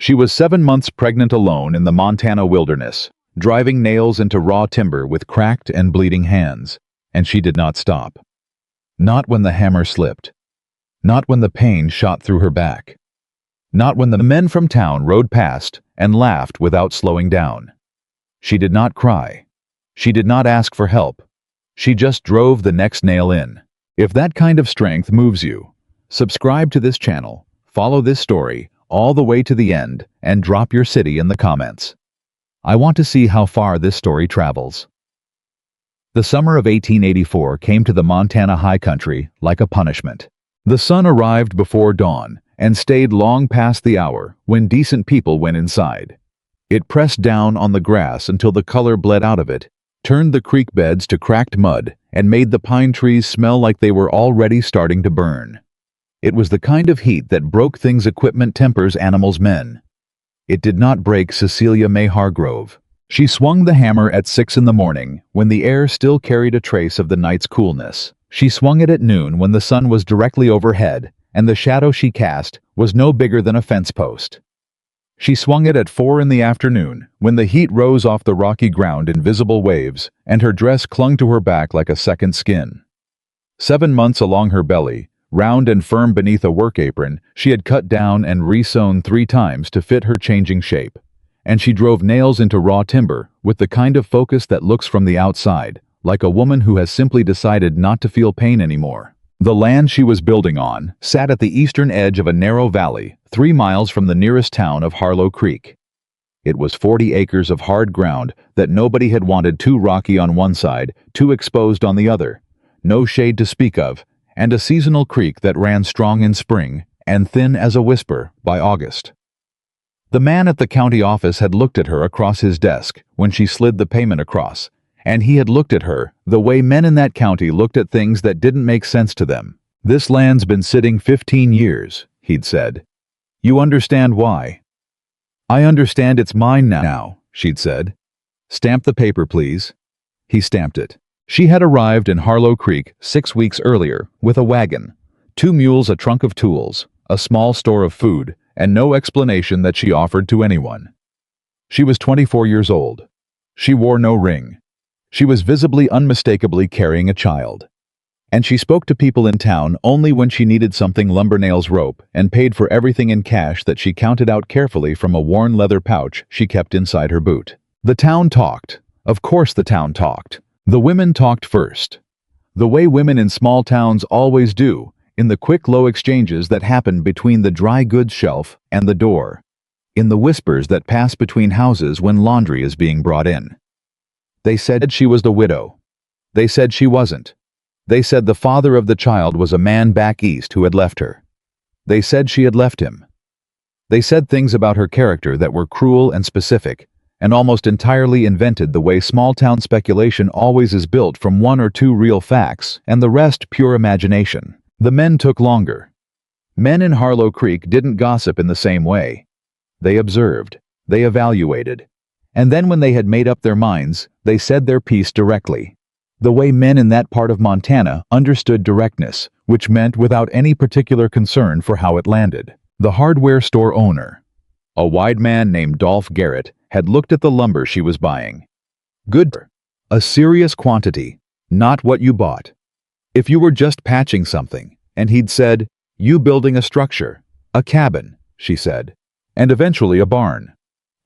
She was 7 months pregnant alone in the Montana wilderness, driving nails into raw timber with cracked and bleeding hands, and she did not stop. Not when the hammer slipped. Not when the pain shot through her back. Not when the men from town rode past and laughed without slowing down. She did not cry. She did not ask for help. She just drove the next nail in. If that kind of strength moves you, subscribe to this channel, follow this story all the way to the end, and drop your city in the comments. I want to see how far this story travels. The summer of 1884 came to the Montana high country like a punishment. The sun arrived before dawn and stayed long past the hour when decent people went inside. It pressed down on the grass until the color bled out of it, turned the creek beds to cracked mud, and made the pine trees smell like they were already starting to burn. It was the kind of heat that broke things equipment tempers animals men. It did not break Cecelia Mae Hargrove. She swung the hammer at 6 in the morning when the air still carried a trace of the night's coolness. She swung it at noon when the sun was directly overhead and the shadow she cast was no bigger than a fence post. She swung it at 4 in the afternoon when the heat rose off the rocky ground in visible waves and her dress clung to her back like a second skin. 7 months along her belly, round and firm beneath a work apron, she had cut down and re-sewn 3 times to fit her changing shape. And she drove nails into raw timber with the kind of focus that looks from the outside, like a woman who has simply decided not to feel pain anymore. The land she was building on sat at the eastern edge of a narrow valley, 3 miles from the nearest town of Harlow Creek. It was 40 acres of hard ground that nobody had wanted, too rocky on one side, too exposed on the other, no shade to speak of, and a seasonal creek that ran strong in spring and thin as a whisper by August. The man at the county office had looked at her across his desk when she slid the payment across, and he had looked at her the way men in that county looked at things that didn't make sense to them. "This land's been sitting 15 years, he'd said. "You understand why?" "I understand it's mine now," she'd said. "Stamp the paper, please." He stamped it. She had arrived in Harlow Creek 6 weeks earlier with a wagon, 2 mules, a trunk of tools, a small store of food, and no explanation that she offered to anyone. She was 24 years old. She wore no ring. She was visibly, unmistakably carrying a child. And she spoke to people in town only when she needed something: lumber, nails, rope, and paid for everything in cash that she counted out carefully from a worn leather pouch she kept inside her boot. The town talked. Of course the town talked. The women talked first. The way women in small towns always do, in the quick, low exchanges that happen between the dry goods shelf and the door. In the whispers that pass between houses when laundry is being brought in. They said she was the widow. They said she wasn't. They said the father of the child was a man back east who had left her. They said she had left him. They said things about her character that were cruel and specific, and almost entirely invented the way small-town speculation always is, built from 1 or 2 real facts and the rest pure imagination. The men took longer. Men in Harlow Creek didn't gossip in the same way. They observed. They evaluated. And then when they had made up their minds, they said their piece directly. The way men in that part of Montana understood directness, which meant without any particular concern for how it landed. The hardware store owner, a wide man named Dolph Garrett, had looked at the lumber she was buying. Good. A serious quantity, not what you bought. If you were just patching something, and he'd said, "You building a structure, a cabin," she said, "and eventually a barn."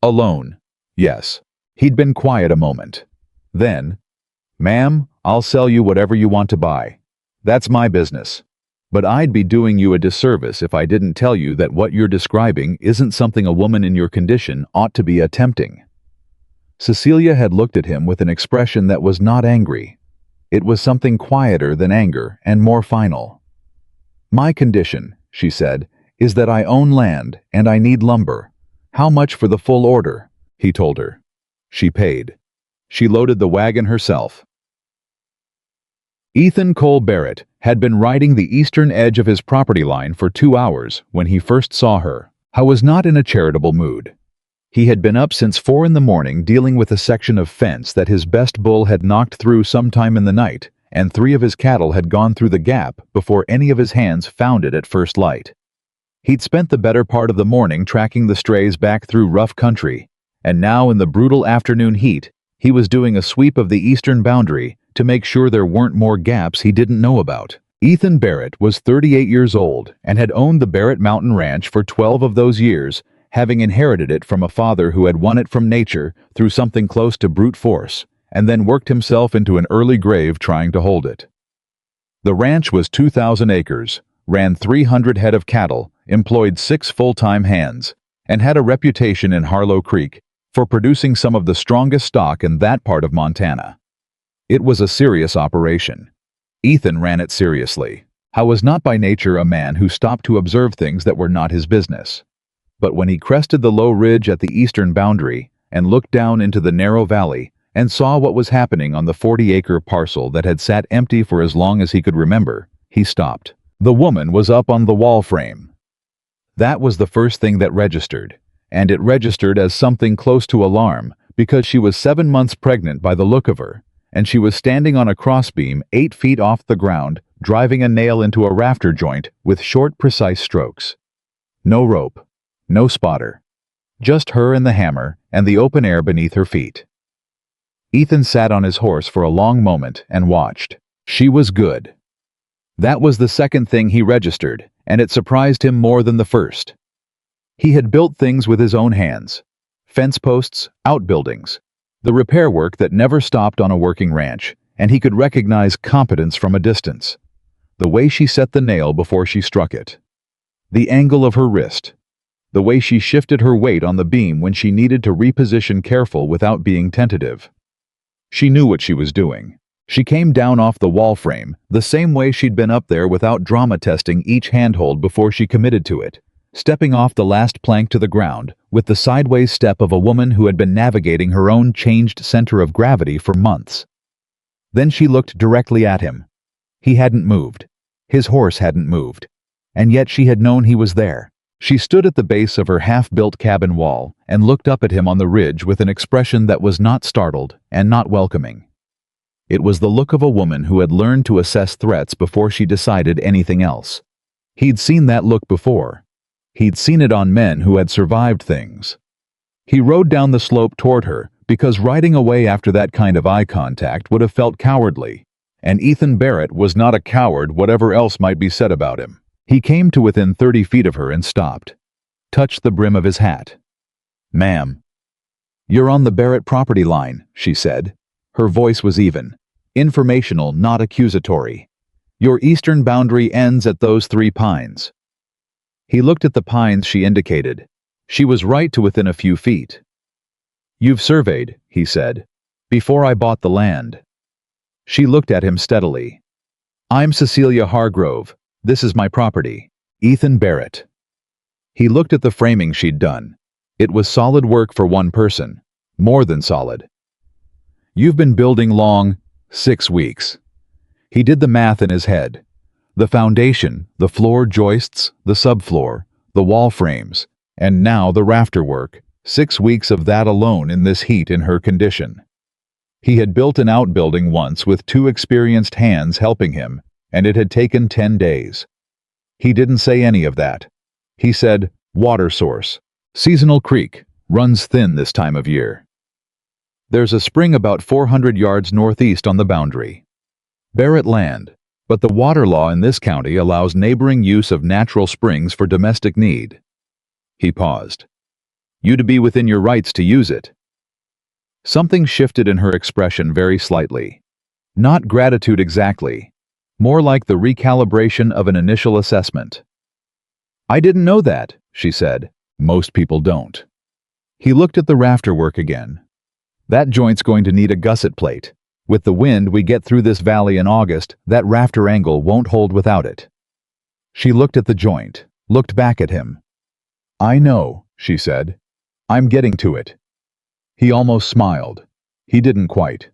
Alone. Yes. He'd been quiet a moment. Then, "Ma'am, I'll sell you whatever you want to buy. That's my business. But I'd be doing you a disservice if I didn't tell you that what you're describing isn't something a woman in your condition ought to be attempting." Cecelia had looked at him with an expression that was not angry. It was something quieter than anger and more final. "My condition," she said, "is that I own land and I need lumber. How much for the full order?" He told her. She paid. She loaded the wagon herself. Ethan Barrett had been riding the eastern edge of his property line for 2 hours when he first saw her. He was not in a charitable mood. He had been up since 4 in the morning dealing with a section of fence that his best bull had knocked through sometime in the night, and 3 of his cattle had gone through the gap before any of his hands found it at first light. He'd spent the better part of the morning tracking the strays back through rough country, and now in the brutal afternoon heat, he was doing a sweep of the eastern boundary to make sure there weren't more gaps he didn't know about. Ethan Barrett was 38 years old and had owned the Barrett Mountain Ranch for 12 of those years, having inherited it from a father who had won it from nature through something close to brute force, and then worked himself into an early grave trying to hold it. The ranch was 2,000 acres, ran 300 head of cattle, employed 6 full-time hands, and had a reputation in Harlow Creek for producing some of the strongest stock in that part of Montana. It was a serious operation. Ethan ran it seriously. He was not by nature a man who stopped to observe things that were not his business. But when he crested the low ridge at the eastern boundary and looked down into the narrow valley and saw what was happening on the 40-acre parcel that had sat empty for as long as he could remember, he stopped. The woman was up on the wall frame. That was the first thing that registered, and it registered as something close to alarm because she was 7 months pregnant by the look of her, and she was standing on a crossbeam 8 feet off the ground, driving a nail into a rafter joint with short, precise strokes. No rope, no spotter. Just her and the hammer and the open air beneath her feet. Ethan sat on his horse for a long moment and watched. She was good. That was the second thing he registered, and it surprised him more than the first. He had built things with his own hands. Fence posts, outbuildings, the repair work that never stopped on a working ranch, and he could recognize competence from a distance. The way she set the nail before she struck it. The angle of her wrist. The way she shifted her weight on the beam when she needed to reposition careful without being tentative. She knew what she was doing. She came down off the wall frame, the same way she'd been up there without drama testing each handhold before she committed to it, stepping off the last plank to the ground with the sideways step of a woman who had been navigating her own changed center of gravity for months. Then she looked directly at him. He hadn't moved. His horse hadn't moved. And yet she had known he was there. She stood at the base of her half-built cabin wall and looked up at him on the ridge with an expression that was not startled and not welcoming. It was the look of a woman who had learned to assess threats before she decided anything else. He'd seen that look before. He'd seen it on men who had survived things. He rode down the slope toward her because riding away after that kind of eye contact would have felt cowardly, and Ethan Barrett was not a coward whatever else might be said about him. He came to within 30 feet of her and stopped. Touched the brim of his hat. "Ma'am." "You're on the Barrett property line," she said. Her voice was even. Informational, not accusatory. "Your eastern boundary ends at those 3 pines." He looked at the pines she indicated. She was right to within a few feet. "You've surveyed," he said, "before I bought the land." She looked at him steadily. "I'm Cecelia Hargrove. This is my property. Ethan Barrett." He looked at the framing she'd done. It was solid work for one person. More than solid. "You've been building long, 6 weeks." He did the math in his head. The foundation, the floor joists, the subfloor, the wall frames, and now the rafter work. 6 weeks of that alone in this heat in her condition. He had built an outbuilding once with 2 experienced hands helping him, and it had taken 10 days. He didn't say any of that. He said, "Water source. Seasonal creek. Runs thin this time of year. There's a spring about 400 yards northeast on the boundary. Barrett land, but the water law in this county allows neighboring use of natural springs for domestic need." He paused. "You to be within your rights to use it." Something shifted in her expression very slightly. Not gratitude exactly. More like the recalibration of an initial assessment. "I didn't know that," she said. "Most people don't." He looked at the rafter work again. "That joint's going to need a gusset plate. With the wind we get through this valley in August, that rafter angle won't hold without it." She looked at the joint, looked back at him. "I know," she said. "I'm getting to it." He almost smiled. He didn't quite.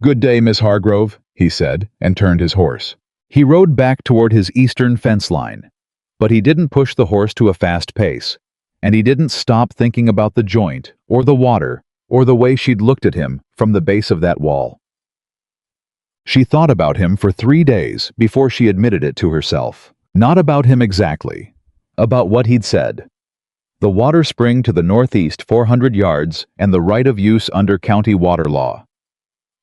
"Good day, Miss Hargrove," he said, and turned his horse. He rode back toward his eastern fence line. But he didn't push the horse to a fast pace, and he didn't stop thinking about the joint, or the water, or the way she'd looked at him from the base of that wall. She thought about him for 3 days before she admitted it to herself. Not about him exactly. About what he'd said. The water spring to the northeast 400 yards and the right of use under county water law.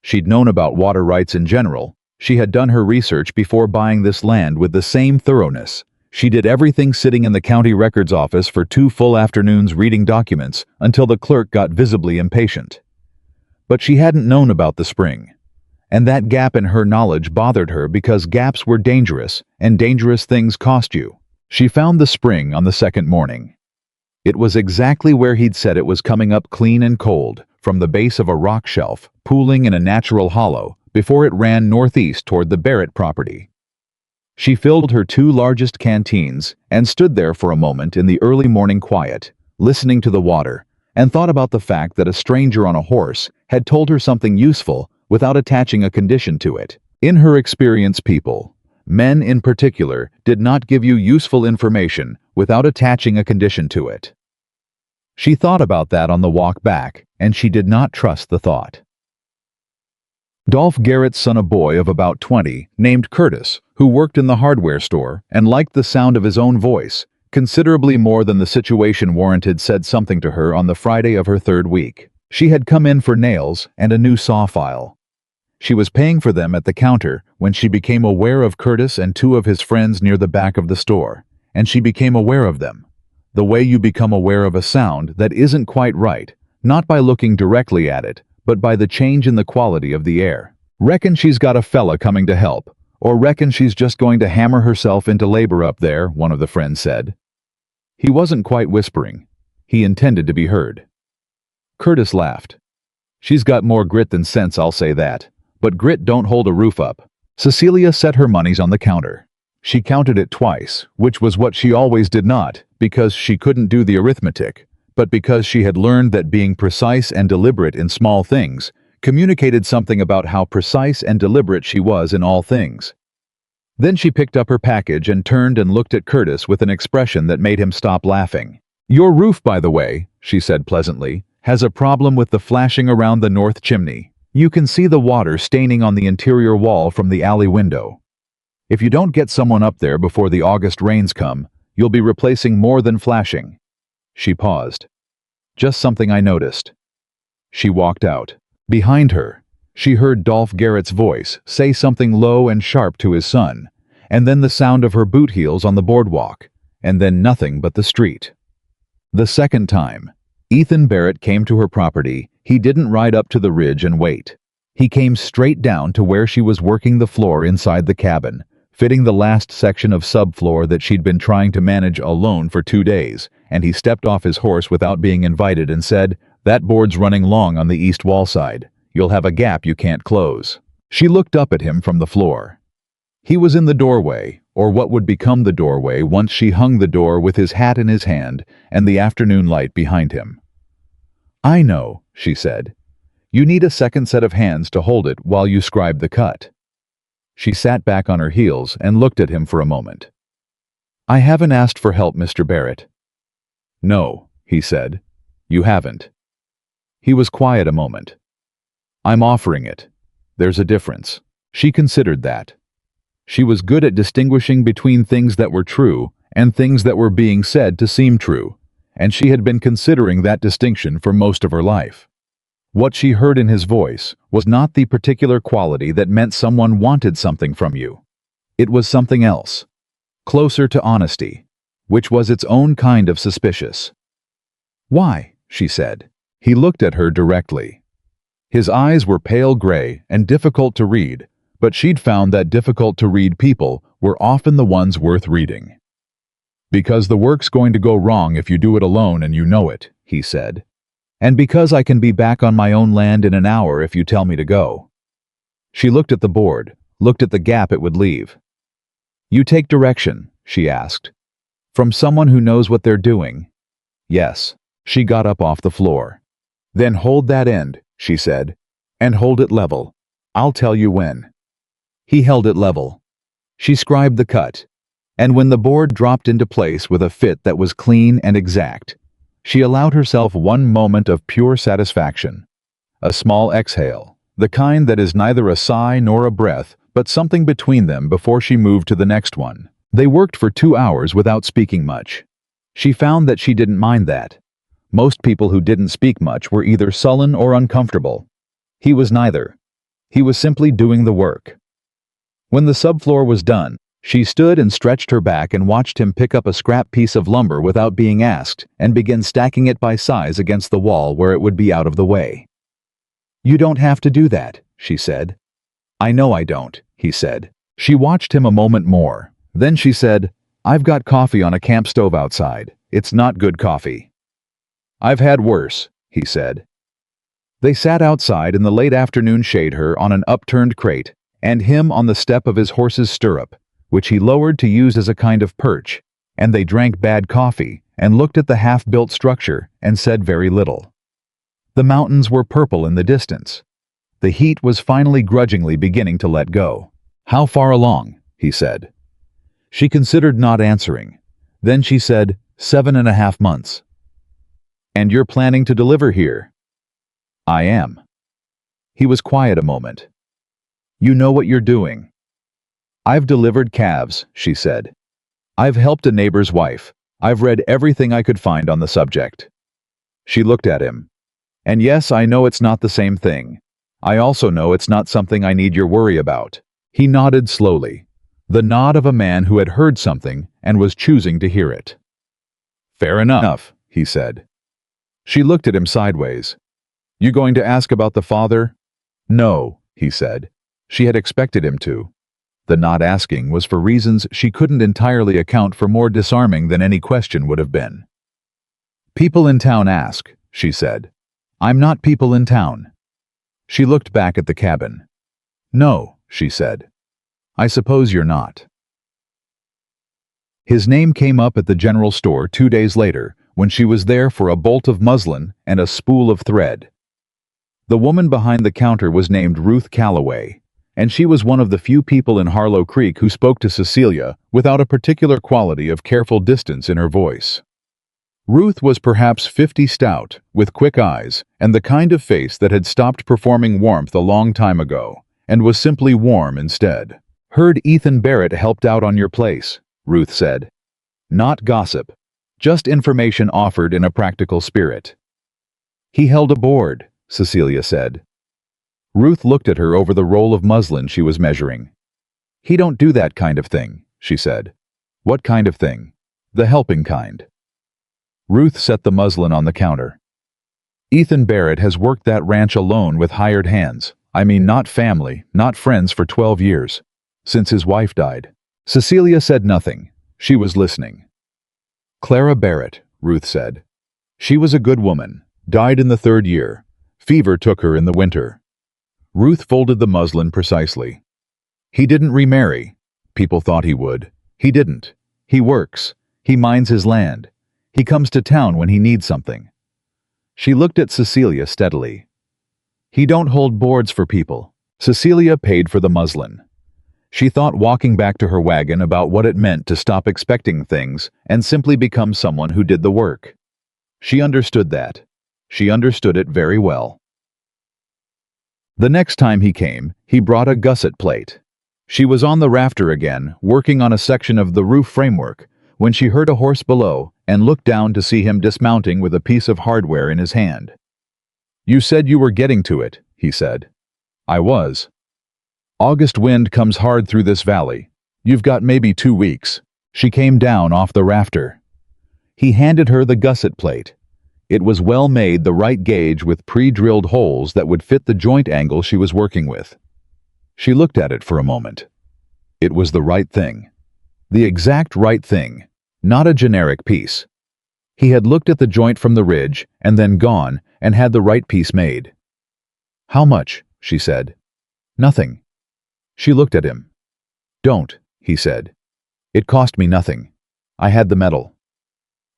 She'd known about water rights in general. She had done her research before buying this land with the same thoroughness. She did everything sitting in the county records office for 2 full afternoons reading documents until the clerk got visibly impatient. But she hadn't known about the spring. And that gap in her knowledge bothered her because gaps were dangerous, and dangerous things cost you. She found the spring on the second morning. It was exactly where he'd said it was, coming up clean and cold, from the base of a rock shelf, pooling in a natural hollow, before it ran northeast toward the Barrett property. She filled her 2 largest canteens and stood there for a moment in the early morning quiet, listening to the water, and thought about the fact that a stranger on a horse had told her something useful without attaching a condition to it. In her experience, people, men in particular, did not give you useful information without attaching a condition to it. She thought about that on the walk back, and she did not trust the thought. Dolph Garrett's son, a boy of about 20, named Curtis, who worked in the hardware store and liked the sound of his own voice, considerably more than the situation warranted, said something to her on the Friday of her 3rd week. She had come in for nails and a new saw file. She was paying for them at the counter when she became aware of Curtis and 2 of his friends near the back of the store, and she became aware of them. The way you become aware of a sound that isn't quite right, not by looking directly at it, but by the change in the quality of the air. Reckon she's got a fella coming to help, or reckon she's just going to hammer herself into labor up there, one of the friends said. He wasn't quite whispering. He intended to be heard. Curtis laughed. She's got more grit than sense, I'll say that. But grit don't hold a roof up. Cecelia set her monies on the counter. She counted it twice, which was what she always did, not because she couldn't do the arithmetic, but because she had learned that being precise and deliberate in small things communicated something about how precise and deliberate she was in all things. Then she picked up her package and turned and looked at Curtis with an expression that made him stop laughing. "Your roof, by the way," she said pleasantly, "has a problem with the flashing around the north chimney. You can see the water staining on the interior wall from the alley window. If you don't get someone up there before the August rains come, you'll be replacing more than flashing." She paused. "Just something I noticed." She walked out. Behind her, she heard Dolph Garrett's voice say something low and sharp to his son, and then the sound of her boot heels on the boardwalk, and then nothing but the street. The second time Ethan Barrett came to her property, he didn't ride up to the ridge and wait. He came straight down to where she was working the floor inside the cabin, fitting the last section of subfloor that she'd been trying to manage alone for 2 days, and he stepped off his horse without being invited and said, "That board's running long on the east wall side. You'll have a gap you can't close." She looked up at him from the floor. He was in the doorway, or what would become the doorway once she hung the door, with his hat in his hand and the afternoon light behind him. "I know," she said. "You need a second set of hands to hold it while you scribe the cut." She sat back on her heels and looked at him for a moment. "I haven't asked for help, Mr. Barrett." "No," he said. "You haven't." He was quiet a moment. "I'm offering it. There's a difference." She considered that. She was good at distinguishing between things that were true and things that were being said to seem true, and she had been considering that distinction for most of her life. What she heard in his voice was not the particular quality that meant someone wanted something from you. It was something else, closer to honesty, which was its own kind of suspicious. "Why?" she said. He looked at her directly. His eyes were pale gray and difficult to read, but she'd found that difficult-to-read people were often the ones worth reading. "Because the work's going to go wrong if you do it alone and you know it," he said. "And because I can be back on my own land in an hour if you tell me to go." She looked at the board, looked at the gap it would leave. "You take direction?" she asked. "From someone who knows what they're doing?" "Yes." She got up off the floor. "Then hold that end," she said, "and hold it level. I'll tell you when." He held it level. She scribed the cut, and when the board dropped into place with a fit that was clean and exact, she allowed herself one moment of pure satisfaction. A small exhale, the kind that is neither a sigh nor a breath, but something between them, before she moved to the next one. They worked for 2 hours without speaking much. She found that she didn't mind that. Most people who didn't speak much were either sullen or uncomfortable. He was neither. He was simply doing the work. When the subfloor was done, she stood and stretched her back and watched him pick up a scrap piece of lumber without being asked and begin stacking it by size against the wall where it would be out of the way. "You don't have to do that," she said. "I know I don't," he said. She watched him a moment more. Then she said, "I've got coffee on a camp stove outside. It's not good coffee." "I've had worse," he said. They sat outside in the late afternoon shade, her on an upturned crate, and him on the step of his horse's stirrup, which he lowered to use as a kind of perch, and they drank bad coffee and looked at the half-built structure and said very little. The mountains were purple in the distance. The heat was finally grudgingly beginning to let go. "How far along?" he said. She considered not answering. Then she said, 7.5 months. "And you're planning to deliver here?" "I am." He was quiet a moment. "You know what you're doing." "I've delivered calves," she said. "I've helped a neighbor's wife. I've read everything I could find on the subject." She looked at him. "And yes, I know it's not the same thing. I also know it's not something I need your worry about." He nodded slowly, the nod of a man who had heard something and was choosing to hear it. "Fair enough," he said. She looked at him sideways. "You going to ask about the father?" "No," he said. She had expected him to. The not asking was for reasons she couldn't entirely account for, more disarming than any question would have been. "People in town ask," she said. "I'm not people in town." She looked back at the cabin. "No," she said. "I suppose you're not." His name came up at the general store 2 days later when she was there for a bolt of muslin and a spool of thread. The woman behind the counter was named Ruth Calloway, and she was one of the few people in Harlow Creek who spoke to Cecelia without a particular quality of careful distance in her voice. Ruth was perhaps 50, stout, with quick eyes, and the kind of face that had stopped performing warmth a long time ago, and was simply warm instead. "Heard Ethan Barrett helped out on your place," Ruth said. "Not gossip, just information offered in a practical spirit." "He held a board," Cecelia said. Ruth looked at her over the roll of muslin she was measuring. "He don't do that kind of thing," she said. "What kind of thing?" "The helping kind." Ruth set the muslin on the counter. "Ethan Barrett has worked that ranch alone with hired hands. I mean, not family, not friends, for 12 years. Since his wife died." Cecelia said nothing. She was listening. "Clara Barrett," Ruth said. "She was a good woman. Died in the 3rd year. Fever took her in the winter." Ruth folded the muslin precisely. "He didn't remarry. People thought he would. He didn't. He works. He minds his land. He comes to town when he needs something." She looked at Cecelia steadily. "He don't hold boards for people." Cecelia paid for the muslin. She thought walking back to her wagon about what it meant to stop expecting things and simply become someone who did the work. She understood that. She understood it very well. The next time he came, he brought a gusset plate. She was on the rafter again, working on a section of the roof framework, when she heard a horse below and looked down to see him dismounting with a piece of hardware in his hand. "You said you were getting to it," he said. "I was." "August wind comes hard through this valley. You've got maybe 2 weeks. She came down off the rafter. He handed her the gusset plate. It was well made, the right gauge with pre-drilled holes that would fit the joint angle she was working with. She looked at it for a moment. It was the right thing. The exact right thing, not a generic piece. He had looked at the joint from the ridge and then gone and had the right piece made. "How much?" she said. "Nothing." She looked at him. "Don't," he said. "It cost me nothing. I had the metal."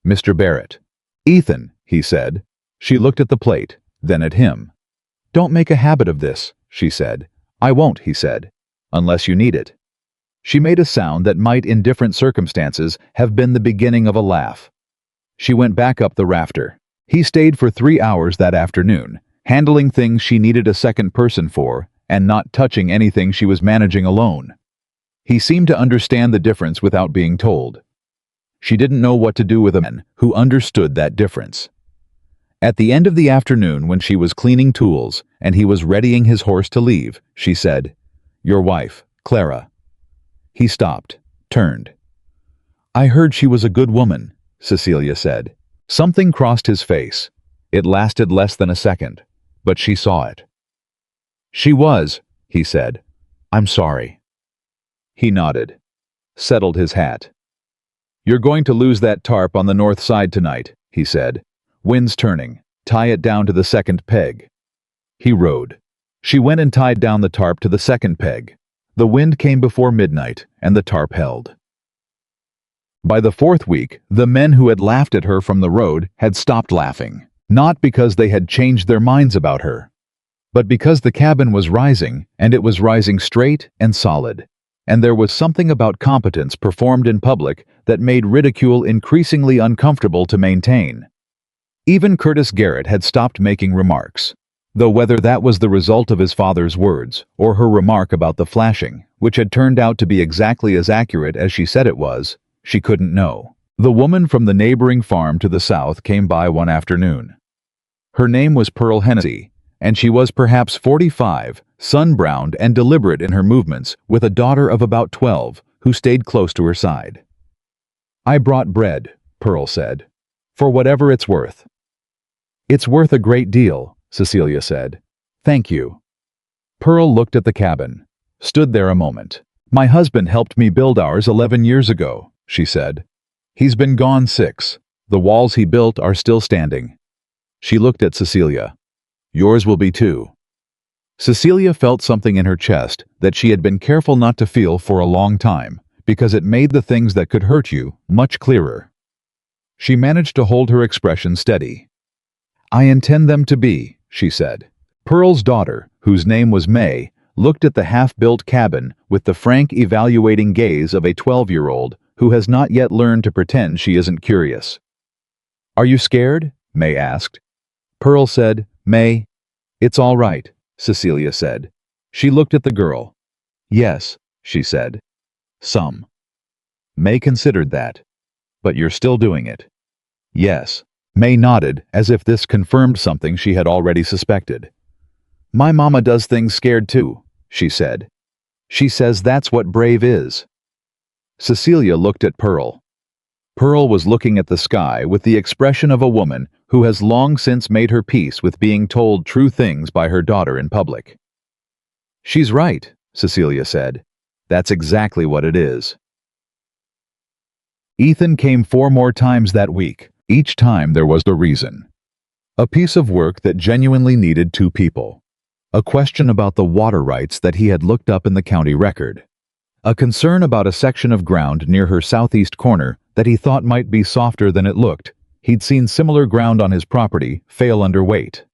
"Mr. Barrett." "Ethan," he said. She looked at the plate, then at him. "Don't make a habit of this," she said. "I won't," he said, "unless you need it." She made a sound that might, in different circumstances, have been the beginning of a laugh. She went back up the rafter. He stayed for 3 hours that afternoon, handling things she needed a second person for, and not touching anything she was managing alone. He seemed to understand the difference without being told. She didn't know what to do with a man who understood that difference. At the end of the afternoon, when she was cleaning tools and he was readying his horse to leave, she said, "Your wife, Clara." He stopped, turned. "I heard she was a good woman," Cecelia said. Something crossed his face. It lasted less than a second, but she saw it. "She was," he said. "I'm sorry." He nodded, settled his hat. "You're going to lose that tarp on the north side tonight," he said. "Wind's turning. Tie it down to the second peg." He rowed. She went and tied down the tarp to the second peg. The wind came before midnight, and the tarp held. By the fourth week, the men who had laughed at her from the road had stopped laughing, not because they had changed their minds about her, but because the cabin was rising, and it was rising straight and solid, and there was something about competence performed in public that made ridicule increasingly uncomfortable to maintain. Even Curtis Garrett had stopped making remarks, though whether that was the result of his father's words or her remark about the flashing, which had turned out to be exactly as accurate as she said it was, she couldn't know. The woman from the neighboring farm to the south came by one afternoon. Her name was Pearl Hennessy, and she was perhaps 45, sun-browned and deliberate in her movements, with a daughter of about 12 who stayed close to her side. "I brought bread," Pearl said, "for whatever it's worth." "It's worth a great deal," Cecelia said. "Thank you." Pearl looked at the cabin, stood there a moment. "My husband helped me build ours 11 years ago, she said. "He's been gone 6. The walls he built are still standing." She looked at Cecelia. "Yours will be too." Cecelia felt something in her chest that she had been careful not to feel for a long time, because it made the things that could hurt you much clearer. She managed to hold her expression steady. "I intend them to be," she said. Pearl's daughter, whose name was May, looked at the half-built cabin with the frank, evaluating gaze of a 12-year-old who has not yet learned to pretend she isn't curious. "Are you scared?" May asked. Pearl said, "May." "It's all right," Cecelia said. She looked at the girl. "Yes," she said. "Some." May considered that. "But you're still doing it." "Yes." May nodded, as if this confirmed something she had already suspected. "My mama does things scared too," she said. "She says that's what brave is." Cecelia looked at Pearl. Pearl was looking at the sky with the expression of a woman who has long since made her peace with being told true things by her daughter in public. "She's right," Cecelia said. "That's exactly what it is." Ethan came 4 more times that week. Each time there was a reason. A piece of work that genuinely needed 2 people. A question about the water rights that he had looked up in the county record. A concern about a section of ground near her southeast corner that he thought might be softer than it looked. He'd seen similar ground on his property fail under weight.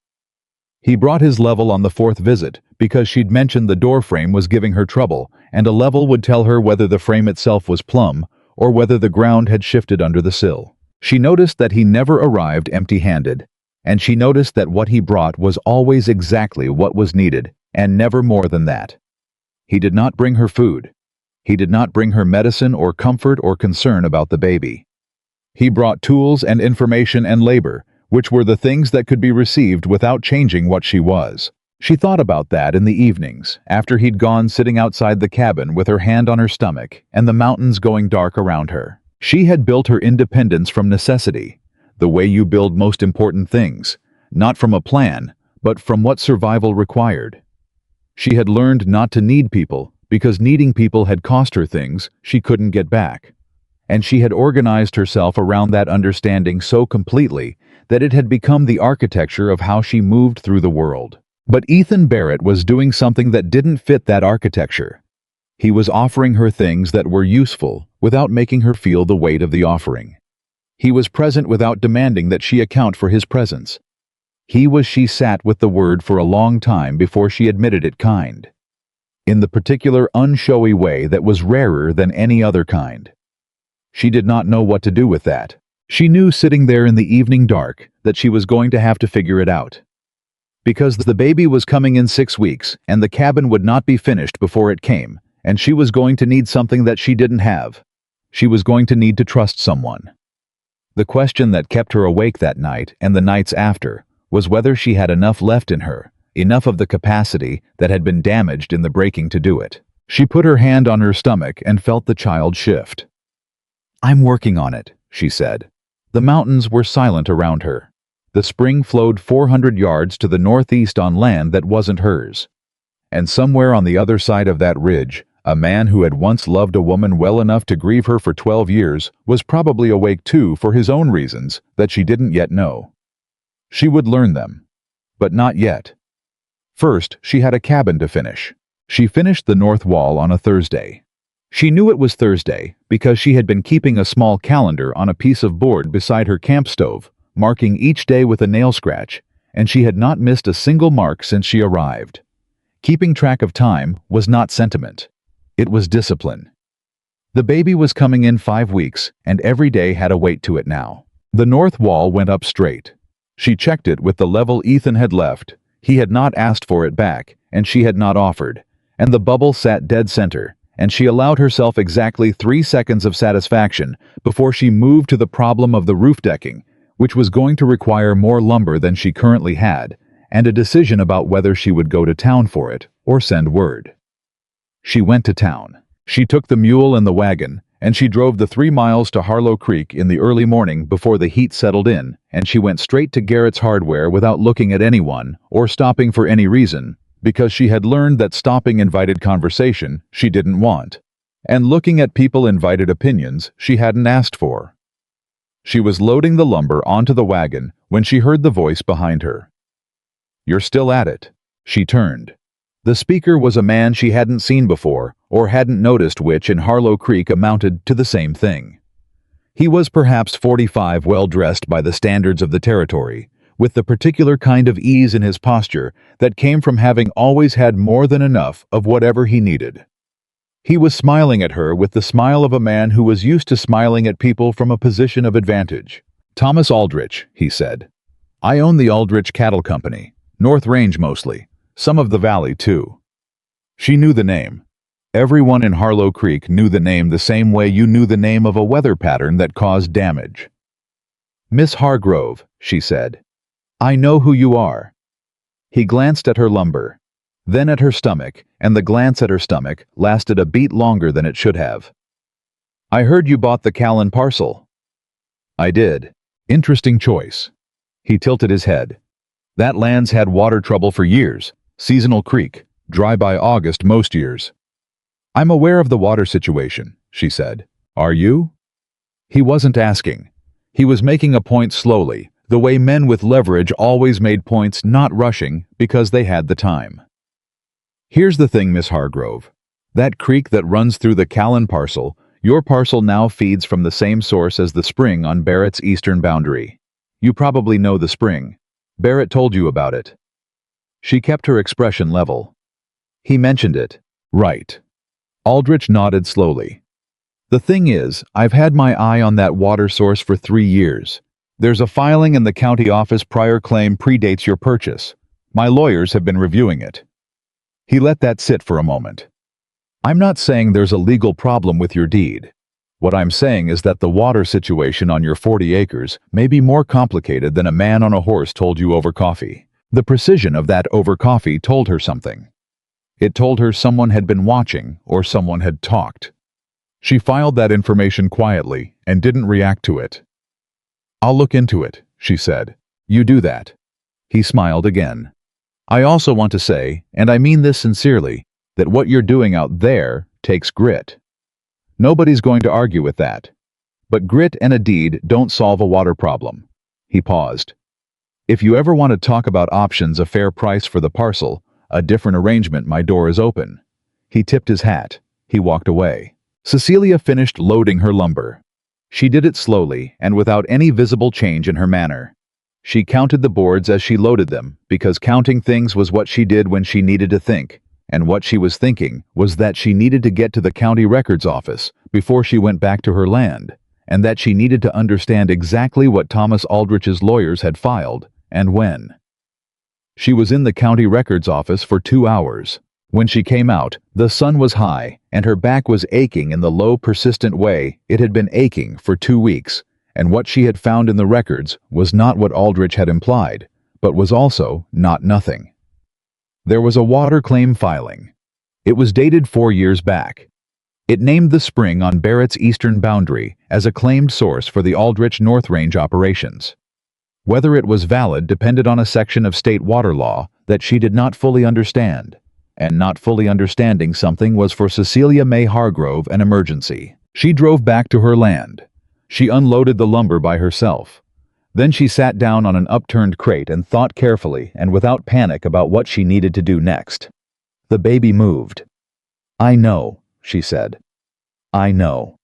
He brought his level on the 4th visit because she'd mentioned the door frame was giving her trouble, and a level would tell her whether the frame itself was plumb or whether the ground had shifted under the sill. She noticed that he never arrived empty-handed, and she noticed that what he brought was always exactly what was needed, and never more than that. He did not bring her food. He did not bring her medicine or comfort or concern about the baby. He brought tools and information and labor, which were the things that could be received without changing what she was. She thought about that in the evenings, after he'd gone, sitting outside the cabin with her hand on her stomach and the mountains going dark around her. She had built her independence from necessity, the way you build most important things, not from a plan, but from what survival required. She had learned not to need people because needing people had cost her things she couldn't get back. And she had organized herself around that understanding so completely that it had become the architecture of how she moved through the world. But Ethan Barrett was doing something that didn't fit that architecture. He was offering her things that were useful without making her feel the weight of the offering. He was present without demanding that she account for his presence. She sat with the word for a long time before she admitted it kind. In the particular unshowy way that was rarer than any other kind. She did not know what to do with that. She knew sitting there in the evening dark that she was going to have to figure it out. Because the baby was coming in 6 weeks, and the cabin would not be finished before it came, and she was going to need something that she didn't have. She was going to need to trust someone. The question that kept her awake that night and the nights after was whether she had enough left in her, enough of the capacity that had been damaged in the breaking to do it. She put her hand on her stomach and felt the child shift. "I'm working on it," she said. The mountains were silent around her. The spring flowed 400 yards to the northeast on land that wasn't hers. And somewhere on the other side of that ridge, a man who had once loved a woman well enough to grieve her for 12 years was probably awake too for his own reasons that she didn't yet know. She would learn them. But not yet. First, she had a cabin to finish. She finished the north wall on a Thursday. She knew it was Thursday because she had been keeping a small calendar on a piece of board beside her camp stove, marking each day with a nail scratch, and she had not missed a single mark since she arrived. Keeping track of time was not sentiment. It was discipline. The baby was coming in 5 weeks, and every day had a weight to it now. The north wall went up straight. She checked it with the level Ethan had left. He had not asked for it back, and she had not offered. And the bubble sat dead center, and she allowed herself exactly 3 seconds of satisfaction before she moved to the problem of the roof decking, which was going to require more lumber than she currently had, and a decision about whether she would go to town for it or send word. She went to town. She took the mule and the wagon, and she drove the 3 miles to Harlow Creek in the early morning before the heat settled in, and she went straight to Garrett's Hardware without looking at anyone or stopping for any reason, because she had learned that stopping invited conversation she didn't want, and looking at people invited opinions she hadn't asked for. She was loading the lumber onto the wagon when she heard the voice behind her. "You're still at it." She turned. The speaker was a man she hadn't seen before or hadn't noticed, which in Harlow Creek amounted to the same thing. He was perhaps 45, well-dressed by the standards of the territory, with the particular kind of ease in his posture that came from having always had more than enough of whatever he needed. He was smiling at her with the smile of a man who was used to smiling at people from a position of advantage. "Thomas Aldrich," he said. "I own the Aldrich Cattle Company, North Range mostly, some of the valley too." She knew the name. Everyone in Harlow Creek knew the name the same way you knew the name of a weather pattern that caused damage. "Miss Hargrove," she said. "I know who you are." He glanced at her lumber, then at her stomach, and the glance at her stomach lasted a beat longer than it should have. "I heard you bought the Callan parcel." "I did. Interesting choice." He tilted his head. "That land's had water trouble for years. Seasonal creek, dry by August most years." "I'm aware of the water situation," she said. "Are you?" He wasn't asking. He was making a point slowly, the way men with leverage always made points, not rushing because they had the time. "Here's the thing, Miss Hargrove. That creek that runs through the Callan parcel, your parcel now feeds from the same source as the spring on Barrett's eastern boundary. You probably know the spring. Barrett told you about it." She kept her expression level. "He mentioned it, right?" Aldrich nodded slowly. "The thing is, I've had my eye on that water source for 3 years. There's a filing in the county office. Prior claim predates your purchase. My lawyers have been reviewing it." He let that sit for a moment. "I'm not saying there's a legal problem with your deed. What I'm saying is that the water situation on your 40 acres may be more complicated than a man on a horse told you over coffee." The precision of that over coffee told her something. It told her someone had been watching or someone had talked. She filed that information quietly and didn't react to it. "I'll look into it," she said. "You do that." He smiled again. "I also want to say, and I mean this sincerely, that what you're doing out there takes grit. Nobody's going to argue with that. But grit and a deed don't solve a water problem." He paused. "If you ever want to talk about options, a fair price for the parcel, a different arrangement, my door is open." He tipped his hat. He walked away. Cecelia finished loading her lumber. She did it slowly and without any visible change in her manner. She counted the boards as she loaded them, because counting things was what she did when she needed to think, and what she was thinking was that she needed to get to the county records office before she went back to her land, and that she needed to understand exactly what Thomas Aldrich's lawyers had filed, and when. She was in the county records office for 2 hours. When she came out, the sun was high, and her back was aching in the low, persistent way it had been aching for 2 weeks, and what she had found in the records was not what Aldrich had implied, but was also not nothing. There was a water claim filing. It was dated 4 years back. It named the spring on Barrett's eastern boundary as a claimed source for the Aldrich North Range operations. Whether it was valid depended on a section of state water law that she did not fully understand, and not fully understanding something was for Cecelia Mae Hargrove an emergency. She drove back to her land. She unloaded the lumber by herself. Then she sat down on an upturned crate and thought carefully and without panic about what she needed to do next. The baby moved. "I know," she said. "I know."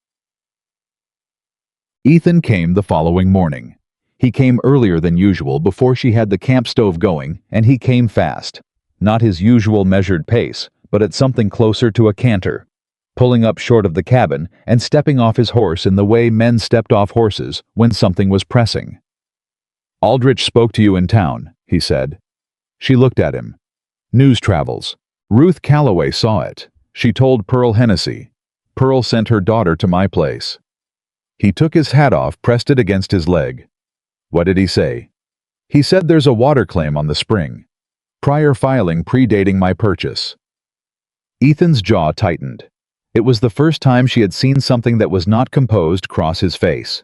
Ethan came the following morning. He came earlier than usual before she had the camp stove going, and he came fast. Not his usual measured pace, but at something closer to a canter, pulling up short of the cabin and stepping off his horse in the way men stepped off horses when something was pressing. "Aldrich spoke to you in town," he said. She looked at him. "News travels. Ruth Calloway saw it. She told Pearl Hennessy. Pearl sent her daughter to my place." He took his hat off, pressed it against his leg. "What did he say?" "He said there's a water claim on the spring. Prior filing predating my purchase." Ethan's jaw tightened. It was the first time she had seen something that was not composed cross his face.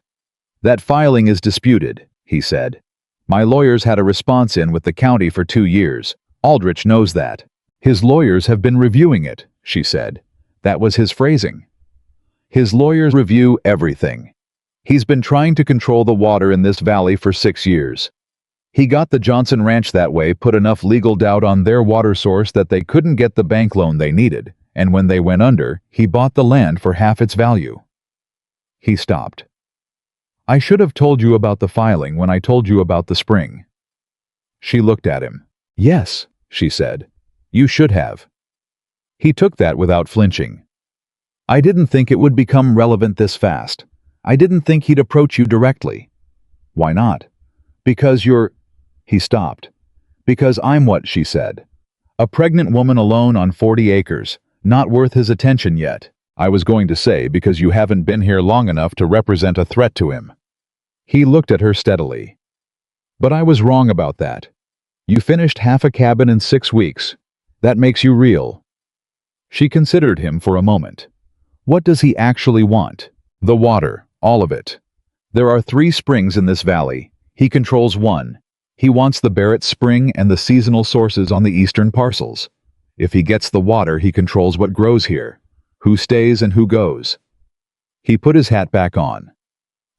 "That filing is disputed," he said. "My lawyers had a response in with the county for 2 years. Aldrich knows that. His lawyers have been reviewing it," she said. That was his phrasing. "His lawyers review everything. He's been trying to control the water in this valley for 6 years. He got the Johnson Ranch that way, put enough legal doubt on their water source that they couldn't get the bank loan they needed, and when they went under, he bought the land for half its value." He stopped. "I should have told you about the filing when I told you about the spring." She looked at him. "Yes," she said. "You should have." He took that without flinching. "I didn't think it would become relevant this fast. I didn't think he'd approach you directly." "Why not?" "Because you're—" He stopped. "Because I'm what?" she said. "A pregnant woman alone on 40 acres, not worth his attention yet. I was going to say because you haven't been here long enough to represent a threat to him." He looked at her steadily. "But I was wrong about that. You finished half a cabin in 6 weeks. That makes you real." She considered him for a moment. What does he actually want? The water, all of it. There are 3 springs in this valley. He controls one. He wants the Barrett Spring and the seasonal sources on the eastern parcels. If he gets the water, he controls what grows here, who stays and who goes. He put his hat back on.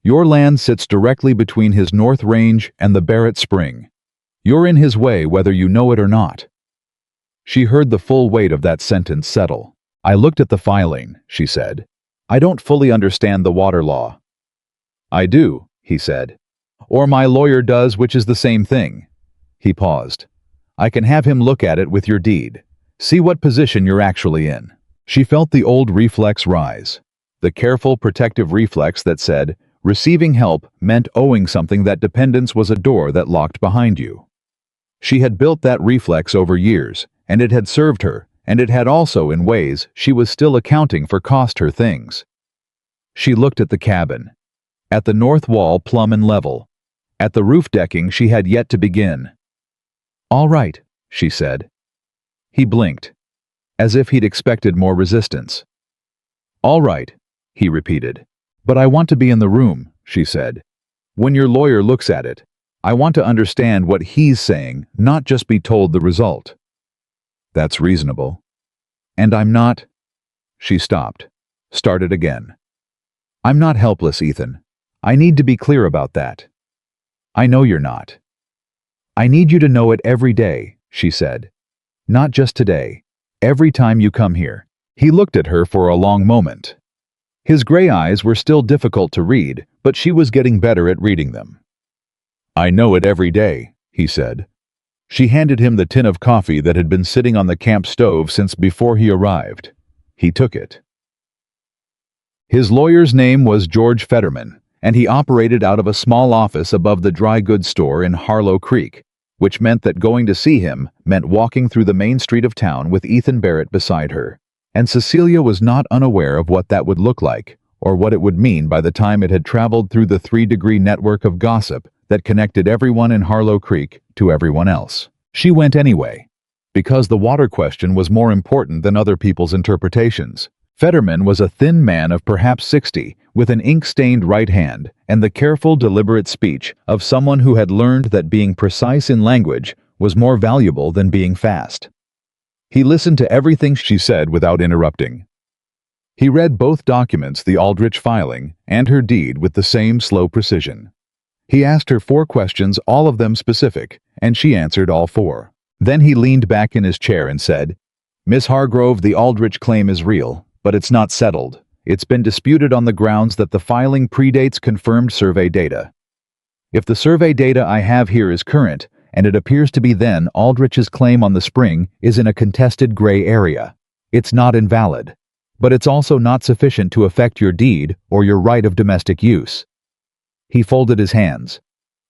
"Your land sits directly between his North Range and the Barrett Spring. You're in his way whether you know it or not." She heard the full weight of that sentence settle. "I looked at the filing," she said. "I don't fully understand the water law." "I do," he said. "Or my lawyer does, which is the same thing." He paused. "I can have him look at it with your deed. See what position you're actually in." She felt the old reflex rise. The careful, protective reflex that said, receiving help meant owing something, that dependence was a door that locked behind you. She had built that reflex over years, and it had served her, and it had also, in ways, she was still accounting for cost her things. She looked at the cabin. At the north wall, plumb and level. At the roof decking she had yet to begin. "All right," she said. He blinked, as if he'd expected more resistance. "All right," he repeated. "But I want to be in the room," she said. "When your lawyer looks at it, I want to understand what he's saying, not just be told the result." "That's reasonable." "And I'm not—" She stopped, started again. "I'm not helpless, Ethan. I need to be clear about that." "I know you're not." "I need you to know it every day," she said. "Not just today. Every time you come here." He looked at her for a long moment. His gray eyes were still difficult to read, but she was getting better at reading them. "I know it every day," he said. She handed him the tin of coffee that had been sitting on the camp stove since before he arrived. He took it. His lawyer's name was George Fetterman, and he operated out of a small office above the dry goods store in Harlow Creek, which meant that going to see him meant walking through the main street of town with Ethan Barrett beside her. And Cecelia was not unaware of what that would look like, or what it would mean by the time it had traveled through the 3-degree network of gossip that connected everyone in Harlow Creek to everyone else. She went anyway, because the water question was more important than other people's interpretations. Fetterman was a thin man of perhaps 60, with an ink-stained right hand and the careful, deliberate speech of someone who had learned that being precise in language was more valuable than being fast. He listened to everything she said without interrupting. He read both documents, the Aldrich filing and her deed, with the same slow precision. He asked her 4 questions, all of them specific, and she answered all 4. Then he leaned back in his chair and said, "Miss Hargrove, the Aldrich claim is real, but it's not settled. It's been disputed on the grounds that the filing predates confirmed survey data. If the survey data I have here is current, and it appears to be, then Aldrich's claim on the spring is in a contested gray area. It's not invalid, but it's also not sufficient to affect your deed or your right of domestic use." He folded his hands.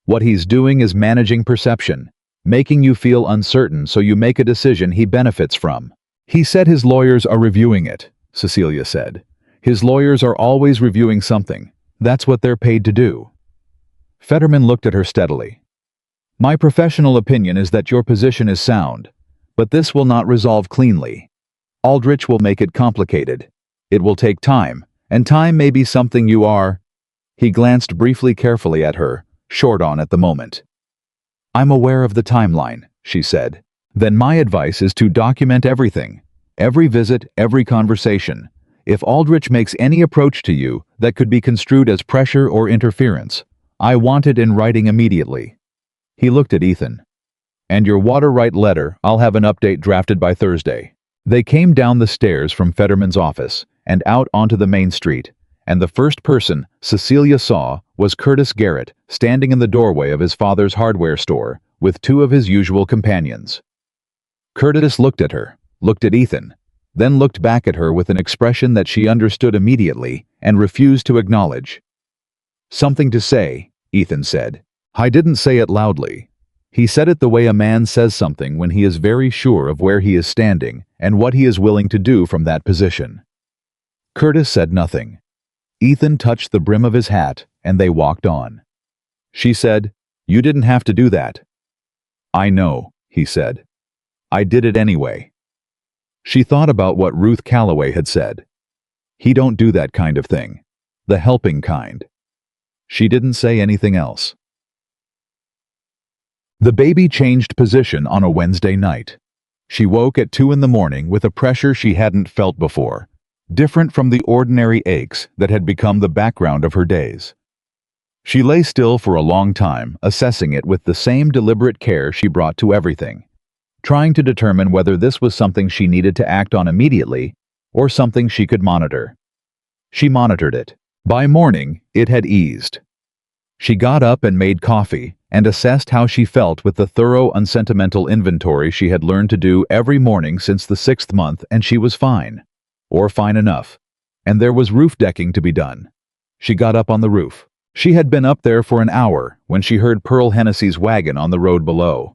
"What he's doing is managing perception, making you feel uncertain so you make a decision he benefits from." "He said his lawyers are reviewing it," Cecelia said. "His lawyers are always reviewing something. That's what they're paid to do." Fetterman looked at her steadily. "My professional opinion is that your position is sound, but this will not resolve cleanly. Aldrich will make it complicated. It will take time, and time may be something you are—" He glanced briefly carefully at her, short on at the moment. "I'm aware of the timeline," she said. "Then my advice is to document everything. Every visit, every conversation. If Aldrich makes any approach to you that could be construed as pressure or interference, I want it in writing immediately." He looked at Ethan. "And your water right letter, I'll have an update drafted by Thursday." They came down the stairs from Fetterman's office and out onto the main street, and the first person Cecelia saw was Curtis Garrett standing in the doorway of his father's hardware store with 2 of his usual companions. Curtis looked at her, looked at Ethan, then looked back at her with an expression that she understood immediately and refused to acknowledge. "Something to say," Ethan said. "I didn't say it loudly." He said it the way a man says something when he is very sure of where he is standing and what he is willing to do from that position. Curtis said nothing. Ethan touched the brim of his hat, and they walked on. She said, "You didn't have to do that." "I know," he said. "I did it anyway." She thought about what Ruth Calloway had said. "He don't do that kind of thing. The helping kind." She didn't say anything else. The baby changed position on a Wednesday night. She woke at 2 in the morning with a pressure she hadn't felt before, different from the ordinary aches that had become the background of her days. She lay still for a long time, assessing it with the same deliberate care she brought to everything, trying to determine whether this was something she needed to act on immediately or something she could monitor. She monitored it. By morning, it had eased. She got up and made coffee and assessed how she felt with the thorough, unsentimental inventory she had learned to do every morning since the 6th month, and she was fine. Or fine enough. And there was roof decking to be done. She got up on the roof. She had been up there for an hour when she heard Pearl Hennessy's wagon on the road below.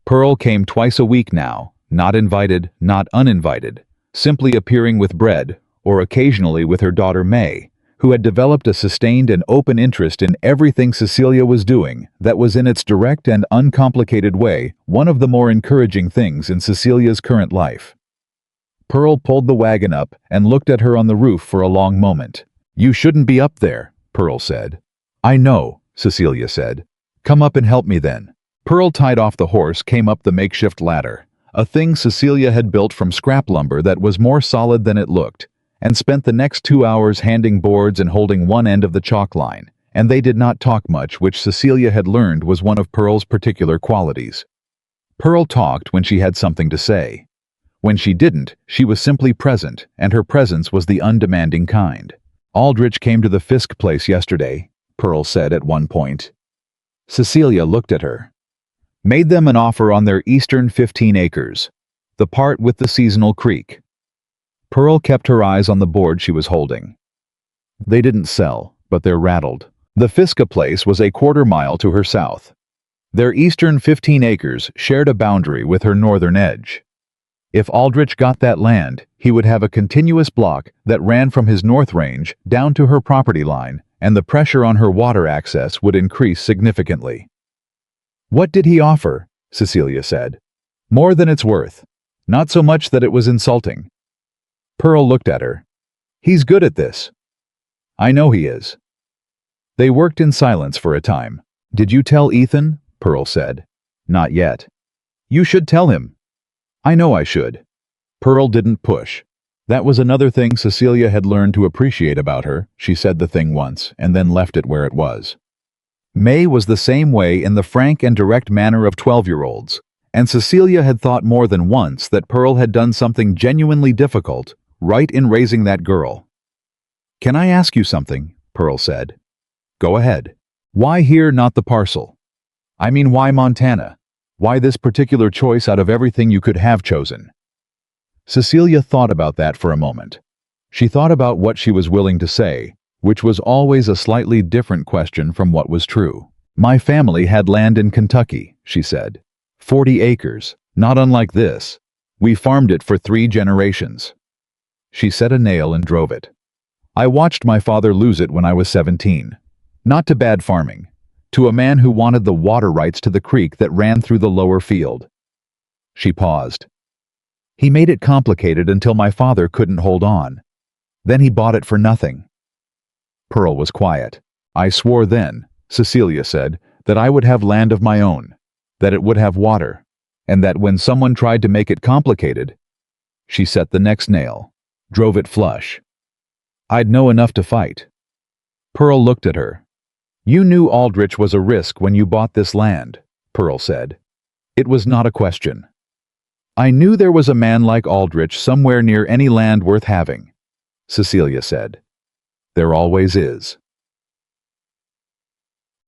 Pearl came twice a week now, not invited, not uninvited, simply appearing with bread, or occasionally with her daughter May, who had developed a sustained and open interest in everything Cecelia was doing that was, in its direct and uncomplicated way, one of the more encouraging things in Cecilia's current life. Pearl pulled the wagon up and looked at her on the roof for a long moment. "You shouldn't be up there," Pearl said. "I know," Cecelia said. "Come up and help me then." Pearl tied off the horse, came up the makeshift ladder, a thing Cecelia had built from scrap lumber that was more solid than it looked, and spent the next 2 hours handing boards and holding one end of the chalk line, and they did not talk much, which Cecelia had learned was one of Pearl's particular qualities. Pearl talked when she had something to say. When she didn't, she was simply present, and her presence was the undemanding kind. "Aldrich came to the Fisk place yesterday," Pearl said at one point. Cecelia looked at her. "Made them an offer on their eastern 15 acres, the part with the seasonal creek." Pearl kept her eyes on the board she was holding. "They didn't sell, but they're rattled. The Fiska place was a quarter mile to her south. Their eastern 15 acres shared a boundary with her northern edge. If Aldrich got that land, he would have a continuous block that ran from his north range down to her property line, and the pressure on her water access would increase significantly. "What did he offer?" Cecelia said. "More than it's worth. Not so much that it was insulting." Pearl looked at her. "He's good at this." "I know he is." They worked in silence for a time. "Did you tell Ethan?" Pearl said. "Not yet." "You should tell him." "I know I should." Pearl didn't push. That was another thing Cecelia had learned to appreciate about her. She said the thing once, and then left it where it was. Mae was the same way in the frank and direct manner of 12-year-olds, and Cecelia had thought more than once that Pearl had done something genuinely difficult, right in raising that girl. "Can I ask you something?" Pearl said. "Go ahead." "Why here, not the parcel? I mean, why Montana? Why this particular choice out of everything you could have chosen?" Cecelia thought about that for a moment. She thought about what she was willing to say, which was always a slightly different question from what was true. "My family had land in Kentucky," she said. 40 acres, not unlike this. We farmed it for 3 generations. She set a nail and drove it. "I watched my father lose it when I was 17. Not to bad farming. To a man who wanted the water rights to the creek that ran through the lower field." She paused. "He made it complicated until my father couldn't hold on. Then he bought it for nothing." Pearl was quiet. "I swore then," Cecelia said, "that I would have land of my own, that it would have water, and that when someone tried to make it complicated..." She set the next nail, drove it flush. "I'd know enough to fight." Pearl looked at her. "You knew Aldrich was a risk when you bought this land," Pearl said. "It was not a question." "I knew there was a man like Aldrich somewhere near any land worth having," Cecelia said. "There always is."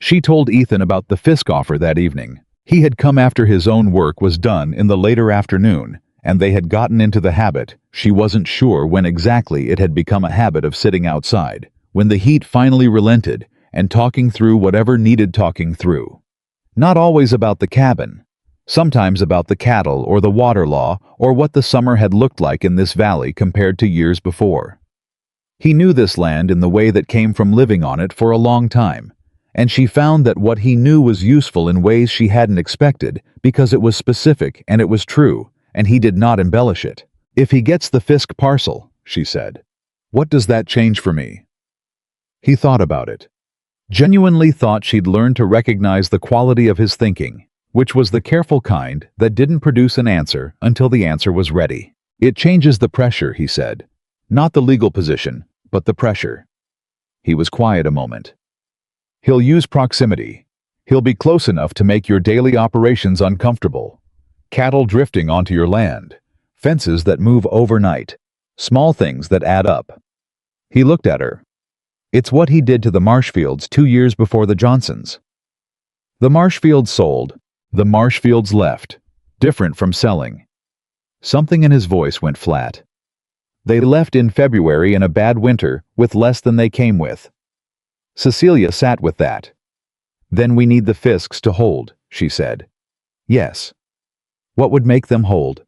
She told Ethan about the Fisk offer that evening. He had come after his own work was done in the later afternoon, and they had gotten into the habit, she wasn't sure when exactly it had become a habit, of sitting outside, when the heat finally relented, and talking through whatever needed talking through. Not always about the cabin. Sometimes about the cattle or the water law or what the summer had looked like in this valley compared to years before. He knew this land in the way that came from living on it for a long time, and she found that what he knew was useful in ways she hadn't expected because it was specific and it was true, and he did not embellish it. "If he gets the Fisk parcel," she said, "what does that change for me?" He thought about it. Genuinely thought she'd learned to recognize the quality of his thinking, which was the careful kind that didn't produce an answer until the answer was ready. "It changes the pressure," he said. "Not the legal position, but the pressure." He was quiet a moment. "He'll use proximity. He'll be close enough to make your daily operations uncomfortable. Cattle drifting onto your land. Fences that move overnight. Small things that add up." He looked at her. "It's what he did to the Marshfields 2 years before the Johnsons." The Marshfields sold. The Marshfields left. Different from selling. Something in his voice went flat. They left in February in a bad winter with less than they came with. Cecelia sat with that. "Then we need the Fisks to hold," she said. "Yes." "What would make them hold?"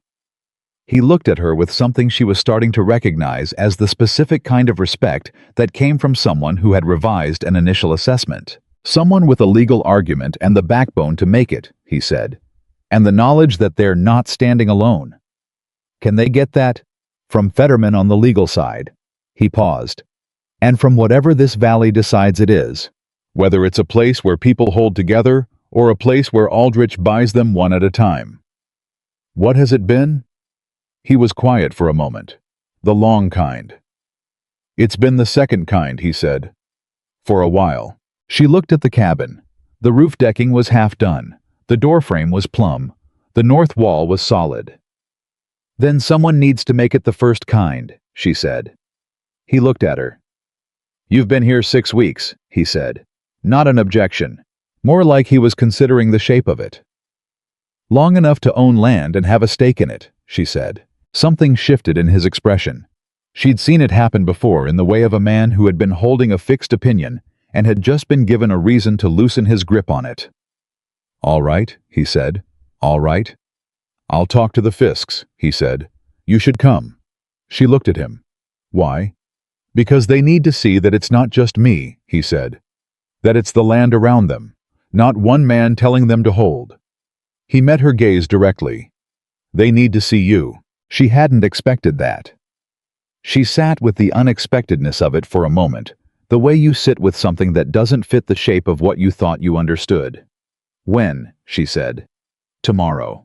He looked at her with something she was starting to recognize as the specific kind of respect that came from someone who had revised an initial assessment. "Someone with a legal argument and the backbone to make it," he said. "And the knowledge that they're not standing alone. Can they get that? From Fetterman on the legal side." He paused. "And from whatever this valley decides it is. Whether it's a place where people hold together or a place where Aldrich buys them one at a time." "What has it been?" He was quiet for a moment. "The long kind." "It's been the second kind," he said. "For a while." She looked at the cabin. The roof decking was half done. The doorframe was plumb. The north wall was solid. "Then someone needs to make it the first kind," she said. He looked at her. "You've been here 6 weeks," he said. Not an objection. More like he was considering the shape of it. "Long enough to own land and have a stake in it," she said. Something shifted in his expression. She'd seen it happen before in the way of a man who had been holding a fixed opinion and had just been given a reason to loosen his grip on it. "All right," he said. "All right. I'll talk to the Fisks," he said. "You should come." She looked at him. "Why?" "Because they need to see that it's not just me," he said. "That it's the land around them. Not one man telling them to hold." He met her gaze directly. "They need to see you." She hadn't expected that. She sat with the unexpectedness of it for a moment, the way you sit with something that doesn't fit the shape of what you thought you understood. "When?" she said. "Tomorrow."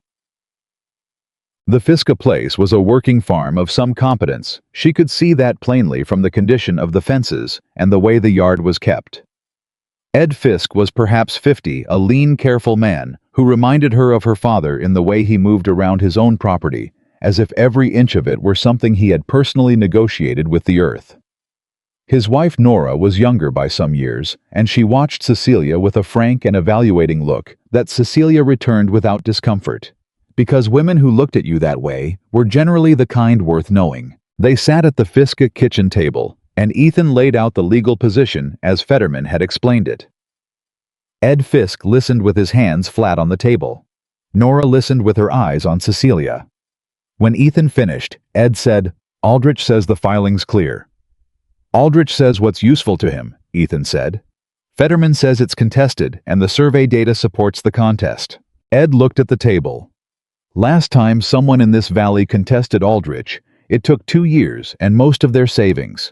The Fiska place was a working farm of some competence. She could see that plainly from the condition of the fences and the way the yard was kept. Ed Fisk was perhaps 50, a lean, careful man who reminded her of her father in the way he moved around his own property, as if every inch of it were something he had personally negotiated with the earth. His wife Nora was younger by some years, and she watched Cecelia with a frank and evaluating look that Cecelia returned without discomfort. Because women who looked at you that way were generally the kind worth knowing. They sat at the Fiska kitchen table, and Ethan laid out the legal position as Fetterman had explained it. Ed Fisk listened with his hands flat on the table. Nora listened with her eyes on Cecelia. When Ethan finished, Ed said, "Aldrich says the filing's clear." "Aldrich says what's useful to him," Ethan said. "Fetterman says it's contested and the survey data supports the contest." Ed looked at the table. "Last time someone in this valley contested Aldrich, it took 2 years and most of their savings."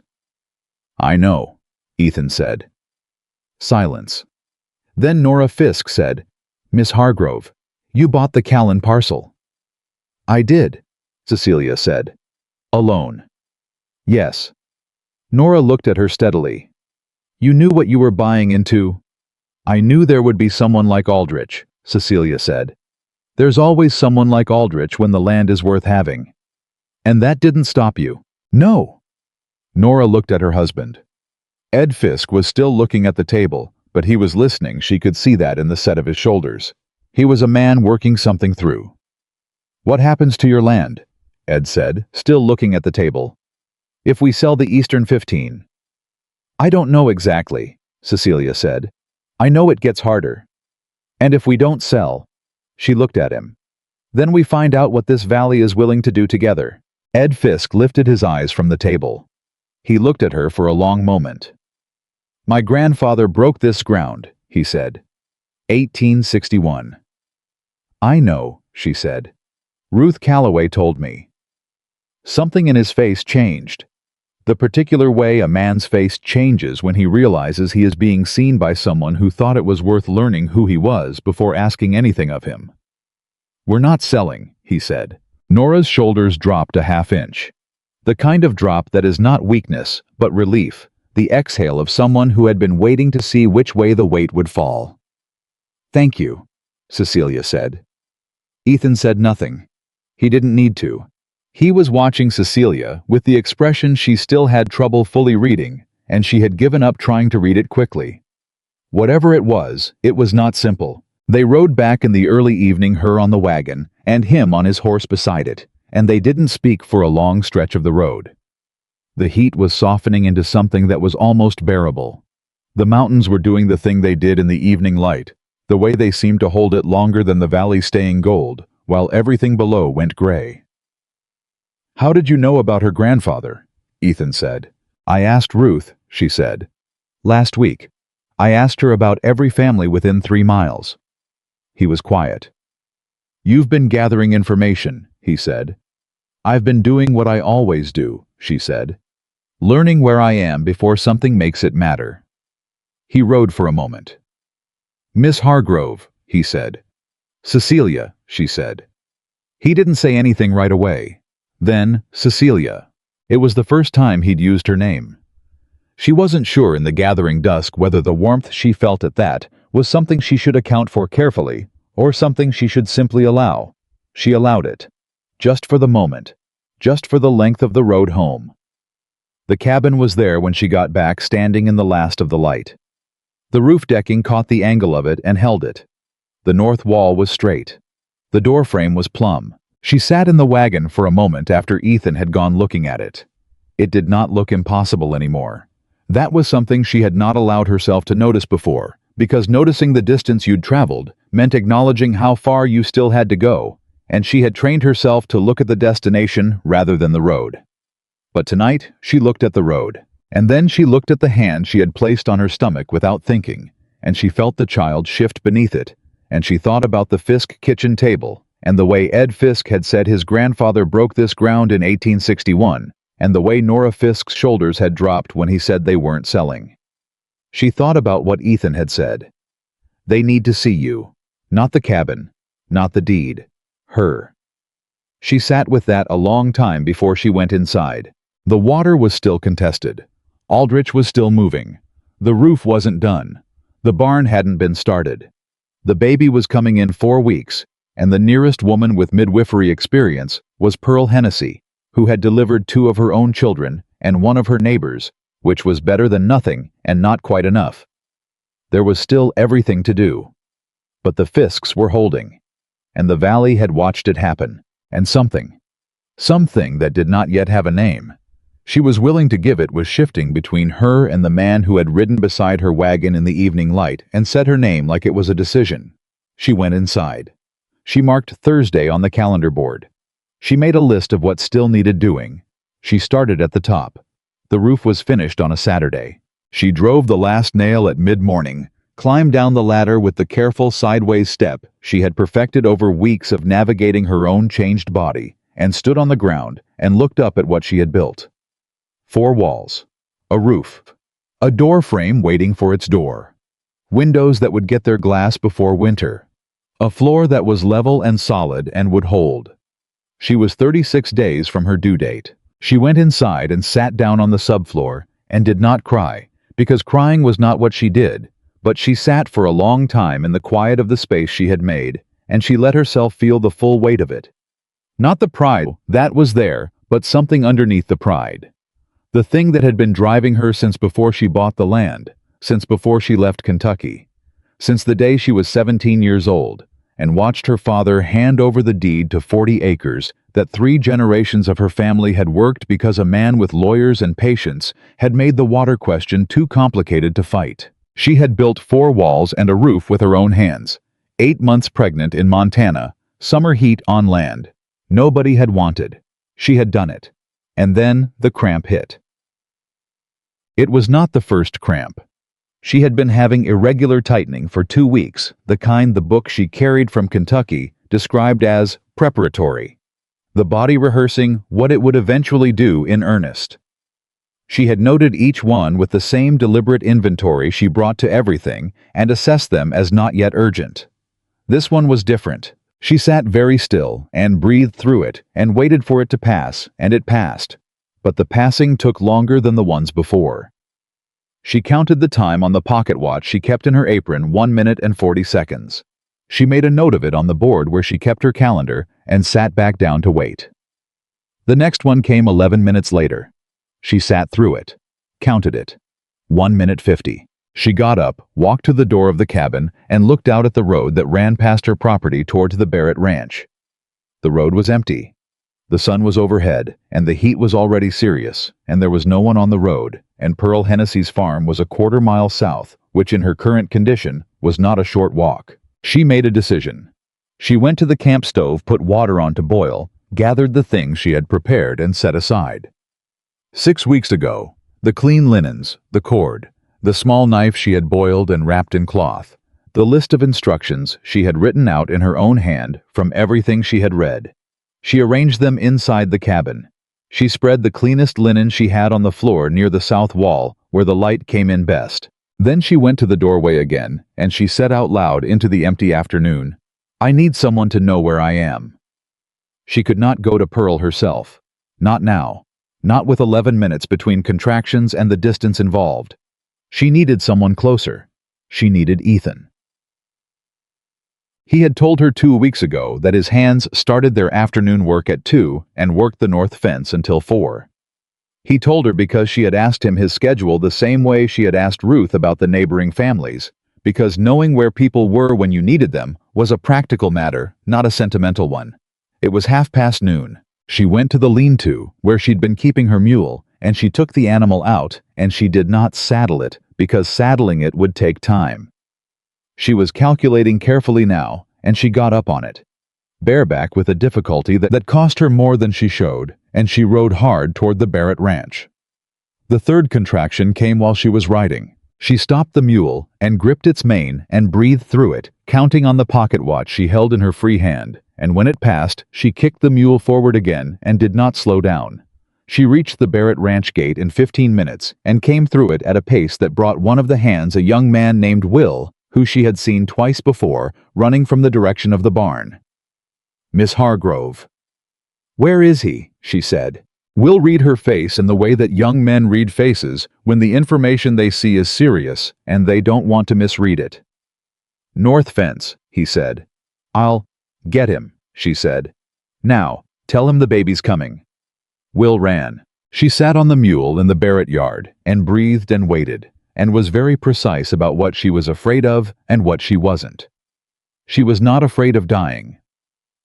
"I know," Ethan said. Silence. Then Nora Fisk said, "Miss Hargrove, you bought the Callan parcel." "I did," Cecelia said. "Alone?" "Yes." Nora looked at her steadily. "You knew what you were buying into?" "I knew there would be someone like Aldrich," Cecelia said. "There's always someone like Aldrich when the land is worth having." "And that didn't stop you?" "No." Nora looked at her husband. Ed Fisk was still looking at the table, but he was listening. She could see that in the set of his shoulders. He was a man working something through. "What happens to your land?" Ed said, still looking at the table. "If we sell the Eastern 15. "I don't know exactly," Cecelia said. "I know it gets harder." "And if we don't sell?" She looked at him. "Then we find out what this valley is willing to do together." Ed Fisk lifted his eyes from the table. He looked at her for a long moment. "My grandfather broke this ground," he said. 1861. "I know," she said. "Ruth Calloway told me." Something in his face changed. The particular way a man's face changes when he realizes he is being seen by someone who thought it was worth learning who he was before asking anything of him. "We're not selling," he said. Nora's shoulders dropped a half-inch. The kind of drop that is not weakness, but relief, the exhale of someone who had been waiting to see which way the weight would fall. "Thank you," Cecelia said. Ethan said nothing. He didn't need to. He was watching Cecelia with the expression she still had trouble fully reading, and she had given up trying to read it quickly. Whatever it was not simple. They rode back in the early evening, her on the wagon, and him on his horse beside it, and they didn't speak for a long stretch of the road. The heat was softening into something that was almost bearable. The mountains were doing the thing they did in the evening light, the way they seemed to hold it longer than the valley staying gold, while everything below went gray. "How did you know about her grandfather?" Ethan said. "I asked Ruth," she said. "Last week. I asked her about every family within 3 miles. He was quiet. "You've been gathering information," he said. "I've been doing what I always do," she said. "Learning where I am before something makes it matter." He rode for a moment. "Miss Hargrove," he said. "Cecelia," she said. He didn't say anything right away. Then, Cecelia. It was the first time he'd used her name. She wasn't sure in the gathering dusk whether the warmth she felt at that was something she should account for carefully, or something she should simply allow. She allowed it. Just for the moment. Just for the length of the road home. The cabin was there when she got back, standing in the last of the light. The roof decking caught the angle of it and held it. The north wall was straight. The door frame was plumb. She sat in the wagon for a moment after Ethan had gone looking at it. It did not look impossible anymore. That was something she had not allowed herself to notice before, because noticing the distance you'd traveled meant acknowledging how far you still had to go, and she had trained herself to look at the destination rather than the road. But tonight, she looked at the road. And then she looked at the hand she had placed on her stomach without thinking, and she felt the child shift beneath it, and she thought about the Fisk kitchen table, and the way Ed Fisk had said his grandfather broke this ground in 1861, and the way Nora Fisk's shoulders had dropped when he said they weren't selling. She thought about what Ethan had said. They need to see you. Not the cabin. Not the deed. Her. She sat with that a long time before she went inside. The water was still contested. Aldrich was still moving. The roof wasn't done. The barn hadn't been started. The baby was coming in 4 weeks, and the nearest woman with midwifery experience was Pearl Hennessy, who had delivered 2 of her own children and 1 of her neighbors, which was better than nothing and not quite enough. There was still everything to do. But the Fisks were holding, and the valley had watched it happen, and something that did not yet have a name. She was willing to give it was shifting between her and the man who had ridden beside her wagon in the evening light and said her name like it was a decision. She went inside. She marked Thursday on the calendar board. She made a list of what still needed doing. She started at the top. The roof was finished on a Saturday. She drove the last nail at mid-morning, climbed down the ladder with the careful sideways step she had perfected over weeks of navigating her own changed body, and stood on the ground and looked up at what she had built. 4 walls, a roof, a door frame waiting for its door, windows that would get their glass before winter, a floor that was level and solid and would hold. She was 36 days from her due date. She went inside and sat down on the subfloor and did not cry, because crying was not what she did, but she sat for a long time in the quiet of the space she had made, and she let herself feel the full weight of it. Not the pride that was there, but something underneath the pride. The thing that had been driving her since before she bought the land, since before she left Kentucky, since the day she was 17 years old, and watched her father hand over the deed to 40 acres that 3 generations of her family had worked because a man with lawyers and patience had made the water question too complicated to fight. She had built 4 walls and a roof with her own hands, 8 months pregnant in Montana, summer heat on land. Nobody had wanted. She had done it. And then the cramp hit. It was not the first cramp. She had been having irregular tightening for 2 weeks, the kind the book she carried from Kentucky described as preparatory, the body rehearsing what it would eventually do in earnest. She had noted each one with the same deliberate inventory she brought to everything and assessed them as not yet urgent. This one was different. She sat very still and breathed through it and waited for it to pass, and it passed. But the passing took longer than the ones before. She counted the time on the pocket watch she kept in her apron, 1 minute and 40 seconds. She made a note of it on the board where she kept her calendar and sat back down to wait. The next one came 11 minutes later. She sat through it, counted it. 1 minute 50. She got up, walked to the door of the cabin, and looked out at the road that ran past her property towards the Barrett ranch. The road was empty. The sun was overhead, and the heat was already serious, and there was no one on the road, and Pearl Hennessy's farm was a quarter-mile south, which in her current condition was not a short walk. She made a decision. She went to the camp stove, put water on to boil, gathered the things she had prepared, and set aside. 6 weeks ago, the clean linens, the cord, the small knife she had boiled and wrapped in cloth, the list of instructions she had written out in her own hand from everything she had read. She arranged them inside the cabin. She spread the cleanest linen she had on the floor near the south wall, where the light came in best. Then she went to the doorway again, and she said out loud into the empty afternoon, "I need someone to know where I am." She could not go to Pearl herself. Not now. Not with 11 minutes between contractions and the distance involved. She needed someone closer. She needed Ethan. He had told her 2 weeks ago that his hands started their afternoon work at 2 and worked the north fence until 4. He told her because she had asked him his schedule the same way she had asked Ruth about the neighboring families, because knowing where people were when you needed them was a practical matter, not a sentimental one. It was noon. She went to the lean-to, where she'd been keeping her mule, and she took the animal out, and she did not saddle it, because saddling it would take time. She was calculating carefully now, and she got up on it. Bareback with a difficulty that cost her more than she showed, and she rode hard toward the Barrett ranch. The third contraction came while she was riding. She stopped the mule and gripped its mane and breathed through it, counting on the pocket watch she held in her free hand, and when it passed, she kicked the mule forward again and did not slow down. She reached the Barrett ranch gate in 15 minutes and came through it at a pace that brought one of the hands a young man named Will, who she had seen twice before, running from the direction of the barn. "Miss Hargrove." "Where is he?" she said. Will read her face in the way that young men read faces when the information they see is serious and they don't want to misread it. "North fence," he said. "I'll get him," she said. "Now, tell him the baby's coming." Will ran. She sat on the mule in the Barrett yard and breathed and waited, and was very precise about what she was afraid of and what she wasn't. She was not afraid of dying.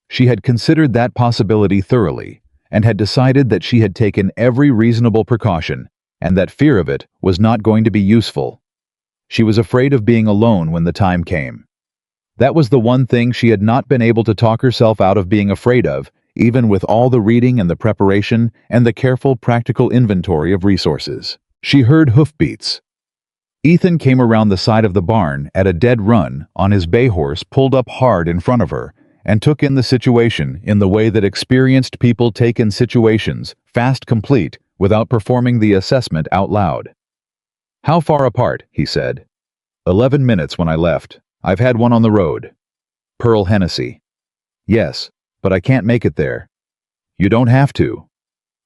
She had considered that possibility thoroughly, and had decided that she had taken every reasonable precaution, and that fear of it was not going to be useful. She was afraid of being alone when the time came. That was the one thing she had not been able to talk herself out of being afraid of, even with all the reading and the preparation and the careful practical inventory of resources. She heard hoofbeats. Ethan came around the side of the barn at a dead run on his bay horse pulled up hard in front of her, and took in the situation in the way that experienced people take in situations, fast complete, without performing the assessment out loud. "How far apart?" he said. 11 minutes when I left. I've had one on the road." Pearl Hennessy. "Yes, but I can't make it there." "You don't have to."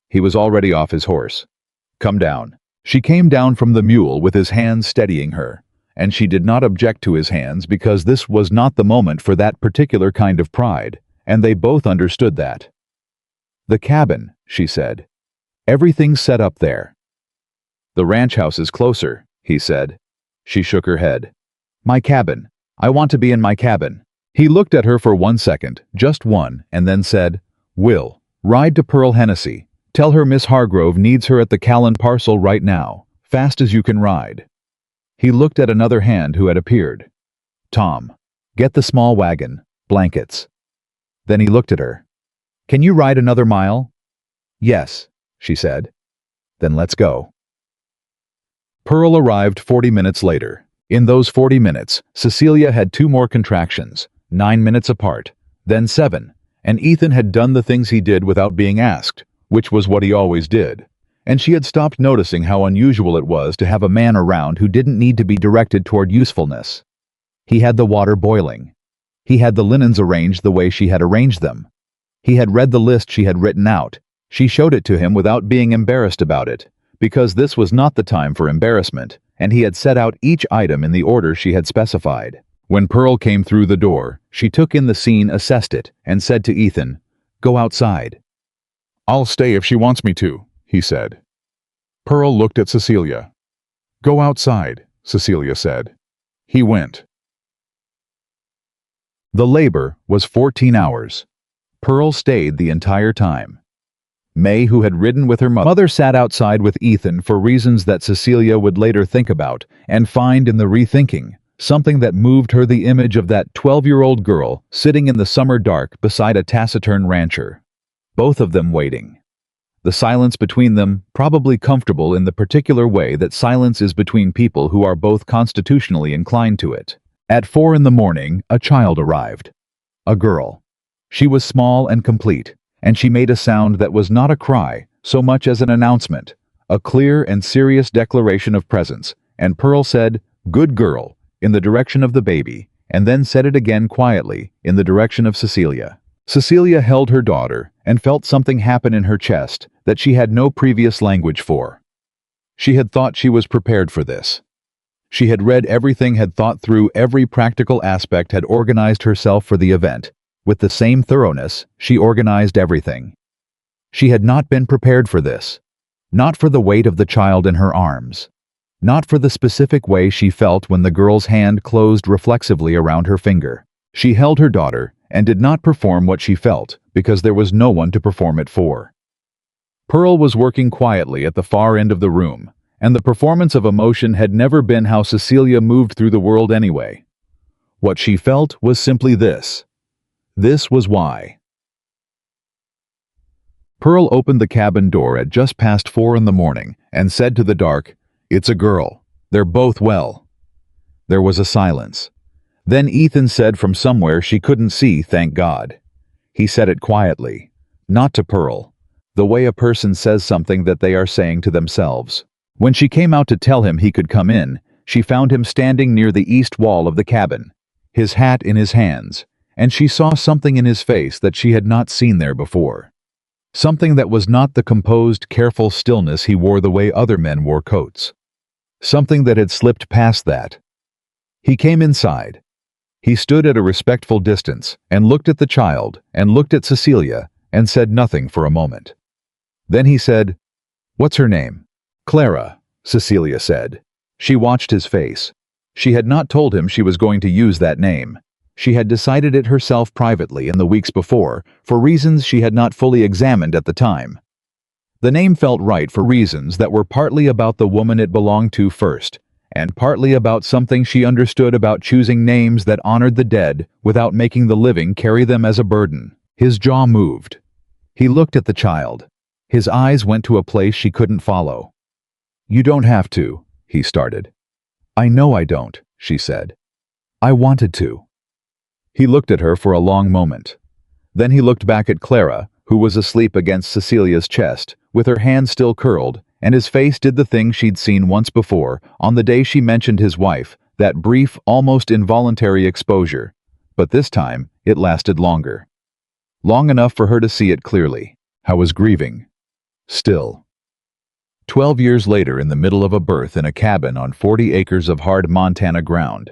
He was already off his horse. "Come down." She came down from the mule with his hands steadying her, and she did not object to his hands because this was not the moment for that particular kind of pride, and they both understood that. "The cabin," she said. "Everything's set up there." "The ranch house is closer," he said. She shook her head. "My cabin. I want to be in my cabin." He looked at her for 1 second, just one, and then said, "Will, ride to Pearl Hennessy. Tell her Miss Hargrove needs her at the Callan parcel right now, fast as you can ride." He looked at another hand who had appeared. "Tom, get the small wagon, blankets." Then he looked at her. "Can you ride another mile?" "Yes," she said. "Then let's go." Pearl arrived 40 minutes later. In those 40 minutes, Cecelia had 2 more contractions, 9 minutes apart, then 7, and Ethan had done the things he did without being asked, which was what he always did. And she had stopped noticing how unusual it was to have a man around who didn't need to be directed toward usefulness. He had the water boiling. He had the linens arranged the way she had arranged them. He had read the list she had written out. She showed it to him without being embarrassed about it, because this was not the time for embarrassment, and he had set out each item in the order she had specified. When Pearl came through the door, she took in the scene, assessed it, and said to Ethan, "Go outside." "I'll stay if she wants me to," he said. Pearl looked at Cecelia. "Go outside," Cecelia said. He went. The labor was 14 hours. Pearl stayed the entire time. Mae, who had ridden with her mother, sat outside with Ethan for reasons that Cecelia would later think about and find in the rethinking, something that moved her, the image of that 12-year-old girl sitting in the summer dark beside a taciturn rancher. Both of them waiting. The silence between them, probably comfortable in the particular way that silence is between people who are both constitutionally inclined to it. At 4 in the morning, a child arrived. A girl. She was small and complete, and she made a sound that was not a cry so much as an announcement, a clear and serious declaration of presence, and Pearl said, "Good girl," in the direction of the baby, and then said it again quietly in the direction of Cecelia. Cecelia held her daughter and felt something happen in her chest that she had no previous language for. She had thought she was prepared for this. She had read everything, had thought through every practical aspect, had organized herself for the event. With the same thoroughness, she organized everything. She had not been prepared for this. Not for the weight of the child in her arms. Not for the specific way she felt when the girl's hand closed reflexively around her finger. She held her daughter and did not perform what she felt because there was no one to perform it for. Pearl was working quietly at the far end of the room, and the performance of emotion had never been how Cecelia moved through the world anyway. What she felt was simply this. This was why. Pearl opened the cabin door at just past 4 in the morning and said to the dark, "It's a girl. They're both well." There was a silence. Then Ethan said from somewhere she couldn't see, "Thank God." He said it quietly, not to Pearl, the way a person says something that they are saying to themselves. When she came out to tell him he could come in, she found him standing near the east wall of the cabin, his hat in his hands, and she saw something in his face that she had not seen there before. Something that was not the composed, careful stillness he wore the way other men wore coats. Something that had slipped past that. He came inside. He stood at a respectful distance and looked at the child and looked at Cecelia and said nothing for a moment. Then he said, "What's her name?" "Clara," Cecelia said. She watched his face. She had not told him she was going to use that name. She had decided it herself privately in the weeks before, for reasons she had not fully examined at the time. The name felt right for reasons that were partly about the woman it belonged to first, and partly about something she understood about choosing names that honored the dead without making the living carry them as a burden. His jaw moved. He looked at the child. His eyes went to a place she couldn't follow. "You don't have to," he started. "I know I don't," she said. "I wanted to." He looked at her for a long moment. Then he looked back at Clara, who was asleep against Cecilia's chest, with her hand still curled, and his face did the thing she'd seen once before, on the day she mentioned his wife, that brief, almost involuntary exposure. But this time, it lasted longer. Long enough for her to see it clearly. I was grieving. Still. 12 years later, in the middle of a birth in a cabin on 40 acres of hard Montana ground.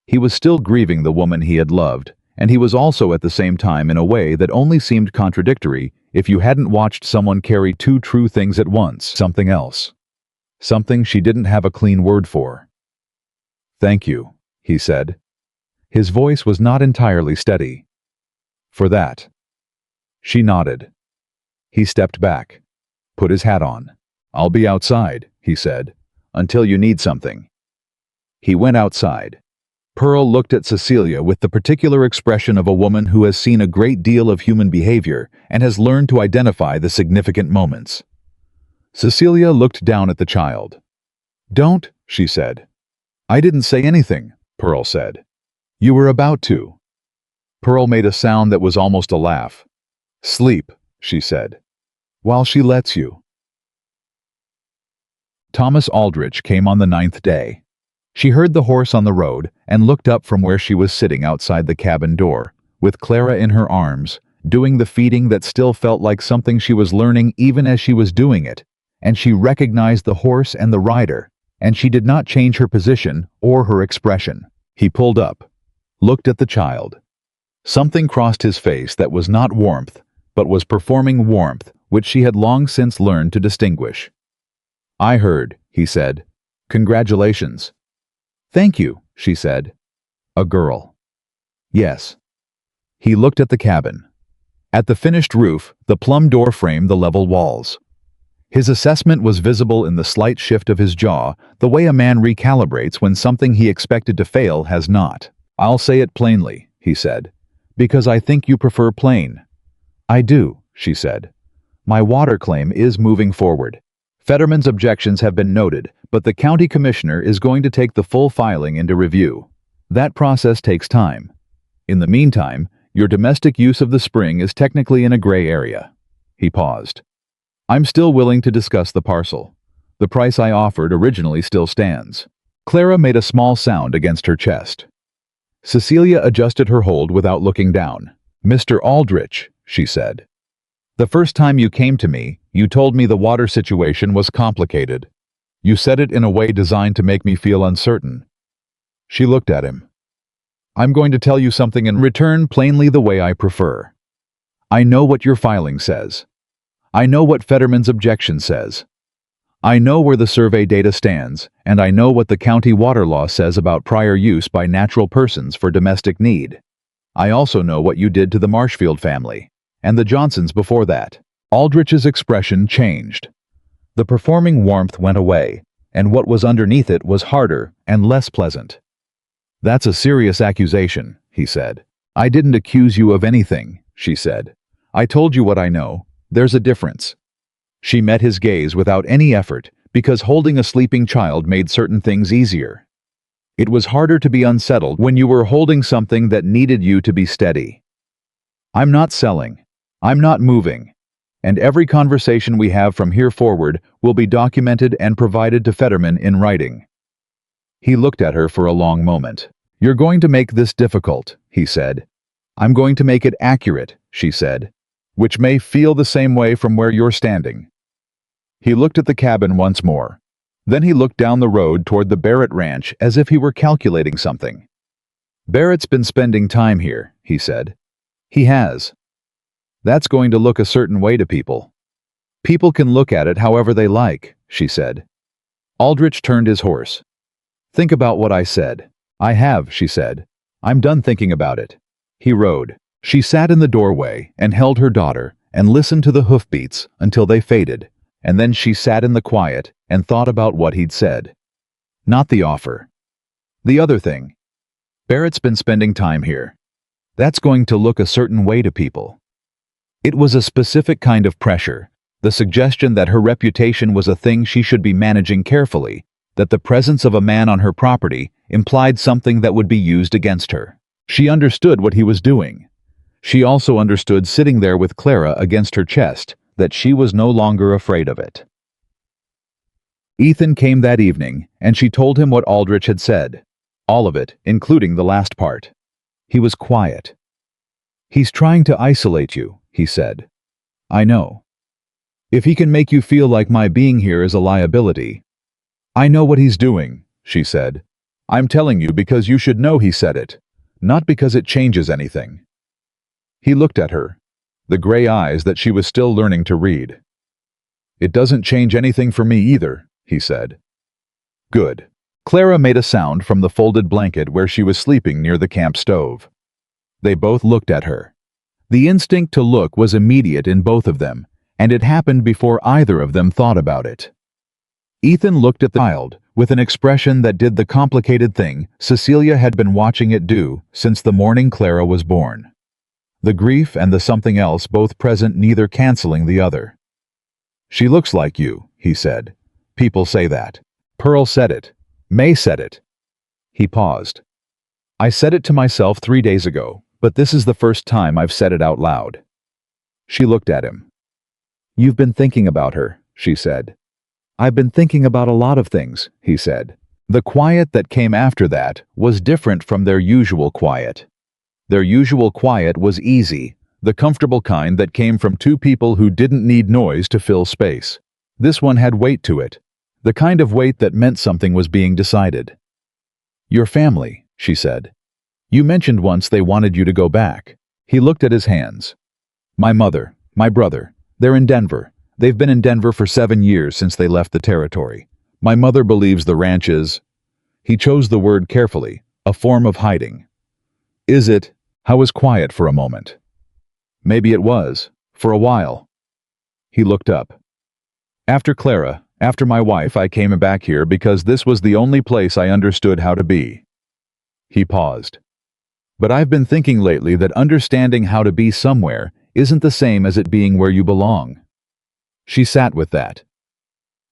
He was still grieving the woman he had loved, and he was also at the same time in a way that only seemed contradictory if you hadn't watched someone carry two true things at once. Something else. Something she didn't have a clean word for. "Thank you," he said. His voice was not entirely steady. "For that." She nodded. He stepped back, put his hat on. "I'll be outside," he said, "until you need something." He went outside. Pearl looked at Cecelia with the particular expression of a woman who has seen a great deal of human behavior and has learned to identify the significant moments. Cecelia looked down at the child. "Don't," she said. "I didn't say anything," Pearl said. "You were about to." Pearl made a sound that was almost a laugh. "Sleep," she said, "while she lets you." Thomas Aldrich came on the 9th day. She heard the horse on the road and looked up from where she was sitting outside the cabin door, with Clara in her arms, doing the feeding that still felt like something she was learning even as she was doing it, and she recognized the horse and the rider, and she did not change her position or her expression. He pulled up, looked at the child. Something crossed his face that was not warmth, but was performing warmth, which she had long since learned to distinguish. "I heard," he said. "Congratulations." "Thank you," she said. "A girl." "Yes." He looked at the cabin. At the finished roof, the plum door framed the level walls. His assessment was visible in the slight shift of his jaw, the way a man recalibrates when something he expected to fail has not. "I'll say it plainly," he said, "because I think you prefer plain." "I do," she said. "My water claim is moving forward. Fetterman's objections have been noted, but the county commissioner is going to take the full filing into review. That process takes time. In the meantime, your domestic use of the spring is technically in a gray area." He paused. "I'm still willing to discuss the parcel. The price I offered originally still stands." Clara made a small sound against her chest. Cecelia adjusted her hold without looking down. "Mr. Aldrich," she said. "The first time you came to me, you told me the water situation was complicated. You said it in a way designed to make me feel uncertain." She looked at him. "I'm going to tell you something in return plainly the way I prefer. I know what your filing says. I know what Fetterman's objection says. I know where the survey data stands, and I know what the county water law says about prior use by natural persons for domestic need. I also know what you did to the Marshfield family, and the Johnsons before that." Aldrich's expression changed. The performing warmth went away, and what was underneath it was harder and less pleasant. "That's a serious accusation," he said. "I didn't accuse you of anything," she said. "I told you what I know. There's a difference." She met his gaze without any effort because holding a sleeping child made certain things easier. It was harder to be unsettled when you were holding something that needed you to be steady. "I'm not selling. I'm not moving. And every conversation we have from here forward will be documented and provided to Fetterman in writing." He looked at her for a long moment. "You're going to make this difficult," he said. "I'm going to make it accurate," she said, "which may feel the same way from where you're standing." He looked at the cabin once more. Then he looked down the road toward the Barrett ranch as if he were calculating something. "Barrett's been spending time here," he said. "He has. That's going to look a certain way to people." "People can look at it however they like," she said. Aldrich turned his horse. "Think about what I said." "I have," she said. "I'm done thinking about it." He rode. She sat in the doorway and held her daughter and listened to the hoofbeats until they faded, and then she sat in the quiet and thought about what he'd said. Not the offer. The other thing. Barrett's been spending time here. That's going to look a certain way to people. It was a specific kind of pressure, the suggestion that her reputation was a thing she should be managing carefully, that the presence of a man on her property implied something that would be used against her. She understood what he was doing. She also understood sitting there with Clara against her chest, that she was no longer afraid of it. Ethan came that evening, and she told him what Aldrich had said. All of it, including the last part. He was quiet. "He's trying to isolate you," he said. "I know. If he can make you feel like my being here is a liability." "I know what he's doing," she said. "I'm telling you because you should know he said it, not because it changes anything." He looked at her, the gray eyes that she was still learning to read. "It doesn't change anything for me either," he said. "Good." Clara made a sound from the folded blanket where she was sleeping near the camp stove. They both looked at her. The instinct to look was immediate in both of them, and it happened before either of them thought about it. Ethan looked at the child with an expression that did the complicated thing Cecelia had been watching it do since the morning Clara was born. The grief and the something else both present, neither canceling the other. "She looks like you," he said. "People say that. Pearl said it. May said it." He paused. "I said it to myself 3 days ago, but this is the first time I've said it out loud." She looked at him. "You've been thinking about her," she said. "I've been thinking about a lot of things," he said. The quiet that came after that was different from their usual quiet. Their usual quiet was easy, the comfortable kind that came from two people who didn't need noise to fill space. This one had weight to it, the kind of weight that meant something was being decided. "Your family," she said. "You mentioned once they wanted you to go back." He looked at his hands. "My mother, my brother, they're in Denver. They've been in Denver for 7 years since they left the territory. My mother believes the ranch is," he chose the word carefully, "a form of hiding." "Is it?" I was quiet for a moment. "Maybe it was, for a while." He looked up. "After Clara, after my wife, I came back here because this was the only place I understood how to be." He paused. "But I've been thinking lately that understanding how to be somewhere isn't the same as it being where you belong." She sat with that.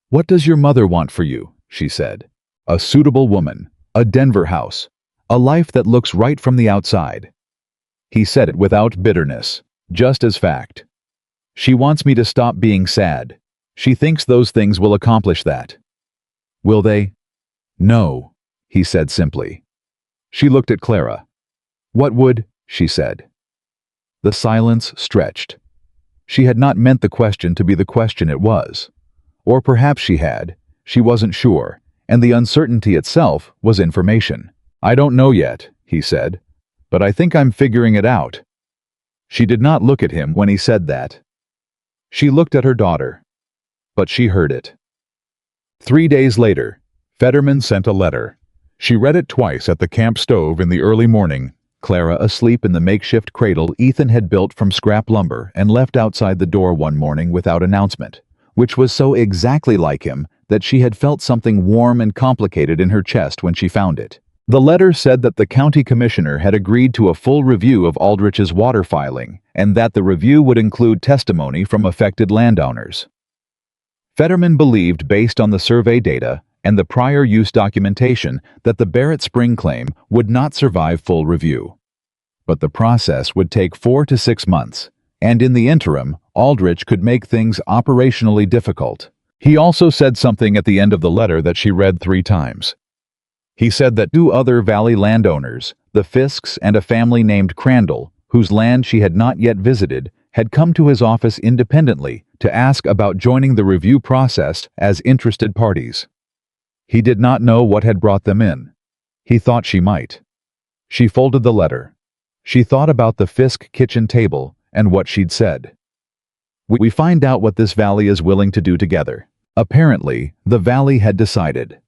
"What does your mother want for you?" she said. "A suitable woman, a Denver house, a life that looks right from the outside." He said it without bitterness, just as fact. "She wants me to stop being sad. She thinks those things will accomplish that." "Will they?" "No," he said simply. She looked at Clara. "What would?" she said. The silence stretched. She had not meant the question to be the question it was. Or perhaps she had, she wasn't sure, and the uncertainty itself was information. "I don't know yet," he said, "but I think I'm figuring it out." She did not look at him when he said that. She looked at her daughter. But she heard it. 3 days later, Fetterman sent a letter. She read it twice at the camp stove in the early morning, Clara asleep in the makeshift cradle Ethan had built from scrap lumber and left outside the door one morning without announcement, which was so exactly like him that she had felt something warm and complicated in her chest when she found it. The letter said that the county commissioner had agreed to a full review of Aldrich's water filing and that the review would include testimony from affected landowners. Fetterman believed, based on the survey data and the prior use documentation, that the Barrett Spring claim would not survive full review. But the process would take 4 to 6 months, and in the interim, Aldrich could make things operationally difficult. He also said something at the end of the letter that she read 3 times. He said that 2 other valley landowners, the Fisks and a family named Crandall, whose land she had not yet visited, had come to his office independently to ask about joining the review process as interested parties. He did not know what had brought them in. He thought she might. She folded the letter. She thought about the Fisk kitchen table and what she'd said. We find out what this valley is willing to do together. Apparently, the valley had decided.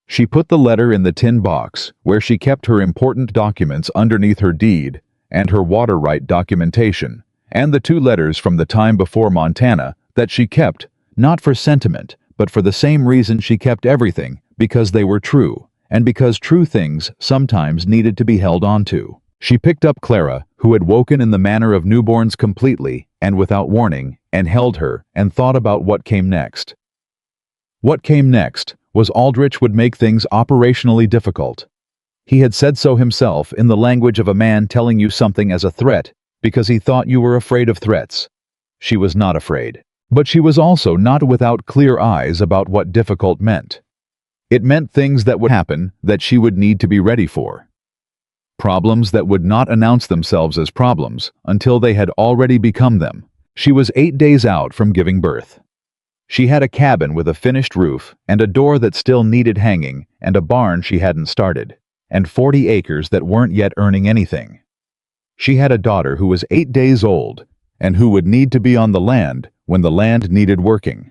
She put the letter in the tin box where she kept her important documents underneath her deed and her water right documentation, and the 2 letters from the time before Montana that she kept, not for sentiment, but for the same reason she kept everything, because they were true, and because true things sometimes needed to be held on to. She picked up Clara, who had woken in the manner of newborns completely and without warning, and held her and thought about what came next. What came next was Aldrich would make things operationally difficult. He had said so himself in the language of a man telling you something as a threat because he thought you were afraid of threats. She was not afraid, but she was also not without clear eyes about what difficult meant. It meant things that would happen that she would need to be ready for. Problems that would not announce themselves as problems until they had already become them. She was 8 days out from giving birth. She had a cabin with a finished roof and a door that still needed hanging and a barn she hadn't started, and 40 acres that weren't yet earning anything. She had a daughter who was 8 days old and who would need to be on the land when the land needed working.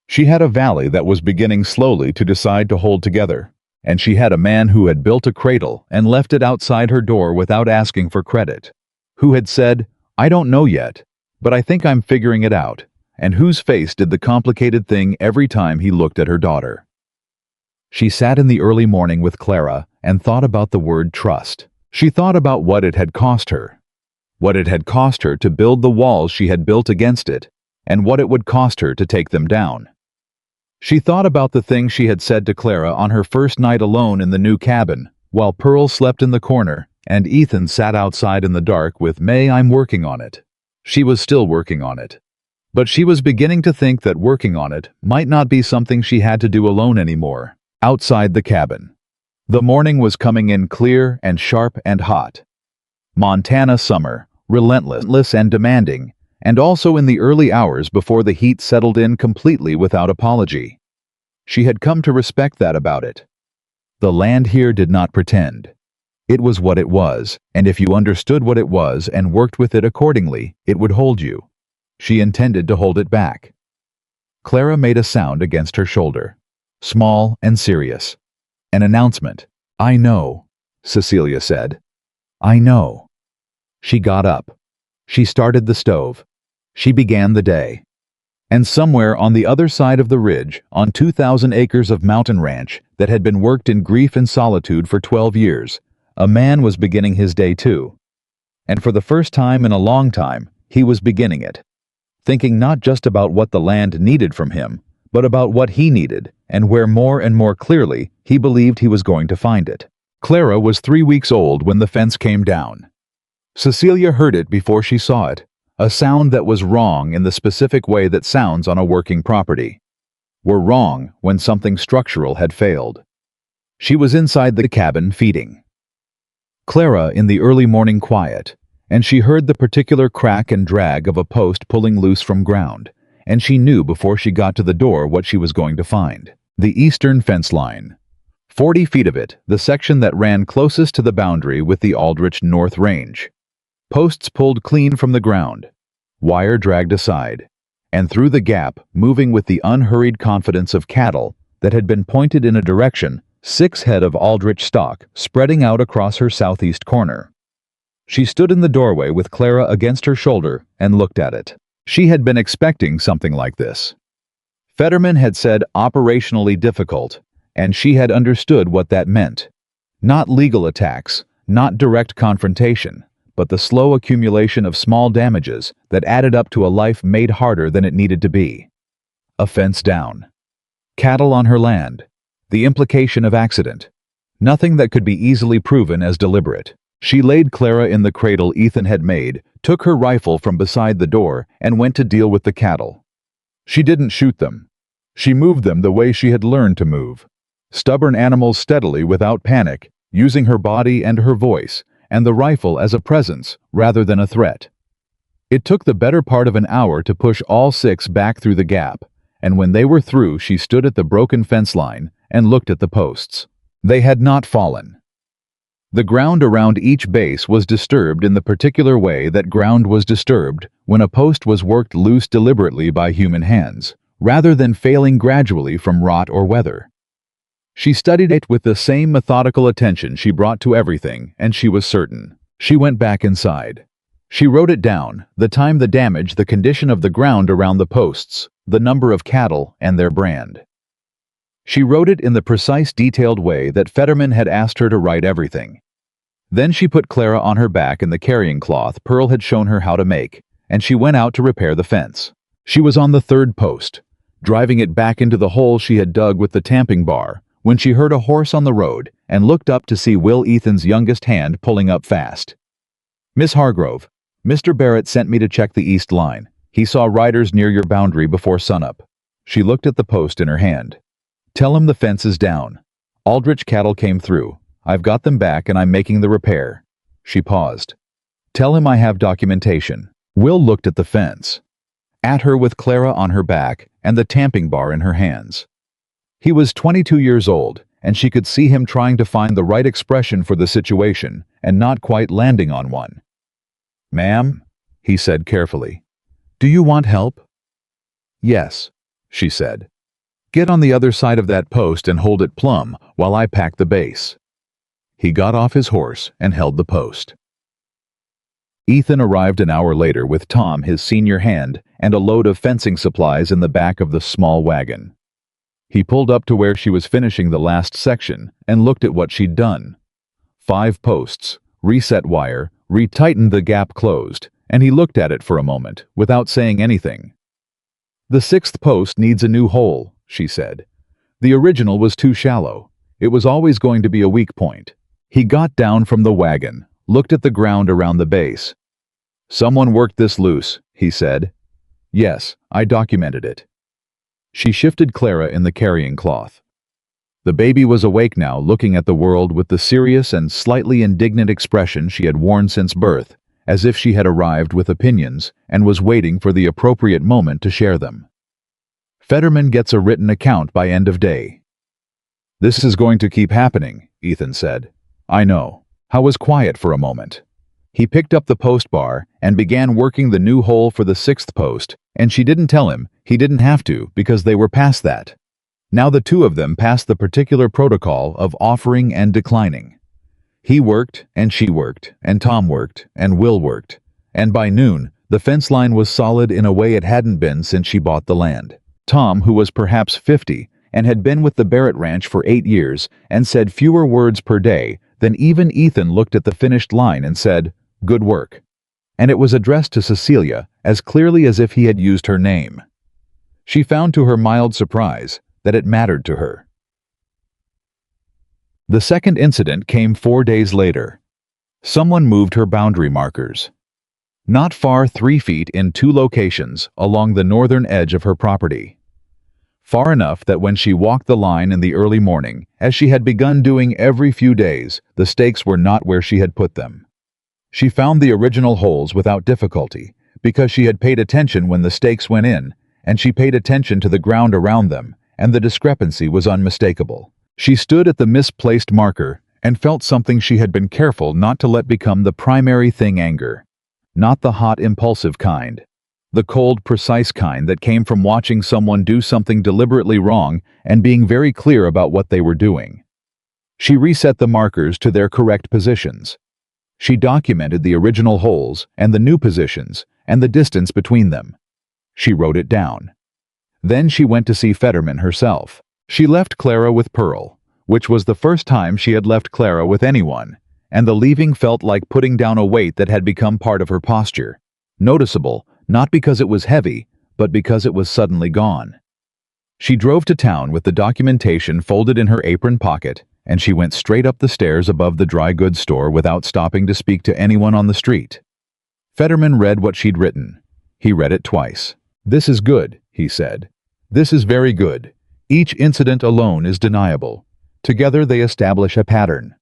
She had a valley that was beginning slowly to decide to hold together, and she had a man who had built a cradle and left it outside her door without asking for credit, who had said, "I don't know yet, but I think I'm figuring it out," and whose face did the complicated thing every time he looked at her daughter. She sat in the early morning with Clara and thought about the word trust. She thought about what it had cost her. What it had cost her to build the walls she had built against it, and what it would cost her to take them down. She thought about the things she had said to Clara on her first night alone in the new cabin, while Pearl slept in the corner and Ethan sat outside in the dark with May. "I'm working on it." She was still working on it. But she was beginning to think that working on it might not be something she had to do alone anymore. Outside the cabin, the morning was coming in clear and sharp and hot. Montana summer, relentless and demanding, and also in the early hours before the heat settled in completely without apology. She had come to respect that about it. The land here did not pretend. It was what it was, and if you understood what it was and worked with it accordingly, it would hold you. She intended to hold it back. Clara made a sound against her shoulder, small and serious. An announcement. "I know," Cecelia said. "I know." She got up. She started the stove. She began the day. And somewhere on the other side of the ridge, on 2,000 acres of mountain ranch that had been worked in grief and solitude for 12 years, a man was beginning his day too. And for the first time in a long time, he was beginning it. Thinking not just about what the land needed from him, but about what he needed, and where more and more clearly he believed he was going to find it. Clara was 3 weeks old when the fence came down. Cecelia heard it before she saw it, a sound that was wrong in the specific way that sounds on a working property were wrong when something structural had failed. She was inside the cabin feeding Clara in the early morning quiet, and she heard the particular crack and drag of a post pulling loose from ground, and she knew before she got to the door what she was going to find. The eastern fence line. 40 feet of it, the section that ran closest to the boundary with the Aldrich North Range. Posts pulled clean from the ground, wire dragged aside, and through the gap, moving with the unhurried confidence of cattle that had been pointed in a direction, 6 head of Aldrich stock spreading out across her southeast corner. She stood in the doorway with Clara against her shoulder and looked at it. She had been expecting something like this. Fetterman had said operationally difficult, and she had understood what that meant. Not legal attacks, not direct confrontation, but the slow accumulation of small damages that added up to a life made harder than it needed to be. A fence down. Cattle on her land. The implication of accident. Nothing that could be easily proven as deliberate. She laid Clara in the cradle Ethan had made, took her rifle from beside the door, and went to deal with the cattle. She didn't shoot them. She moved them the way she had learned to move. Stubborn animals steadily without panic, using her body and her voice, and the rifle as a presence rather than a threat. It took the better part of an hour to push all 6 back through the gap, and when they were through she stood at the broken fence line and looked at the posts. They had not fallen. The ground around each base was disturbed in the particular way that ground was disturbed when a post was worked loose deliberately by human hands, rather than failing gradually from rot or weather. She studied it with the same methodical attention she brought to everything, and she was certain. She went back inside. She wrote it down, the time, the damage, the condition of the ground around the posts, the number of cattle, and their brand. She wrote it in the precise, detailed way that Fetterman had asked her to write everything. Then she put Clara on her back in the carrying cloth Pearl had shown her how to make, and she went out to repair the fence. She was on the 3rd post, driving it back into the hole she had dug with the tamping bar, when she heard a horse on the road and looked up to see Will, Ethan's youngest hand, pulling up fast. "Miss Hargrove, Mr. Barrett sent me to check the east line. He saw riders near your boundary before sunup." She looked at the post in her hand. "Tell him the fence is down. Aldrich cattle came through. I've got them back and I'm making the repair." She paused. "Tell him I have documentation." Will looked at the fence. At her with Clara on her back and the tamping bar in her hands. He was 22 years old, and she could see him trying to find the right expression for the situation and not quite landing on one. "Ma'am," he said carefully, "do you want help?" "Yes," she said. "Get on the other side of that post and hold it plumb while I pack the base." He got off his horse and held the post. Ethan arrived an hour later with Tom, his senior hand, and a load of fencing supplies in the back of the small wagon. He pulled up to where she was finishing the last section and looked at what she'd done. 5 posts, reset wire, retightened the gap closed, and he looked at it for a moment without saying anything. "The 6th post needs a new hole," she said. "The original was too shallow. It was always going to be a weak point." He got down from the wagon, looked at the ground around the base. "Someone worked this loose," he said. "Yes, I documented it." She shifted Clara in the carrying cloth. The baby was awake now, looking at the world with the serious and slightly indignant expression she had worn since birth, as if she had arrived with opinions and was waiting for the appropriate moment to share them. "Fetterman gets a written account by end of day." "This is going to keep happening," Ethan said. "I know." Howe was quiet for a moment. He picked up the post bar and began working the new hole for the 6th post, and she didn't tell him he didn't have to because they were past that. Now the two of them passed the particular protocol of offering and declining. He worked, and she worked, and Tom worked, and Will worked, and by noon, the fence line was solid in a way it hadn't been since she bought the land. Tom, who was perhaps 50, and had been with the Barrett Ranch for 8 years, and said fewer words per day than even Ethan, looked at the finished line and said, "Good work." And it was addressed to Cecelia as clearly as if he had used her name. She found to her mild surprise that it mattered to her. The second incident came 4 days later. Someone moved her boundary markers. Not far, 3 feet in 2 locations along the northern edge of her property. Far enough that when she walked the line in the early morning, as she had begun doing every few days, the stakes were not where she had put them. She found the original holes without difficulty, because she had paid attention when the stakes went in, and she paid attention to the ground around them, and the discrepancy was unmistakable. She stood at the misplaced marker and felt something she had been careful not to let become the primary thing: anger. Not the hot, impulsive kind. The cold, precise kind that came from watching someone do something deliberately wrong and being very clear about what they were doing. She reset the markers to their correct positions. She documented the original holes and the new positions and the distance between them. She wrote it down. Then she went to see Fetterman herself. She left Clara with Pearl, which was the first time she had left Clara with anyone, and the leaving felt like putting down a weight that had become part of her posture. Noticeable, not because it was heavy, but because it was suddenly gone. She drove to town with the documentation folded in her apron pocket, and she went straight up the stairs above the dry goods store without stopping to speak to anyone on the street. Fetterman read what she'd written. He read it twice. "This is good," he said. "This is very good. Each incident alone is deniable. Together they establish a pattern."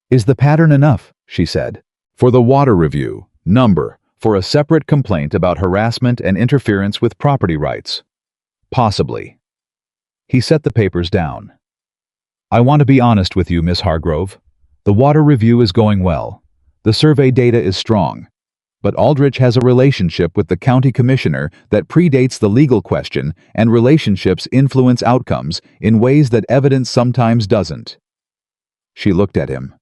"Is the pattern enough?" she said. "For the water review, number, for a separate complaint about harassment and interference with property rights." "Possibly." He set the papers down. "I want to be honest with you, Miss Hargrove. The water review is going well. The survey data is strong. But Aldrich has a relationship with the county commissioner that predates the legal question, and relationships influence outcomes in ways that evidence sometimes doesn't." She looked at him.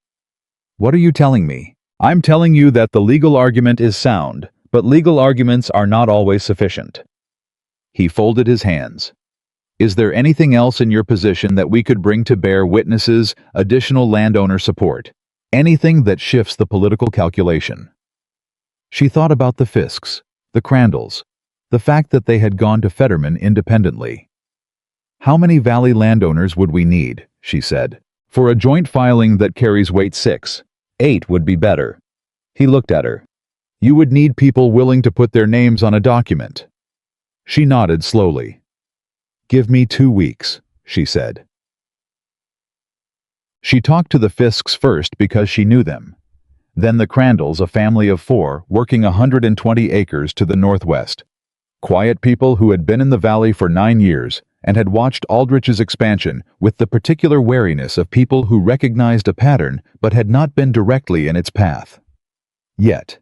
"What are you telling me?" "I'm telling you that the legal argument is sound, but legal arguments are not always sufficient." He folded his hands. "Is there anything else in your position that we could bring to bear? Witnesses, additional landowner support, anything that shifts the political calculation?" She thought about the Fisks, the Crandalls, the fact that they had gone to Fetterman independently. "How many Valley landowners would we need?" she said. "For a joint filing that carries weight 6, 8 would be better." He looked at her. "You would need people willing to put their names on a document." She nodded slowly. "Give me 2 weeks," she said. She talked to the Fisks first because she knew them. Then the Crandalls, a family of 4, working 120 acres to the northwest. Quiet people who had been in the valley for 9 years and had watched Aldrich's expansion with the particular wariness of people who recognized a pattern but had not been directly in its path. Yet.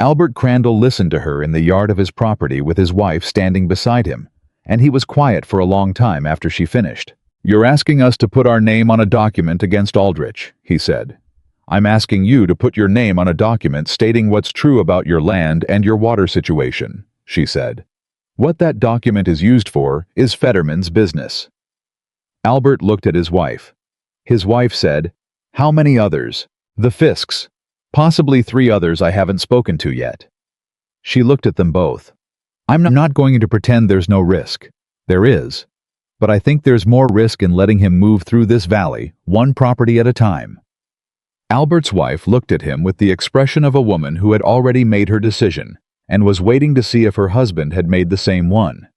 Albert Crandall listened to her in the yard of his property with his wife standing beside him, and he was quiet for a long time after she finished. "You're asking us to put our name on a document against Aldrich," he said. "I'm asking you to put your name on a document stating what's true about your land and your water situation," she said. "What that document is used for is Fetterman's business." Albert looked at his wife. His wife said, "How many others?" "The Fisks. Possibly 3 others I haven't spoken to yet." She looked at them both. "I'm not going to pretend there's no risk. There is. But I think there's more risk in letting him move through this valley, one property at a time." Albert's wife looked at him with the expression of a woman who had already made her decision and was waiting to see if her husband had made the same one.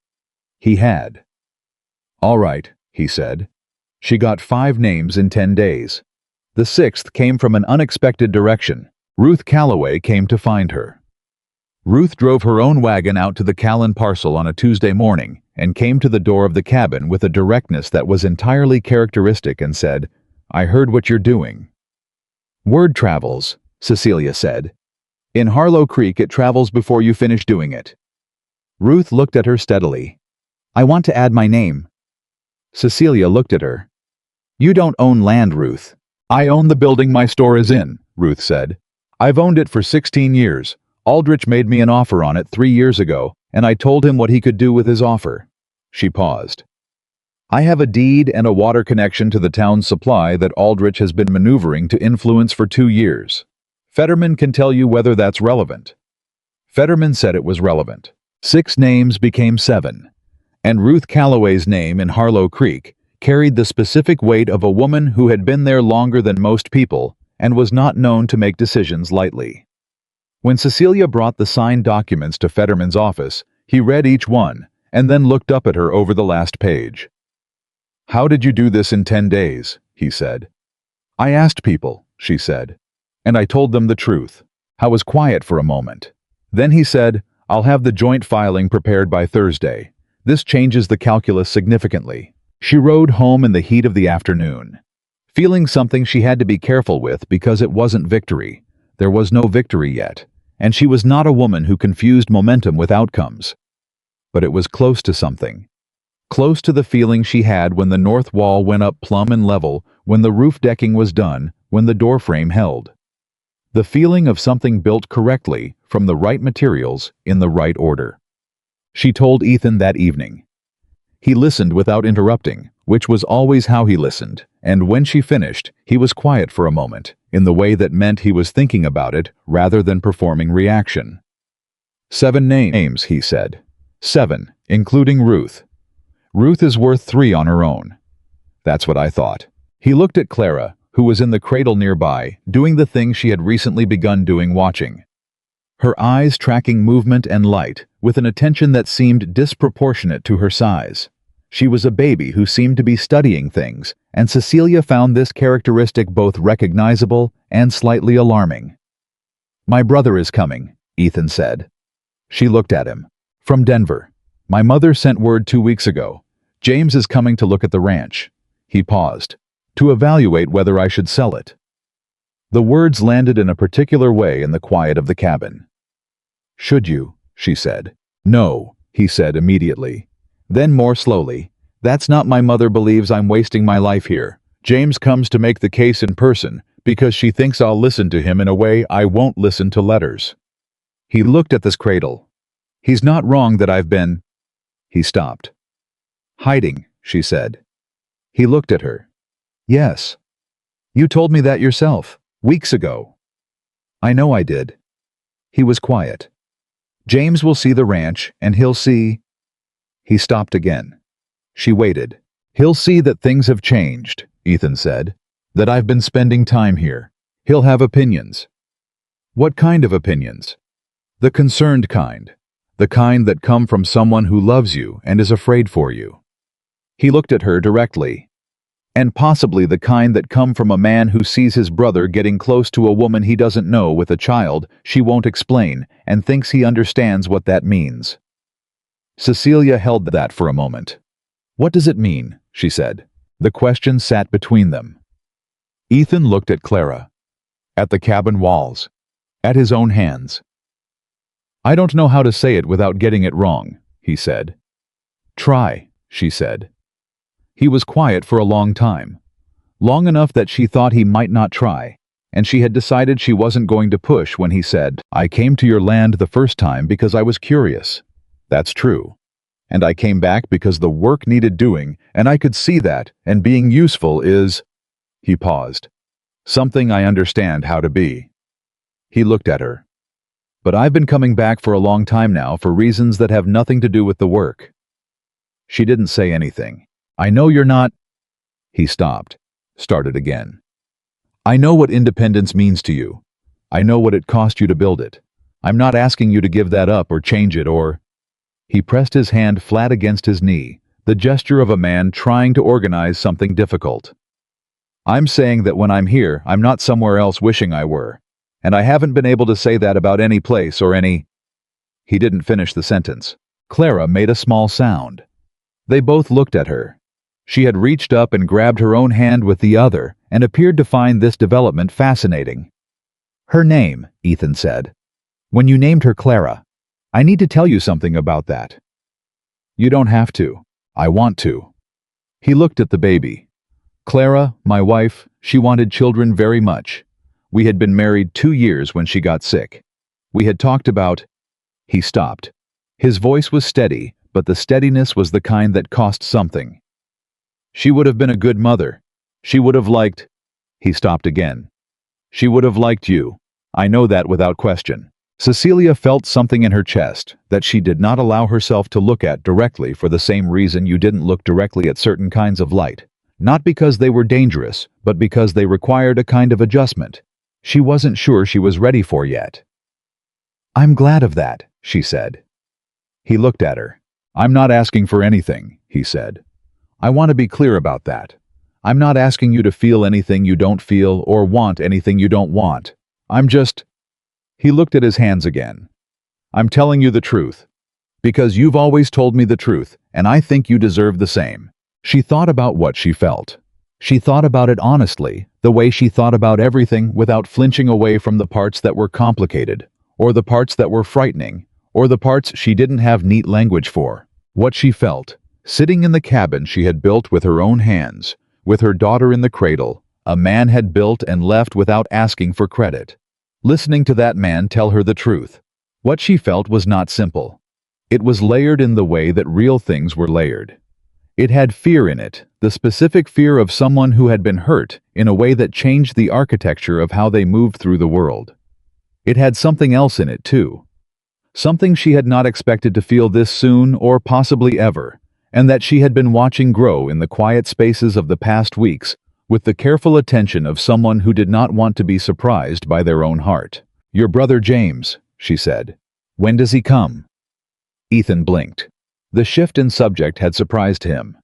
He had. "All right," he said. She got 5 names in 10 days. The 6th came from an unexpected direction. Ruth Calloway came to find her. Ruth drove her own wagon out to the Callan parcel on a Tuesday morning and came to the door of the cabin with a directness that was entirely characteristic and said, "I heard what you're doing." "Word travels," Cecelia said. "In Harlow Creek it travels before you finish doing it." Ruth looked at her steadily. "I want to add my name." Cecelia looked at her. "You don't own land, Ruth." "I own the building my store is in," Ruth said. "I've owned it for 16 years. Aldrich made me an offer on it 3 years ago, and I told him what he could do with his offer." She paused. "I have a deed and a water connection to the town's supply that Aldrich has been maneuvering to influence for 2 years. Fetterman can tell you whether that's relevant." Fetterman said it was relevant. 6 names became 7, and Ruth Calloway's name in Harlow Creek carried the specific weight of a woman who had been there longer than most people and was not known to make decisions lightly. When Cecelia brought the signed documents to Fetterman's office, he read each one and then looked up at her over the last page. "How did you do this in 10 days?" he said. "I asked people," she said, "and I told them the truth." I was quiet for a moment. Then he said, "I'll have the joint filing prepared by Thursday. This changes the calculus significantly." She rode home in the heat of the afternoon, feeling something she had to be careful with because it wasn't victory. There was no victory yet, and she was not a woman who confused momentum with outcomes. But it was close to something. Close to the feeling she had when the north wall went up plumb and level, when the roof decking was done, when the doorframe held. The feeling of something built correctly, from the right materials, in the right order. She told Ethan that evening. He listened without interrupting, which was always how he listened, and when she finished, he was quiet for a moment, in the way that meant he was thinking about it rather than performing reaction. 7 names, he said. 7, including Ruth. Ruth is worth 3 on her own. That's what I thought. He looked at Clara, who was in the cradle nearby, doing the thing she had recently begun doing, watching. Her eyes tracking movement and light, with an attention that seemed disproportionate to her size. She was a baby who seemed to be studying things, and Cecelia found this characteristic both recognizable and slightly alarming. "My brother is coming," Ethan said. She looked at him. "From Denver. My mother sent word 2 weeks ago. James is coming to look at the ranch." He paused. "To evaluate whether I should sell it." The words landed in a particular way in the quiet of the cabin. "Should you?" she said. "No," he said immediately. Then more slowly, "That's not my mother believes I'm wasting my life here. James comes to make the case in person because she thinks I'll listen to him in a way I won't listen to letters." He looked at this cradle. "He's not wrong that I've been—" He stopped. "Hiding," she said. He looked at her. "Yes. You told me that yourself, weeks ago." "I know I did." He was quiet. "James will see the ranch, and he'll see—" He stopped again. She waited. "He'll see that things have changed," Ethan said. "That I've been spending time here. He'll have opinions." "What kind of opinions?" "The concerned kind. The kind that come from someone who loves you and is afraid for you." He looked at her directly. "And possibly the kind that come from a man who sees his brother getting close to a woman he doesn't know with a child she won't explain and thinks he understands what that means." Cecelia held that for a moment. "What does it mean?" she said. The question sat between them. Ethan looked at Clara. At the cabin walls. At his own hands. "I don't know how to say it without getting it wrong," he said. "Try," she said. He was quiet for a long time. Long enough that she thought he might not try, and she had decided she wasn't going to push when he said, "I came to your land the first time because I was curious. That's true. And I came back because the work needed doing, and I could see that, and being useful is—" He paused. "Something I understand how to be." He looked at her. "But I've been coming back for a long time now for reasons that have nothing to do with the work." She didn't say anything. "I know you're not—" He stopped. Started again. "I know what independence means to you. I know what it cost you to build it. I'm not asking you to give that up or change it or—" He pressed his hand flat against his knee, the gesture of a man trying to organize something difficult. "I'm saying that when I'm here, I'm not somewhere else wishing I were. And I haven't been able to say that about any place or any—" He didn't finish the sentence. Clara made a small sound. They both looked at her. She had reached up and grabbed her own hand with the other and appeared to find this development fascinating. "Her name," Ethan said. "When you named her Clara. I need to tell you something about that." "You don't have to. I want to." He looked at the baby. "Clara, my wife, she wanted children very much. We had been married 2 years when she got sick. We had talked about—" He stopped. His voice was steady, but the steadiness was the kind that cost something. "She would have been a good mother. She would have liked—" He stopped again. "She would have liked you. I know that without question." Cecelia felt something in her chest that she did not allow herself to look at directly for the same reason you didn't look directly at certain kinds of light. Not because they were dangerous, but because they required a kind of adjustment she wasn't sure she was ready for yet. "I'm glad of that," she said. He looked at her. "I'm not asking for anything," he said. "I want to be clear about that. I'm not asking you to feel anything you don't feel or want anything you don't want. I'm just—" He looked at his hands again. "I'm telling you the truth. Because you've always told me the truth, and I think you deserve the same." She thought about what she felt. She thought about it honestly, the way she thought about everything without flinching away from the parts that were complicated, or the parts that were frightening, or the parts she didn't have neat language for. What she felt, sitting in the cabin she had built with her own hands, with her daughter in the cradle, a man had built and left without asking for credit. Listening to that man tell her the truth. What she felt was not simple. It was layered in the way that real things were layered. It had fear in it, the specific fear of someone who had been hurt in a way that changed the architecture of how they moved through the world. It had something else in it, too. Something she had not expected to feel this soon or possibly ever, and that she had been watching grow in the quiet spaces of the past weeks with the careful attention of someone who did not want to be surprised by their own heart. "Your brother James," she said. "When does he come?" Ethan blinked. The shift in subject had surprised him.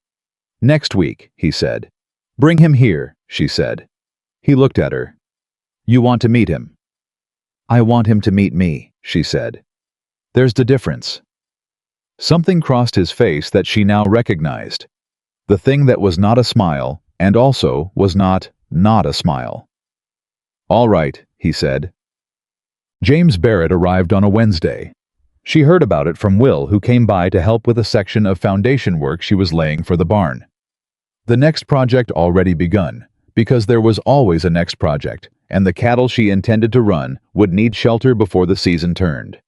"Next week," he said. "Bring him here," she said. He looked at her. "You want to meet him?" "I want him to meet me," she said. "There's the difference." Something crossed his face that she now recognized. The thing that was not a smile, and also was not a smile. "All right," he said. James Barrett arrived on a Wednesday. She heard about it from Will, who came by to help with a section of foundation work she was laying for the barn. The next project already begun, because there was always a next project, and the cattle she intended to run would need shelter before the season turned.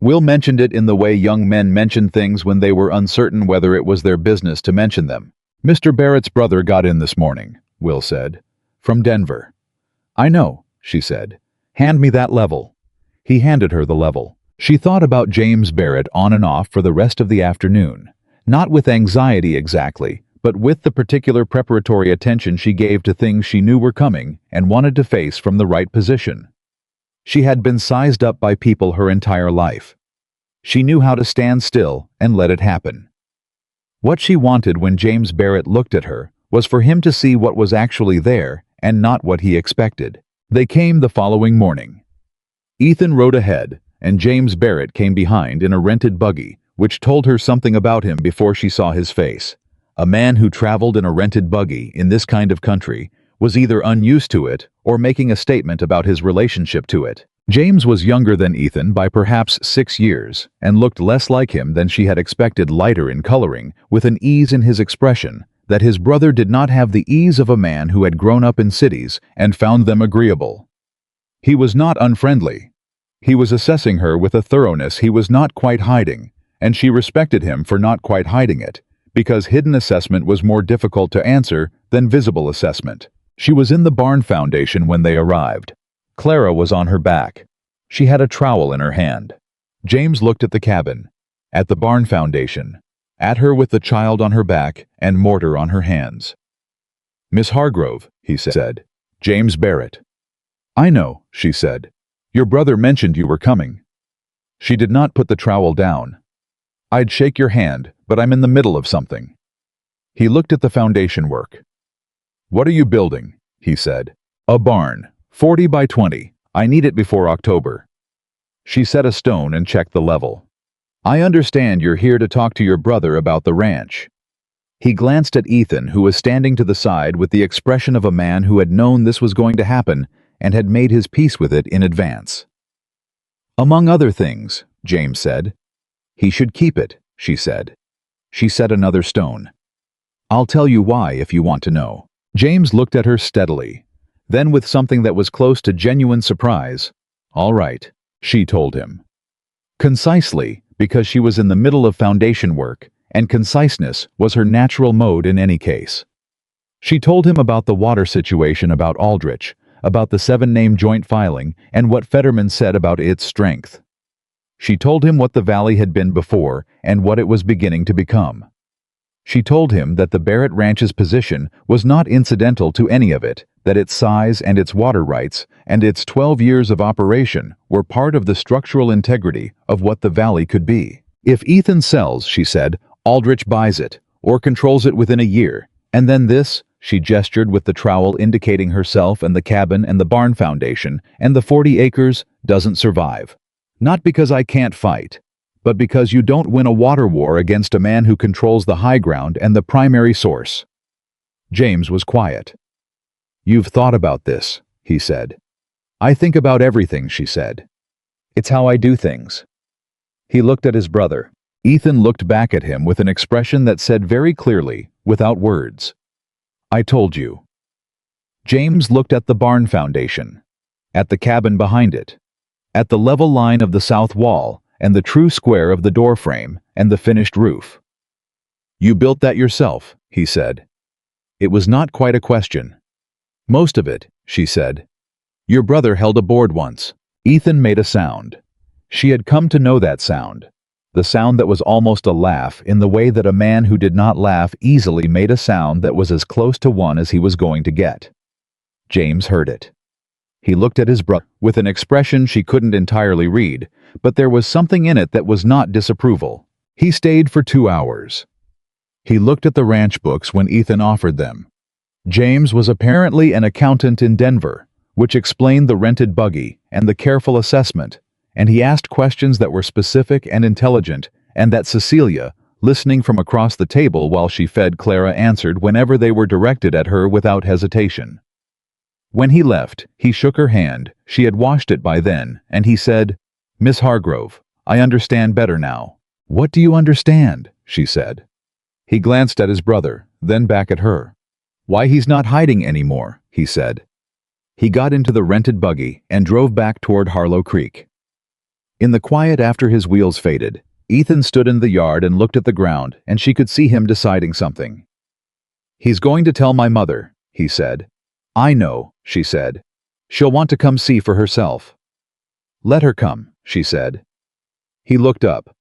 Will mentioned it in the way young men mention things when they were uncertain whether it was their business to mention them. "Mr. Barrett's brother got in this morning," Will said. "From Denver." "I know," she said. "Hand me that level." He handed her the level. She thought about James Barrett on and off for the rest of the afternoon, not with anxiety exactly, but with the particular preparatory attention she gave to things she knew were coming and wanted to face from the right position. She had been sized up by people her entire life. She knew how to stand still and let it happen. What she wanted when James Barrett looked at her was for him to see what was actually there and not what he expected. They came the following morning. Ethan rode ahead, and James Barrett came behind in a rented buggy, which told her something about him before she saw his face. A man who traveled in a rented buggy in this kind of country was either unused to it or making a statement about his relationship to it. James was younger than Ethan by perhaps 6 years and looked less like him than she had expected, lighter in coloring, with an ease in his expression that his brother did not have the ease of a man who had grown up in cities and found them agreeable. He was not unfriendly. He was assessing her with a thoroughness he was not quite hiding, and she respected him for not quite hiding it, because hidden assessment was more difficult to answer than visible assessment. She was in the barn foundation when they arrived. Clara was on her back. She had a trowel in her hand. James looked at the cabin, at the barn foundation, at her with the child on her back and mortar on her hands. "Miss Hargrove," he said. "James Barrett." "I know," she said. "Your brother mentioned you were coming." She did not put the trowel down. "I'd shake your hand, but I'm in the middle of something." He looked at the foundation work. "What are you building?" he said. "A barn, 40 by 20. I need it before October." She set a stone and checked the level. "I understand you're here to talk to your brother about the ranch." He glanced at Ethan, who was standing to the side with the expression of a man who had known this was going to happen and had made his peace with it in advance. "Among other things," James said. "He should keep it," she said. She set another stone. "I'll tell you why if you want to know." James looked at her steadily. Then, with something that was close to genuine surprise, "All right," she told him. Concisely, because she was in the middle of foundation work, and conciseness was her natural mode in any case. She told him about the water situation, about Aldrich, about the 7-name joint filing, and what Fetterman said about its strength. She told him what the valley had been before and what it was beginning to become. She told him that the Barrett Ranch's position was not incidental to any of it, that its size and its water rights and its 12 years of operation were part of the structural integrity of what the valley could be. If Ethan sells, she said, Aldrich buys it, or controls it within a year, and then this, she gestured with the trowel indicating herself and the cabin and the barn foundation, and the 40 acres doesn't survive. Not because I can't fight, but because you don't win a water war against a man who controls the high ground and the primary source. James was quiet. "You've thought about this," he said. "I think about everything," she said. "It's how I do things." He looked at his brother. Ethan looked back at him with an expression that said very clearly, without words, "I told you." James looked at the barn foundation, at the cabin behind it, at the level line of the south wall and the true square of the door frame and the finished roof. You built that yourself, he said. It was not quite a question. Most of it, she said. Your brother held a board once. Ethan made a sound. She had come to know that sound. The sound that was almost a laugh in the way that a man who did not laugh easily made a sound that was as close to one as he was going to get. James heard it. He looked at his brother with an expression she couldn't entirely read, but there was something in it that was not disapproval. He stayed for 2 hours. He looked at the ranch books when Ethan offered them. James was apparently an accountant in Denver, which explained the rented buggy and the careful assessment, and he asked questions that were specific and intelligent, and that Cecelia, listening from across the table while she fed Clara, answered whenever they were directed at her without hesitation. When he left, he shook her hand. She had washed it by then, and he said, "Miss Hargrove, I understand better now." "What do you understand?" she said. He glanced at his brother, then back at her. "Why he's not hiding anymore," he said. He got into the rented buggy and drove back toward Harlow Creek. In the quiet after his wheels faded, Ethan stood in the yard and looked at the ground, and she could see him deciding something. "He's going to tell my mother," he said. "I know," she said. "She'll want to come see for herself." "Let her come," she said. He looked up.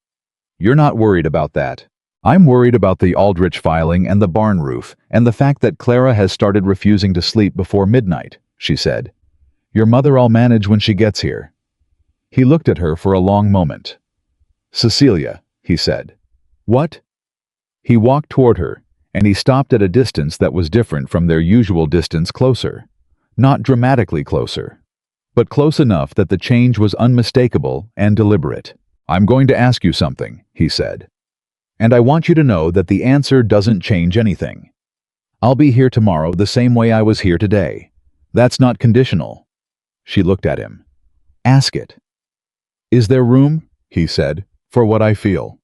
"You're not worried about that. I'm worried about the Aldrich filing and the barn roof, and the fact that Clara has started refusing to sleep before midnight," she said. "Your mother I'll manage when she gets here." He looked at her for a long moment. "Cecelia," he said. "What?" He walked toward her, and he stopped at a distance that was different from their usual distance, closer. Not dramatically closer, but close enough that the change was unmistakable and deliberate. "I'm going to ask you something," he said. "And I want you to know that the answer doesn't change anything. I'll be here tomorrow the same way I was here today. That's not conditional." She looked at him. "Ask it." "Is there room," he said, "for what I feel?"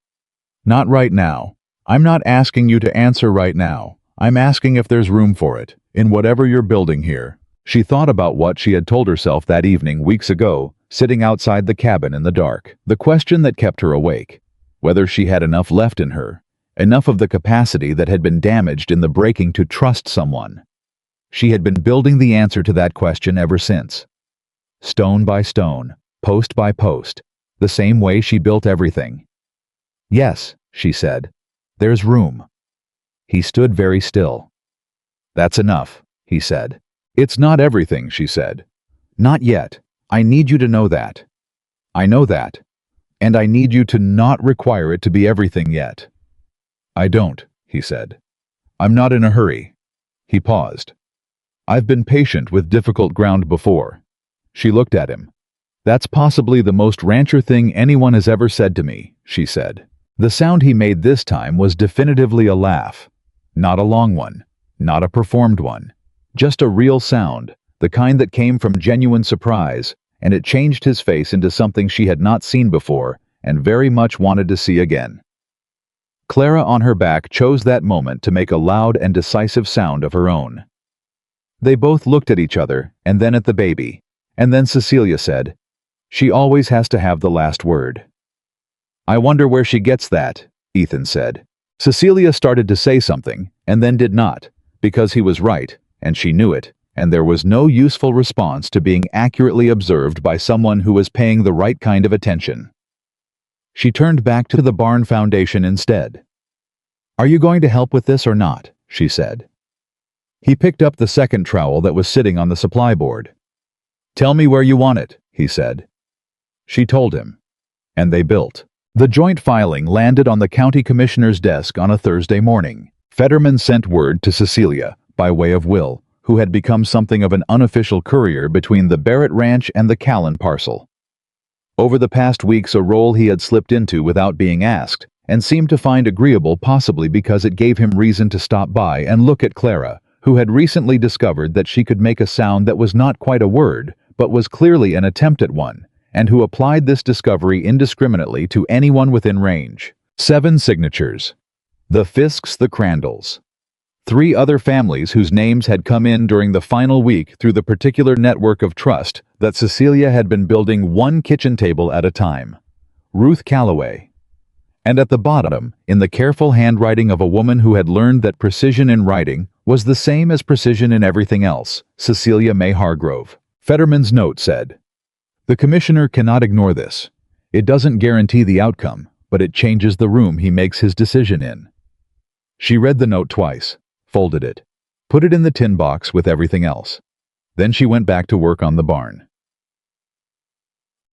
"Not right now. I'm not asking you to answer right now. I'm asking if there's room for it, in whatever you're building here." She thought about what she had told herself that evening weeks ago, sitting outside the cabin in the dark. The question that kept her awake. Whether she had enough left in her, enough of the capacity that had been damaged in the breaking to trust someone. She had been building the answer to that question ever since. Stone by stone, post by post, the same way she built everything. "Yes," she said, "there's room." He stood very still. "That's enough," he said. "It's not everything," she said. "Not yet. I need you to know that." "I know that. And I need you to not require it to be everything yet." "I don't," he said. "I'm not in a hurry." He paused. "I've been patient with difficult ground before." She looked at him. "That's possibly the most rancher thing anyone has ever said to me," she said. The sound he made this time was definitively a laugh. Not a long one, not a performed one. Just a real sound, the kind that came from genuine surprise, and it changed his face into something she had not seen before and very much wanted to see again. Clara on her back chose that moment to make a loud and decisive sound of her own. They both looked at each other, and then at the baby, and then Cecelia said, "She always has to have the last word." "I wonder where she gets that," Ethan said. Cecelia started to say something, and then did not, because he was right, and she knew it, and there was no useful response to being accurately observed by someone who was paying the right kind of attention. She turned back to the barn foundation instead. "Are you going to help with this or not?" she said. He picked up the second trowel that was sitting on the supply board. "Tell me where you want it," he said. She told him, and they built. The joint filing landed on the county commissioner's desk on a Thursday morning. Fetterman sent word to Cecelia, by way of Will, who had become something of an unofficial courier between the Barrett Ranch and the Callan parcel. Over the past weeks, a role he had slipped into without being asked, and seemed to find agreeable, possibly because it gave him reason to stop by and look at Clara, who had recently discovered that she could make a sound that was not quite a word, but was clearly an attempt at one, and who applied this discovery indiscriminately to anyone within range. 7 signatures. The Fisks, the Crandalls. 3 other families whose names had come in during the final week through the particular network of trust that Cecelia had been building one kitchen table at a time. Ruth Calloway. And at the bottom, in the careful handwriting of a woman who had learned that precision in writing was the same as precision in everything else, Cecelia Mae Hargrove. Fetterman's note said, "The commissioner cannot ignore this. It doesn't guarantee the outcome, but it changes the room he makes his decision in." She read the note twice, folded it, put it in the tin box with everything else. Then she went back to work on the barn.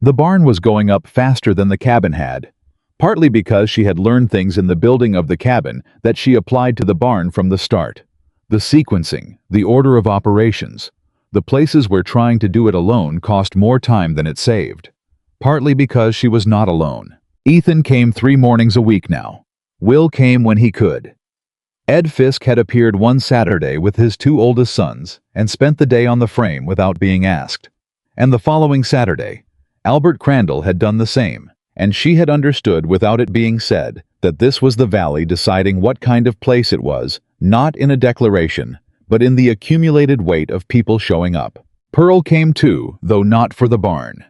The barn was going up faster than the cabin had, partly because she had learned things in the building of the cabin that she applied to the barn from the start. The sequencing, the order of operations, the places where trying to do it alone cost more time than it saved. Partly because she was not alone. Ethan came 3 mornings a week now. Will came when he could. Ed Fisk had appeared one Saturday with his 2 oldest sons and spent the day on the frame without being asked. And the following Saturday, Albert Crandall had done the same, and she had understood without it being said that this was the valley deciding what kind of place it was, not in a declaration, but in the accumulated weight of people showing up. Pearl came too, though not for the barn.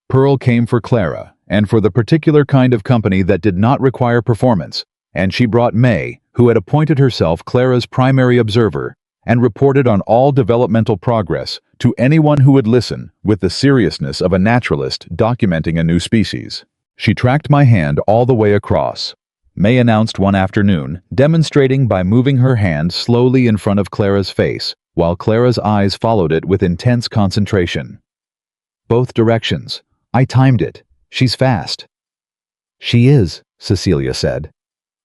Pearl came for Clara, and for the particular kind of company that did not require performance, and she brought May, who had appointed herself Clara's primary observer, and reported on all developmental progress to anyone who would listen with the seriousness of a naturalist documenting a new species. She tracked my hand all the way across. May announced one afternoon, demonstrating by moving her hand slowly in front of Clara's face, while Clara's eyes followed it with intense concentration. "Both directions. I timed it. She's fast." "She is," Cecelia said.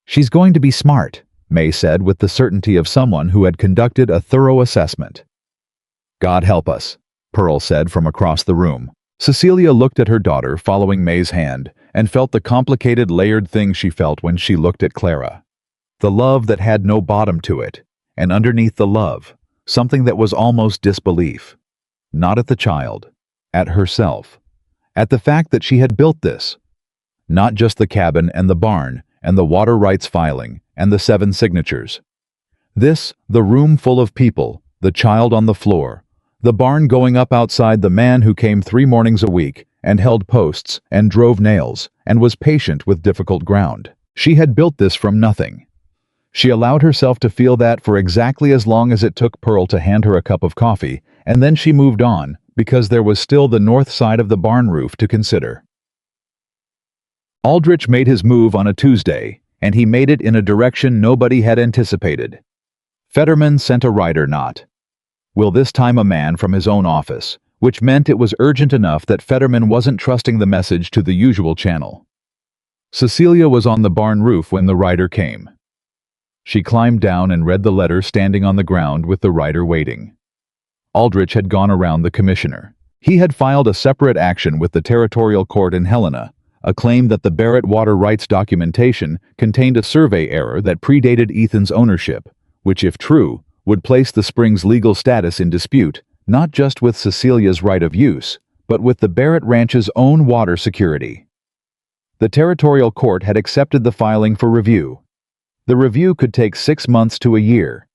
"She's going to be smart," May said with the certainty of someone who had conducted a thorough assessment. "God help us," Pearl said from across the room. Cecelia looked at her daughter following May's hand and felt the complicated layered thing she felt when she looked at Clara. The love that had no bottom to it, and underneath the love, something that was almost disbelief. Not at the child, at herself, at the fact that she had built this. Not just the cabin and the barn and the water rights filing and the 7 signatures. This, the room full of people, the child on the floor, the barn going up outside, the man who came 3 mornings a week and held posts and drove nails and was patient with difficult ground. She had built this from nothing. She allowed herself to feel that for exactly as long as it took Pearl to hand her a cup of coffee, and then she moved on because there was still the north side of the barn roof to consider. Aldrich made his move on a Tuesday, and he made it in a direction nobody had anticipated. Fetterman sent a rider not. Will this time a man from his own office, which meant it was urgent enough that Fetterman wasn't trusting the message to the usual channel. Cecelia was on the barn roof when the rider came. She climbed down and read the letter standing on the ground with the rider waiting. Aldrich had gone around the commissioner. He had filed a separate action with the territorial court in Helena, a claim that the Barrett water rights documentation contained a survey error that predated Ethan's ownership, which, if true, would place the spring's legal status in dispute, not just with Cecilia's right of use, but with the Barrett Ranch's own water security. The territorial court had accepted the filing for review. The review could take 6 months to a year.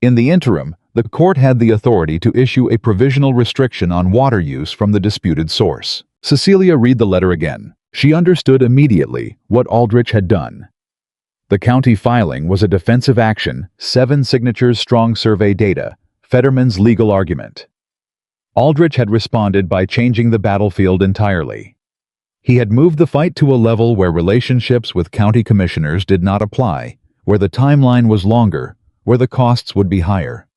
In the interim, the court had the authority to issue a provisional restriction on water use from the disputed source. Cecelia read the letter again. She understood immediately what Aldrich had done. The county filing was a defensive action, 7 signatures strong survey data, Fetterman's legal argument. Aldrich had responded by changing the battlefield entirely. He had moved the fight to a level where relationships with county commissioners did not apply, where the timeline was longer, where the costs would be higher.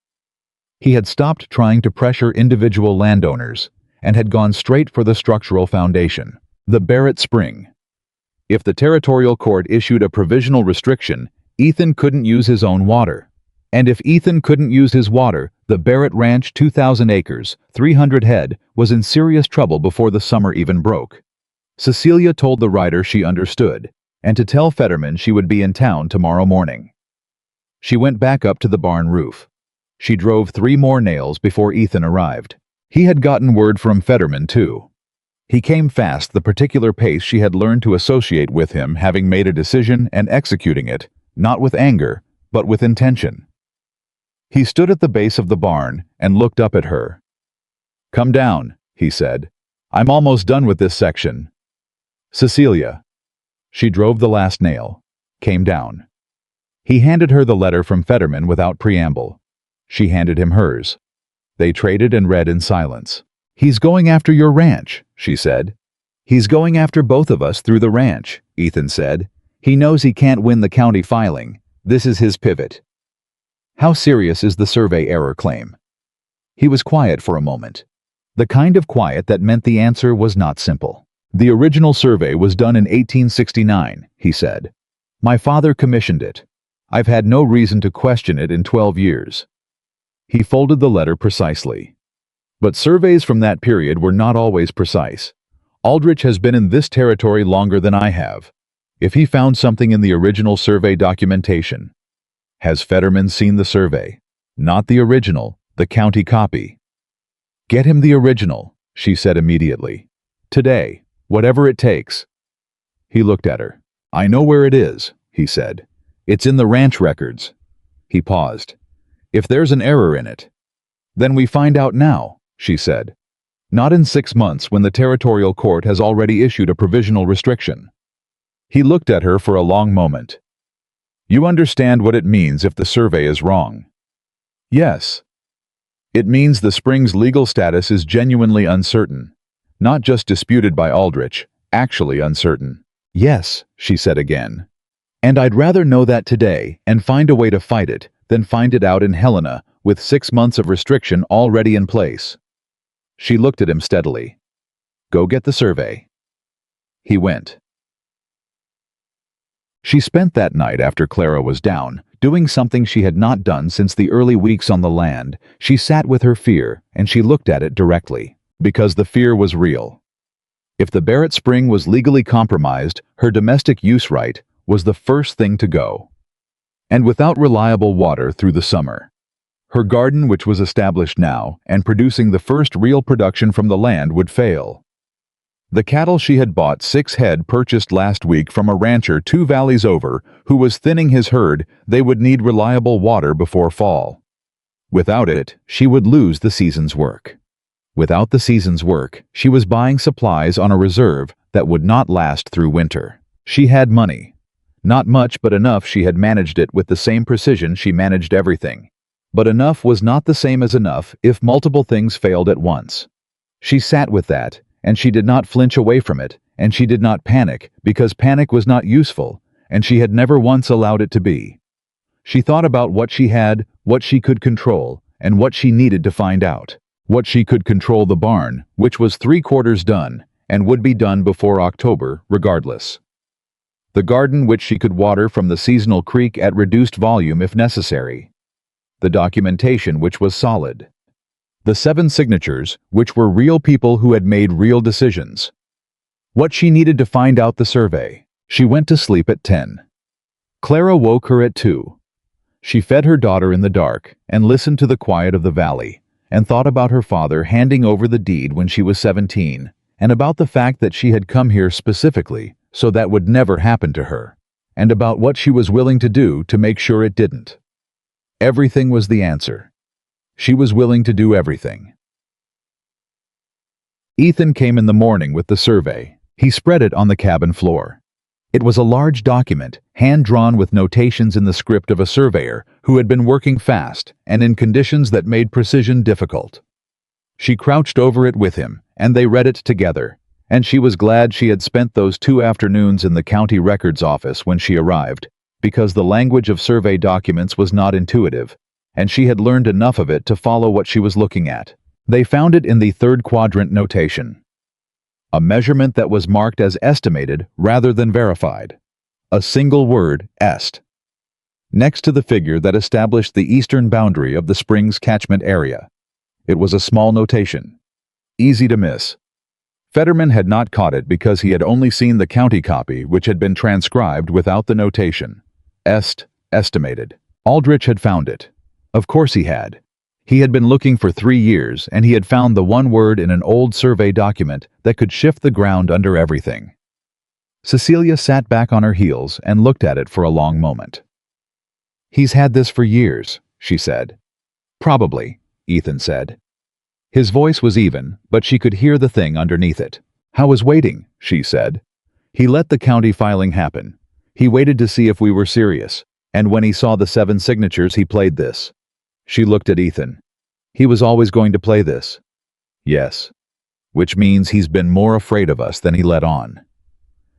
He had stopped trying to pressure individual landowners and had gone straight for the structural foundation, the Barrett Spring. If the territorial court issued a provisional restriction, Ethan couldn't use his own water. And if Ethan couldn't use his water, the Barrett Ranch, 2,000 acres, 300 head, was in serious trouble before the summer even broke. Cecelia told the rider she understood, and to tell Fetterman she would be in town tomorrow morning. She went back up to the barn roof. She drove 3 more nails before Ethan arrived. He had gotten word from Fetterman, too. He came fast, the particular pace she had learned to associate with him, having made a decision and executing it, not with anger, but with intention. He stood at the base of the barn and looked up at her. "Come down," he said. "I'm almost done with this section." "Cecelia." She drove the last nail, came down. He handed her the letter from Fetterman without preamble. She handed him hers. They traded and read in silence. "He's going after your ranch," she said. "He's going after both of us through the ranch," Ethan said. "He knows he can't win the county filing. This is his pivot." "How serious is the survey error claim?" He was quiet for a moment. The kind of quiet that meant the answer was not simple. "The original survey was done in 1869, he said. "My father commissioned it. I've had no reason to question it in 12 years. He folded the letter precisely. But surveys from that period were not always precise. Aldrich has been in this territory longer than I have. If he found something in the original survey documentation. Has Fetterman seen the survey? Not the original, the county copy. Get him the original, she said immediately. Today, whatever it takes. He looked at her. I know where it is, he said. It's in the ranch records. He paused. If there's an error in it. Then we find out now, she said. Not in 6 months when the territorial court has already issued a provisional restriction. He looked at her for a long moment. You understand what it means if the survey is wrong? Yes. It means the spring's legal status is genuinely uncertain. Not just disputed by Aldrich, actually uncertain. Yes, she said again. And I'd rather know that today and find a way to fight it than find it out in Helena with 6 months of restriction already in place. She looked at him steadily. Go get the survey. He went. She spent that night after Clara was down, doing something she had not done since the early weeks on the land. She sat with her fear, and she looked at it directly, because the fear was real. If the Barrett Spring was legally compromised, her domestic use right was the first thing to go. And without reliable water through the summer. Her garden, which was established now, and producing the first real production from the land, would fail. The cattle she had bought, 6 head purchased last week from a rancher 2 valleys over, who was thinning his herd, they would need reliable water before fall. Without it, she would lose the season's work. Without the season's work, she was buying supplies on a reserve that would not last through winter. She had money. Not much, but enough. She had managed it with the same precision she managed everything. But enough was not the same as enough if multiple things failed at once. She sat with that, and she did not flinch away from it, and she did not panic, because panic was not useful, and she had never once allowed it to be. She thought about what she had, what she could control, and what she needed to find out. What she could control: the barn, which was 3/4 done, and would be done before October, regardless. The garden, which she could water from the seasonal creek at reduced volume if necessary. The documentation, which was solid. The 7 signatures, which were real people who had made real decisions. What she needed to find out: the survey. She went to sleep at 10. Clara woke her at 2. She fed her daughter in the dark, and listened to the quiet of the valley, and thought about her father handing over the deed when she was 17, and about the fact that she had come here specifically so that would never happen to her, and about what she was willing to do to make sure it didn't. Everything was the answer. She was willing to do everything. Ethan came in the morning with the survey. He spread it on the cabin floor. It was a large document, hand-drawn with notations in the script of a surveyor who had been working fast and in conditions that made precision difficult. She crouched over it with him, and they read it together, and she was glad she had spent those 2 afternoons in the county records office when she arrived, because the language of survey documents was not intuitive, and she had learned enough of it to follow what she was looking at. They found it in the 3rd quadrant notation. A measurement that was marked as estimated rather than verified. A single word, est. Next to the figure that established the eastern boundary of the spring's catchment area. It was a small notation. Easy to miss. Fetterman had not caught it because he had only seen the county copy, which had been transcribed without the notation. Est, estimated. Aldrich had found it. Of course he had. He had been looking for 3 years, and he had found the one word in an old survey document that could shift the ground under everything. Cecelia sat back on her heels and looked at it for a long moment. He's had this for years, she said. Probably, Ethan said. His voice was even, but she could hear the thing underneath it. I was waiting, she said. He let the county filing happen. He waited to see if we were serious, and when he saw the 7 signatures, he played this. She looked at Ethan. He was always going to play this. Yes. Which means he's been more afraid of us than he let on.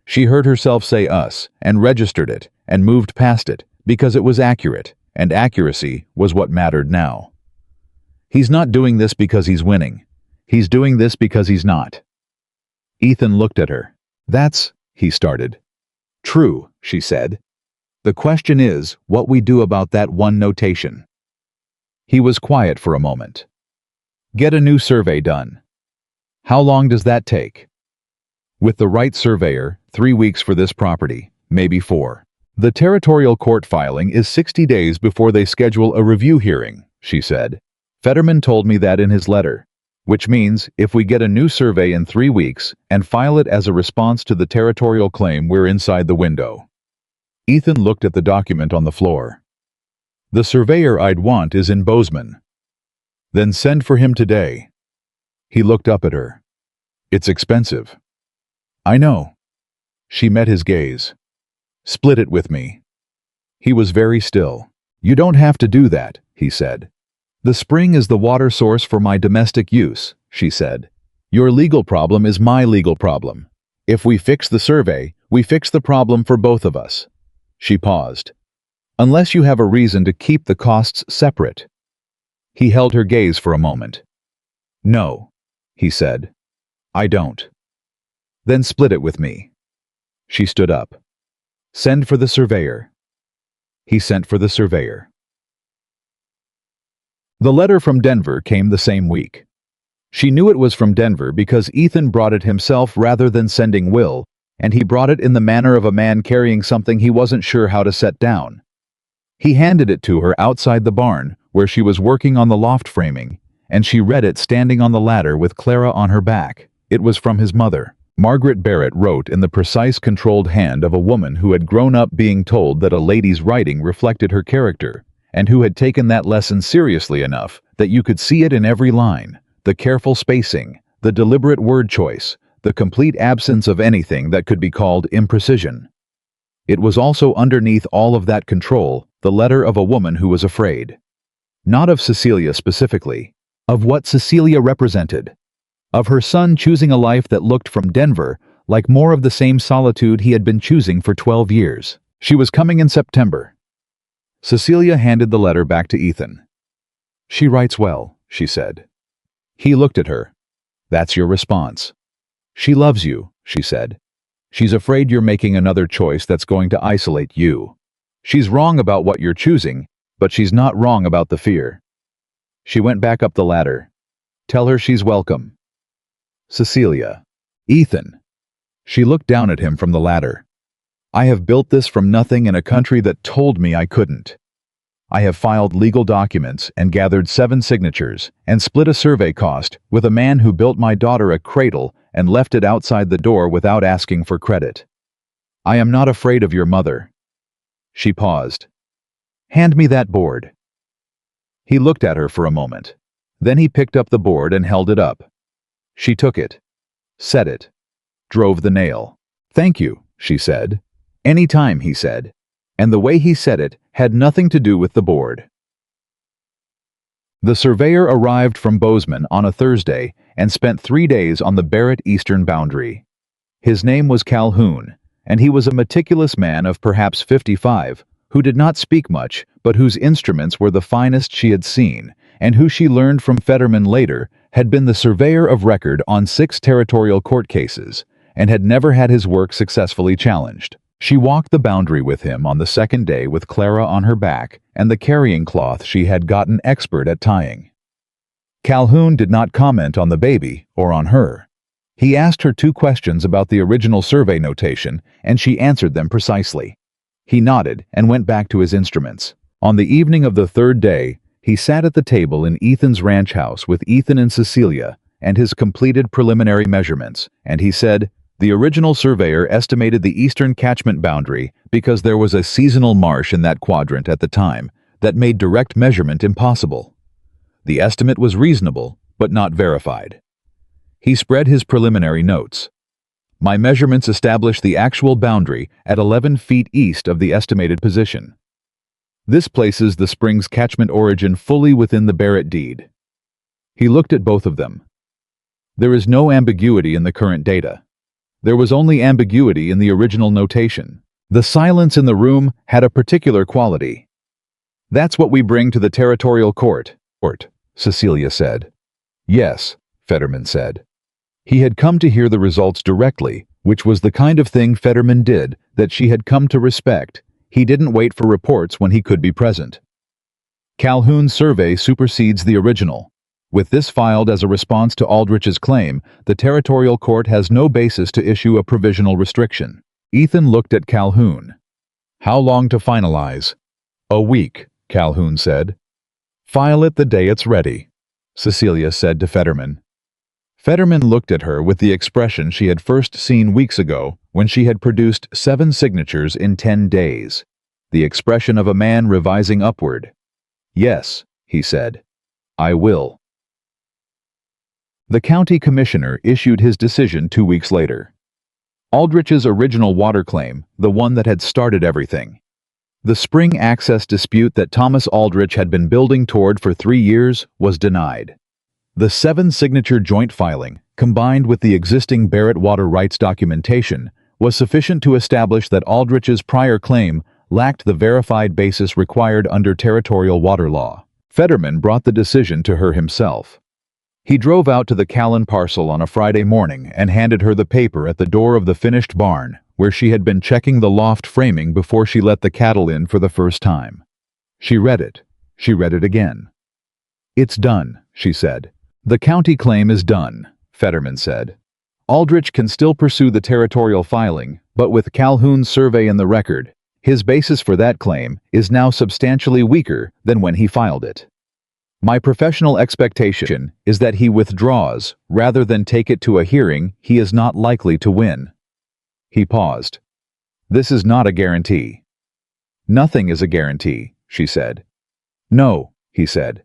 She heard herself say us, and registered it, and moved past it, because it was accurate, and accuracy was what mattered now. He's not doing this because he's winning. He's doing this because he's not. Ethan looked at her. That's, he started. True, she said. The question is what we do about that one notation. He was quiet for a moment. Get a new survey done. How long does that take? With the right surveyor, 3 weeks for this property, maybe 4. The territorial court filing is 60 days before they schedule a review hearing, she said. Fetterman told me that in his letter, which means if we get a new survey in 3 weeks and file it as a response to the territorial claim, we're inside the window. Ethan looked at the document on the floor. The surveyor I'd want is in Bozeman. Then send for him today. He looked up at her. It's expensive. I know. She met his gaze. Split it with me. He was very still. You don't have to do that, he said. The spring is the water source for my domestic use, she said. Your legal problem is my legal problem. If we fix the survey, we fix the problem for both of us. She paused. Unless you have a reason to keep the costs separate. He held her gaze for a moment. No, he said. I don't. Then split it with me. She stood up. Send for the surveyor. He sent for the surveyor. The letter from Denver came the same week. She knew it was from Denver because Ethan brought it himself rather than sending Will, and he brought it in the manner of a man carrying something he wasn't sure how to set down. He handed it to her outside the barn, where she was working on the loft framing, and she read it standing on the ladder with Clara on her back. It was from his mother. Margaret Barrett wrote in the precise, controlled hand of a woman who had grown up being told that a lady's writing reflected her character, and who had taken that lesson seriously enough that you could see it in every line, the careful spacing, the deliberate word choice, the complete absence of anything that could be called imprecision. It was also underneath all of that control, the letter of a woman who was afraid. Not of Cecelia specifically, of what Cecelia represented. Of her son choosing a life that looked from Denver like more of the same solitude he had been choosing for 12 years. She was coming in September. Cecelia handed the letter back to Ethan. She writes well, she said. He looked at her. That's your response. She loves you, she said. She's afraid you're making another choice that's going to isolate you. She's wrong about what you're choosing, but she's not wrong about the fear. She went back up the ladder. Tell her she's welcome. Cecelia. Ethan. She looked down at him from the ladder. I have built this from nothing in a country that told me I couldn't. I have filed legal documents and gathered 7 signatures and split a survey cost with a man who built my daughter a cradle and left it outside the door without asking for credit. I am not afraid of your mother. She paused. Hand me that board. He looked at her for a moment. Then he picked up the board and held it up. She took it, set it, drove the nail. Thank you, she said. Any time, he said. And the way he said it had nothing to do with the board. The surveyor arrived from Bozeman on a Thursday and spent 3 days on the Barrett eastern boundary. His name was Calhoun, and he was a meticulous man of perhaps 55, who did not speak much, but whose instruments were the finest she had seen, and who she learned from Fetterman later had been the surveyor of record on 6 territorial court cases, and had never had his work successfully challenged. She walked the boundary with him on the second day with Clara on her back and the carrying cloth she had gotten expert at tying. Calhoun did not comment on the baby or on her. He asked her 2 questions about the original survey notation, and she answered them precisely. He nodded and went back to his instruments. On the evening of the 3rd day, he sat at the table in Ethan's ranch house with Ethan and Cecelia and his completed preliminary measurements, and he said, the original surveyor estimated the eastern catchment boundary because there was a seasonal marsh in that quadrant at the time that made direct measurement impossible. The estimate was reasonable, but not verified. He spread his preliminary notes. My measurements establish the actual boundary at 11 feet east of the estimated position. This places the spring's catchment origin fully within the Barrett deed. He looked at both of them. There is no ambiguity in the current data. There was only ambiguity in the original notation. The silence in the room had a particular quality. That's what we bring to the territorial court, Cecelia said. Yes, Fetterman said. He had come to hear the results directly, which was the kind of thing Fetterman did that she had come to respect. He didn't wait for reports when he could be present. Calhoun's survey supersedes the original. With this filed as a response to Aldrich's claim, the territorial court has no basis to issue a provisional restriction. Ethan looked at Calhoun. How long to finalize? A week, Calhoun said. File it the day it's ready, Cecelia said to Fetterman. Fetterman looked at her with the expression she had first seen weeks ago when she had produced 7 signatures in 10 days. The expression of a man revising upward. Yes, he said. I will. The county commissioner issued his decision 2 weeks later. Aldrich's original water claim, the one that had started everything. The spring access dispute that Thomas Aldrich had been building toward for 3 years was denied. The 7-signature joint filing, combined with the existing Barrett water rights documentation, was sufficient to establish that Aldrich's prior claim lacked the verified basis required under territorial water law. Fetterman brought the decision to her himself. He drove out to the Callan parcel on a Friday morning and handed her the paper at the door of the finished barn, where she had been checking the loft framing before she let the cattle in for the first time. She read it. She read it again. It's done, she said. The county claim is done, Fetterman said. Aldrich can still pursue the territorial filing, but with Calhoun's survey in the record, his basis for that claim is now substantially weaker than when he filed it. My professional expectation is that he withdraws rather than take it to a hearing he is not likely to win. He paused. This is not a guarantee. Nothing is a guarantee, she said. No, he said.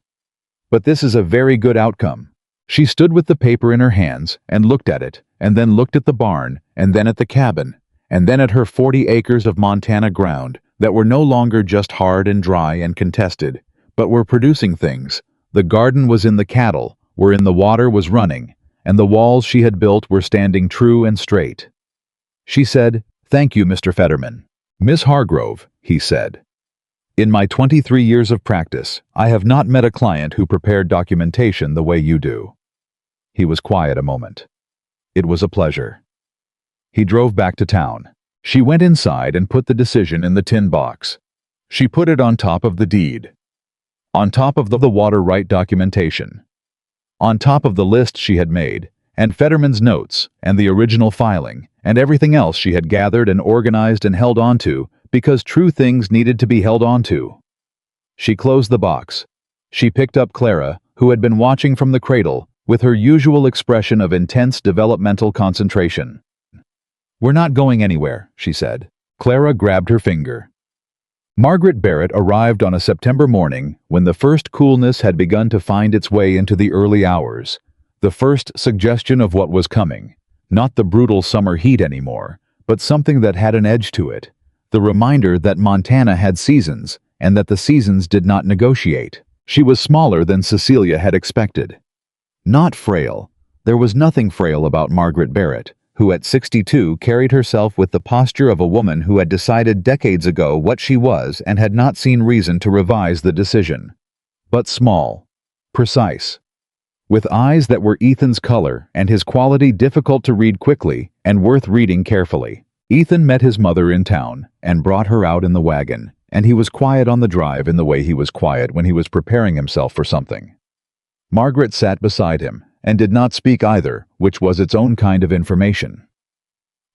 But this is a very good outcome. She stood with the paper in her hands and looked at it, and then looked at the barn, and then at the cabin, and then at her 40 acres of Montana ground that were no longer just hard and dry and contested, but were producing things. The garden was in the cattle, wherein the water was running, and the walls she had built were standing true and straight. She said, "Thank you, Mr. Fetterman." "Miss Hargrove," he said. "In my 23 years of practice, I have not met a client who prepared documentation the way you do." He was quiet a moment. It was a pleasure. He drove back to town. She went inside and put the decision in the tin box. She put it on top of the deed. On top of the water right documentation. On top of the list she had made, and Fetterman's notes, and the original filing, and everything else she had gathered and organized and held on to, because true things needed to be held on to. She closed the box. She picked up Clara, who had been watching from the cradle, with her usual expression of intense developmental concentration. "We're not going anywhere," she said. Clara grabbed her finger. Margaret Barrett arrived on a September morning when the first coolness had begun to find its way into the early hours, the first suggestion of what was coming, not the brutal summer heat anymore, but something that had an edge to it, the reminder that Montana had seasons and that the seasons did not negotiate. She was smaller than Cecelia had expected. Not frail. There was nothing frail about Margaret Barrett, who at 62 carried herself with the posture of a woman who had decided decades ago what she was and had not seen reason to revise the decision. But small. Precise. With eyes that were Ethan's color and his quality difficult to read quickly and worth reading carefully. Ethan met his mother in town and brought her out in the wagon, and he was quiet on the drive in the way he was quiet when he was preparing himself for something. Margaret sat beside him and did not speak either, which was its own kind of information.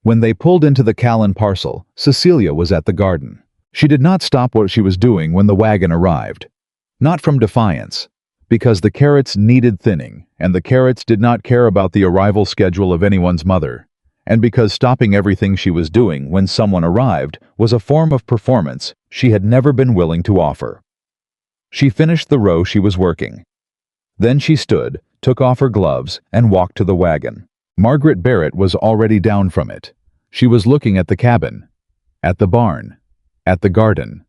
When they pulled into the Callan parcel, Cecelia was at the garden. She did not stop what she was doing when the wagon arrived. Not from defiance, because the carrots needed thinning, and the carrots did not care about the arrival schedule of anyone's mother, and because stopping everything she was doing when someone arrived was a form of performance she had never been willing to offer. She finished the row she was working. Then she stood, took off her gloves, and walked to the wagon. Margaret Barrett was already down from it. She was looking at the cabin, at the barn, at the garden.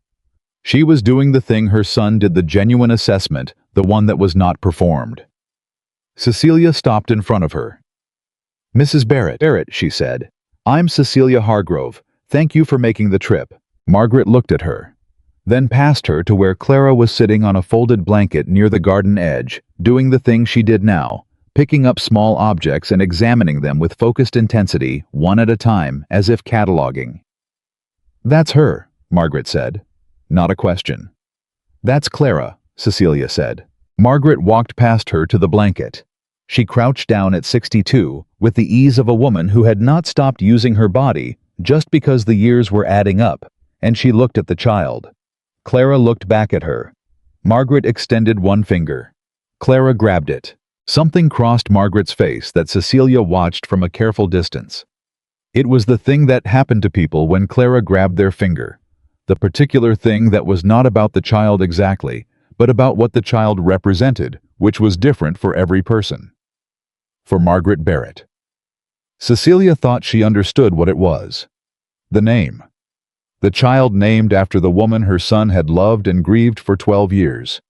She was doing the thing her son did, the genuine assessment, the one that was not performed. Cecelia stopped in front of her. "Mrs. Barrett," she said. "I'm Cecelia Hargrove. Thank you for making the trip." Margaret looked at her, then past her to where Clara was sitting on a folded blanket near the garden edge, doing the thing she did now, picking up small objects and examining them with focused intensity, one at a time, as if cataloging. "That's her," Margaret said. Not a question. "That's Clara," Cecelia said. Margaret walked past her to the blanket. She crouched down at 62, with the ease of a woman who had not stopped using her body just because the years were adding up, and she looked at the child. Clara looked back at her. Margaret extended one finger. Clara grabbed it. Something crossed Margaret's face that Cecelia watched from a careful distance. It was the thing that happened to people when Clara grabbed their finger. The particular thing that was not about the child exactly, but about what the child represented, which was different for every person. For Margaret Barrett. Cecelia thought she understood what it was. The name. The child named after the woman her son had loved and grieved for 12 years.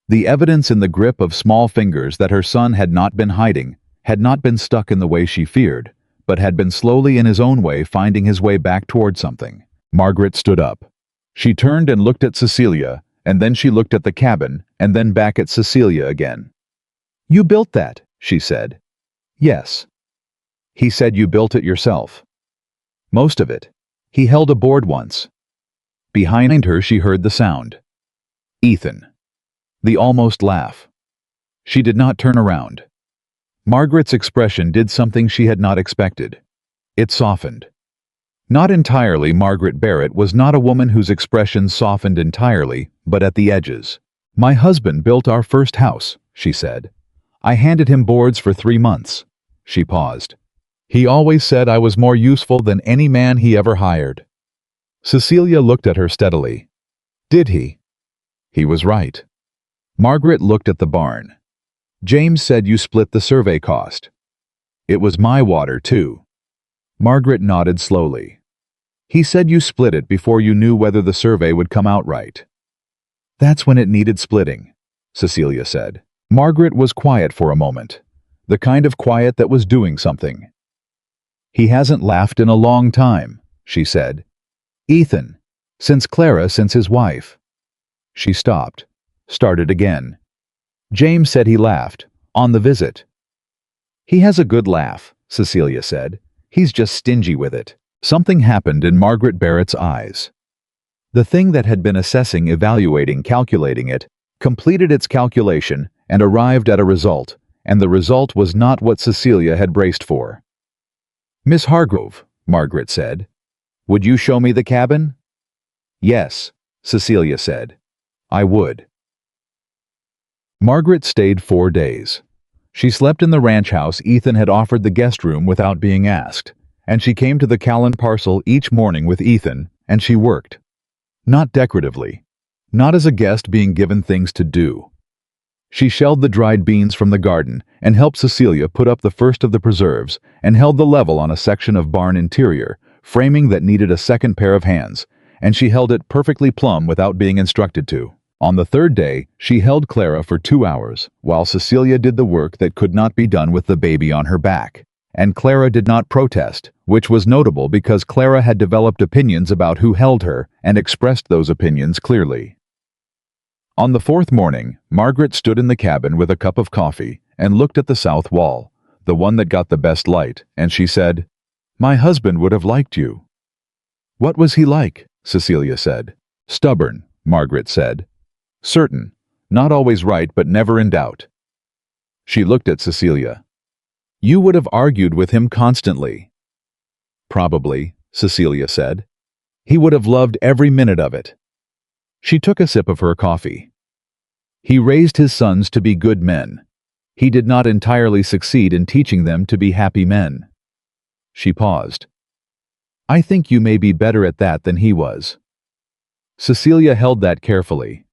The evidence in the grip of small fingers that her son had not been hiding, had not been stuck in the way she feared, but had been slowly in his own way finding his way back toward something. Margaret stood up. She turned and looked at Cecelia, and then she looked at the cabin, and then back at Cecelia again. "You built that," she said. "Yes." "He said you built it yourself." "Most of it. He held a board once." Behind her she heard the sound. Ethan. The almost laugh. She did not turn around. Margaret's expression did something she had not expected. It softened. Not entirely. Margaret Barrett was not a woman whose expression softened entirely, but at the edges. "My husband built our first house," she said. "I handed him boards for 3 months." She paused. "He always said I was more useful than any man he ever hired." Cecelia looked at her steadily. "Did he?" "He was right." Margaret looked at the barn. "James said you split the survey cost." "It was my water, too." Margaret nodded slowly. "He said you split it before you knew whether the survey would come out right." "That's when it needed splitting," Cecelia said. Margaret was quiet for a moment, the kind of quiet that was doing something. "He hasn't laughed in a long time," she said. "Ethan, since his wife." She stopped, started again. "James said he laughed, on the visit." "He has a good laugh," Cecelia said. "He's just stingy with it." Something happened in Margaret Barrett's eyes. The thing that had been assessing, evaluating, calculating it, completed its calculation and arrived at a result, and the result was not what Cecelia had braced for. "Miss Hargrove," Margaret said, "would you show me the cabin?" "Yes," Cecelia said. "I would." Margaret stayed 4 days. She slept in the ranch house Ethan had offered the guest room without being asked, and she came to the Callan parcel each morning with Ethan, and she worked. Not decoratively, not as a guest being given things to do. She shelled the dried beans from the garden and helped Cecelia put up the first of the preserves and held the level on a section of barn interior, framing that needed a second pair of hands, and she held it perfectly plumb without being instructed to. On the 3rd day, she held Clara for 2 hours, while Cecelia did the work that could not be done with the baby on her back. And Clara did not protest, which was notable because Clara had developed opinions about who held her and expressed those opinions clearly. On the 4th morning, Margaret stood in the cabin with a cup of coffee and looked at the south wall, the one that got the best light, and she said, "My husband would have liked you." "What was he like?" Cecelia said. "Stubborn," Margaret said. "Certain, not always right but never in doubt." She looked at Cecelia. "You would have argued with him constantly." "Probably," Cecelia said. "He would have loved every minute of it." She took a sip of her coffee. "He raised his sons to be good men. He did not entirely succeed in teaching them to be happy men." She paused. "I think you may be better at that than he was." Cecelia held that carefully.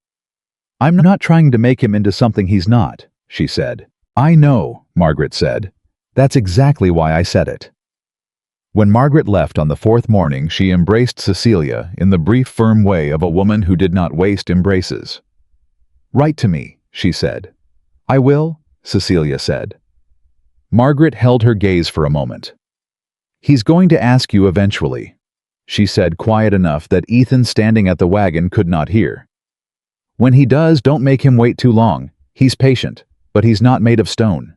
"I'm not trying to make him into something he's not," she said. "I know," Margaret said. That's exactly why I said it. When Margaret left on the fourth morning, she embraced Cecelia in the brief, firm way of a woman who did not waste embraces. "Write to me," she said. "I will," Cecelia said. Margaret held her gaze for a moment. "He's going to ask you eventually," she said, quiet enough that Ethan standing at the wagon could not hear. "When he does, don't make him wait too long. He's patient, but he's not made of stone."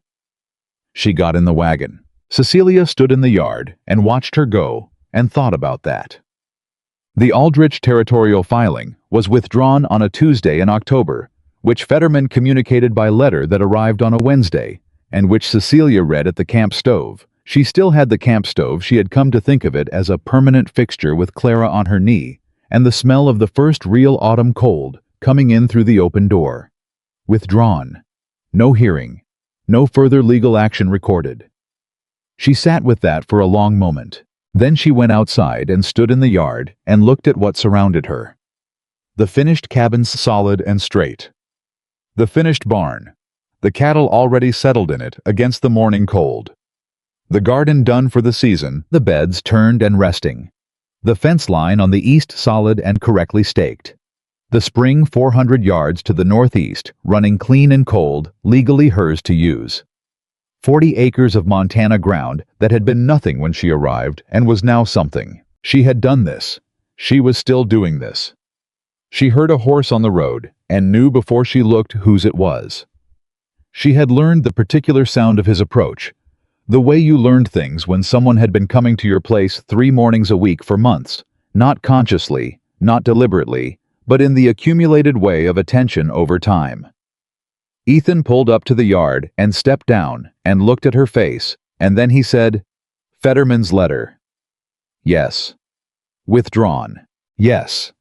She got in the wagon. Cecelia stood in the yard and watched her go and thought about that. The Aldrich territorial filing was withdrawn on a Tuesday in October, which Fetterman communicated by letter that arrived on a Wednesday, and which Cecelia read at the camp stove. She still had the camp stove. She had come to think of it as a permanent fixture with Clara on her knee, and the smell of the first real autumn cold coming in through the open door. Withdrawn. No hearing. No further legal action recorded. She sat with that for a long moment. Then she went outside and stood in the yard and looked at what surrounded her. The finished cabins, solid and straight. The finished barn. The cattle already settled in it against the morning cold. The garden done for the season, the beds turned and resting. The fence line on the east solid and correctly staked. The spring 400 yards to the northeast, running clean and cold, legally hers to use. 40 acres of Montana ground that had been nothing when she arrived and was now something. She had done this. She was still doing this. She heard a horse on the road and knew before she looked whose it was. She had learned the particular sound of his approach, the way you learned things when someone had been coming to your place 3 mornings a week for months, not consciously, not deliberately, but in the accumulated way of attention over time. Ethan pulled up to the yard and stepped down and looked at her face, and then he said, "Fetterman's letter." "Yes." "Withdrawn." "Yes."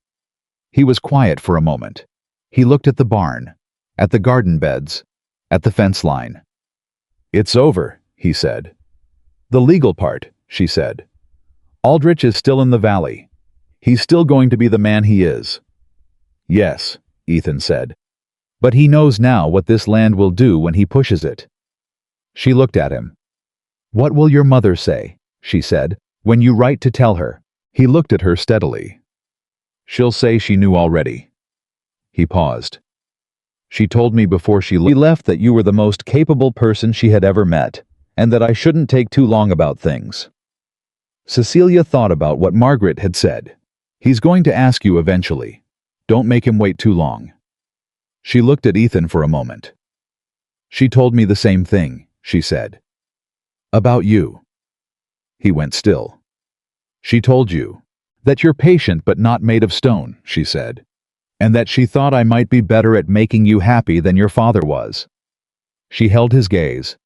He was quiet for a moment. He looked at the barn, at the garden beds, at the fence line. "It's over," he said. "The legal part," she said. "Aldrich is still in the valley. He's still going to be the man he is." "Yes," Ethan said. "But he knows now what this land will do when he pushes it." She looked at him. "What will your mother say," she said, "when you write to tell her?" He looked at her steadily. "She'll say she knew already." He paused. "She told me before she left that you were the most capable person she had ever met, and that I shouldn't take too long about things." Cecelia thought about what Margaret had said. "He's going to ask you eventually. Don't make him wait too long." She looked at Ethan for a moment. "She told me the same thing," she said. "About you." He went still. "She told you that you're patient but not made of stone," she said, "and that she thought I might be better at making you happy than your father was." She held his gaze.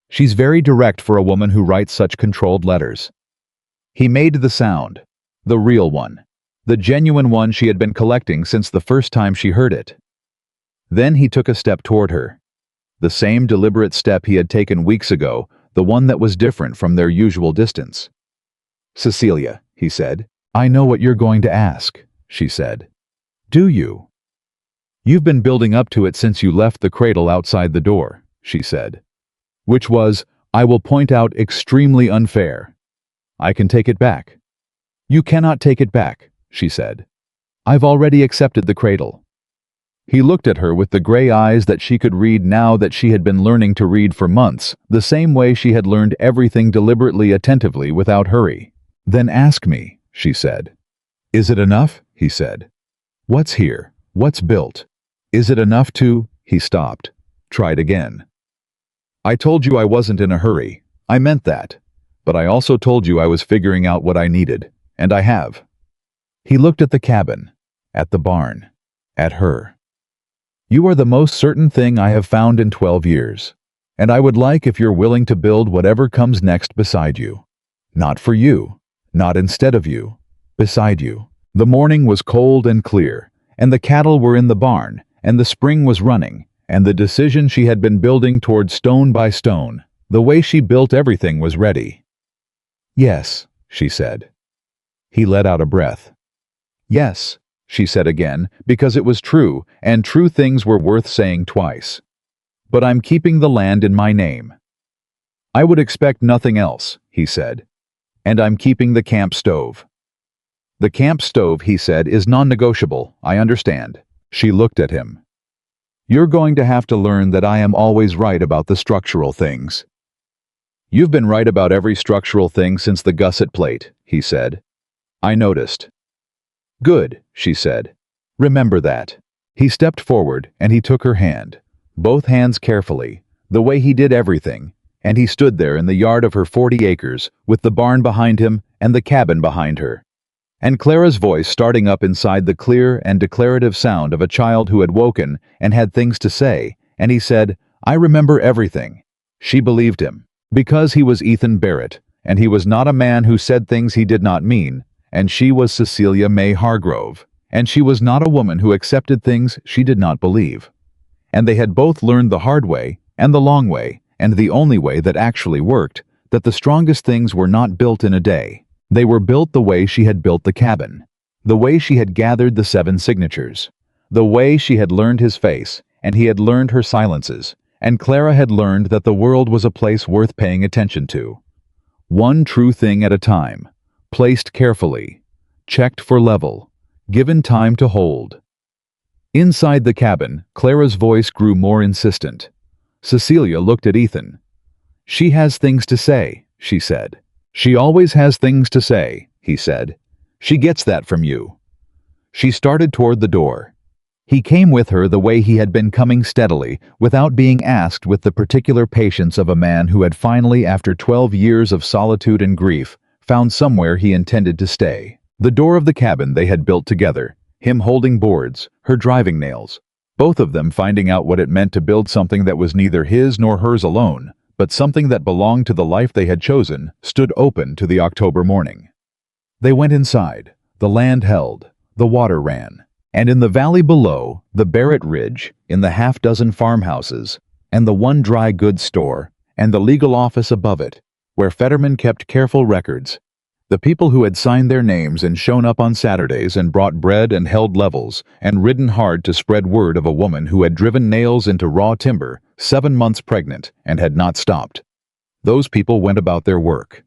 "She's very direct for a woman who writes such controlled letters." He made the sound, the real one, the genuine one she had been collecting since the first time she heard it. Then he took a step toward her. The same deliberate step he had taken weeks ago, the one that was different from their usual distance. "Cecelia," he said. "I know what you're going to ask," she said. "Do you?" "You've been building up to it since you left the cradle outside the door," she said. "Which was, I will point out, extremely unfair. I can take it back." "You cannot take it back," she said. "I've already accepted the cradle." He looked at her with the gray eyes that she could read now that she had been learning to read for months, the same way she had learned everything deliberately, attentively, without hurry. "Then ask me," she said. "Is it enough?" he said. "What's here? What's built? Is it enough to—" He stopped. Tried again. "I told you I wasn't in a hurry. I meant that. But I also told you I was figuring out what I needed, and I have." He looked at the cabin, at the barn, at her. "You are the most certain thing I have found in 12 years, and I would like if you're willing to build whatever comes next beside you. Not for you, not instead of you, beside you." The morning was cold and clear, and the cattle were in the barn, and the spring was running, and the decision she had been building toward stone by stone, the way she built everything, was ready. "Yes," she said. He let out a breath. "Yes," she said again, because it was true, and true things were worth saying twice. "But I'm keeping the land in my name." I would expect nothing else, he said. And I'm keeping the camp stove. The camp stove, he said, is non-negotiable, I understand. She looked at him. You're going to have to learn that I am always right about the structural things. You've been right about every structural thing since the gusset plate, he said. I noticed. Good, she said. Remember that. He stepped forward and he took her hand, both hands carefully, the way he did everything, and he stood there in the yard of her 40 acres, with the barn behind him and the cabin behind her. And Clara's voice starting up inside the clear and declarative sound of a child who had woken and had things to say, and he said, I remember everything. She believed him, because he was Ethan Barrett, and he was not a man who said things he did not mean, and she was Cecelia Mae Hargrove, and she was not a woman who accepted things she did not believe. And they had both learned the hard way, and the long way, and the only way that actually worked, that the strongest things were not built in a day. They were built the way she had built the cabin, the way she had gathered the 7 signatures, the way she had learned his face, and he had learned her silences, and Clara had learned that the world was a place worth paying attention to. One true thing at a time, placed carefully, checked for level, given time to hold. Inside the cabin, Clara's voice grew more insistent. Cecelia looked at Ethan. She has things to say, she said. She always has things to say, he said. She gets that from you. She started toward the door. He came with her the way he had been coming steadily, without being asked, with the particular patience of a man who had finally, after 12 years of solitude and grief, found somewhere he intended to stay. The door of the cabin they had built together, him holding boards, her driving nails, both of them finding out what it meant to build something that was neither his nor hers alone, but something that belonged to the life they had chosen, stood open to the October morning. They went inside. The land held, the water ran, and in the valley below, the Barrett Ridge, in the half-dozen farmhouses, and the one dry goods store, and the legal office above it, where Fetterman kept careful records, the people who had signed their names and shown up on Saturdays and brought bread and held levels and ridden hard to spread word of a woman who had driven nails into raw timber, 7 months pregnant, and had not stopped. Those people went about their work.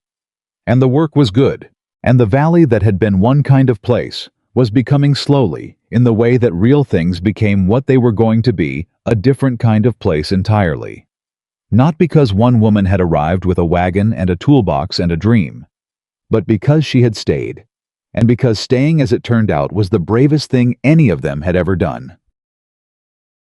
And the work was good, and the valley that had been one kind of place was becoming slowly, in the way that real things became what they were going to be, a different kind of place entirely. Not because one woman had arrived with a wagon and a toolbox and a dream, but because she had stayed, and because staying, as it turned out, was the bravest thing any of them had ever done.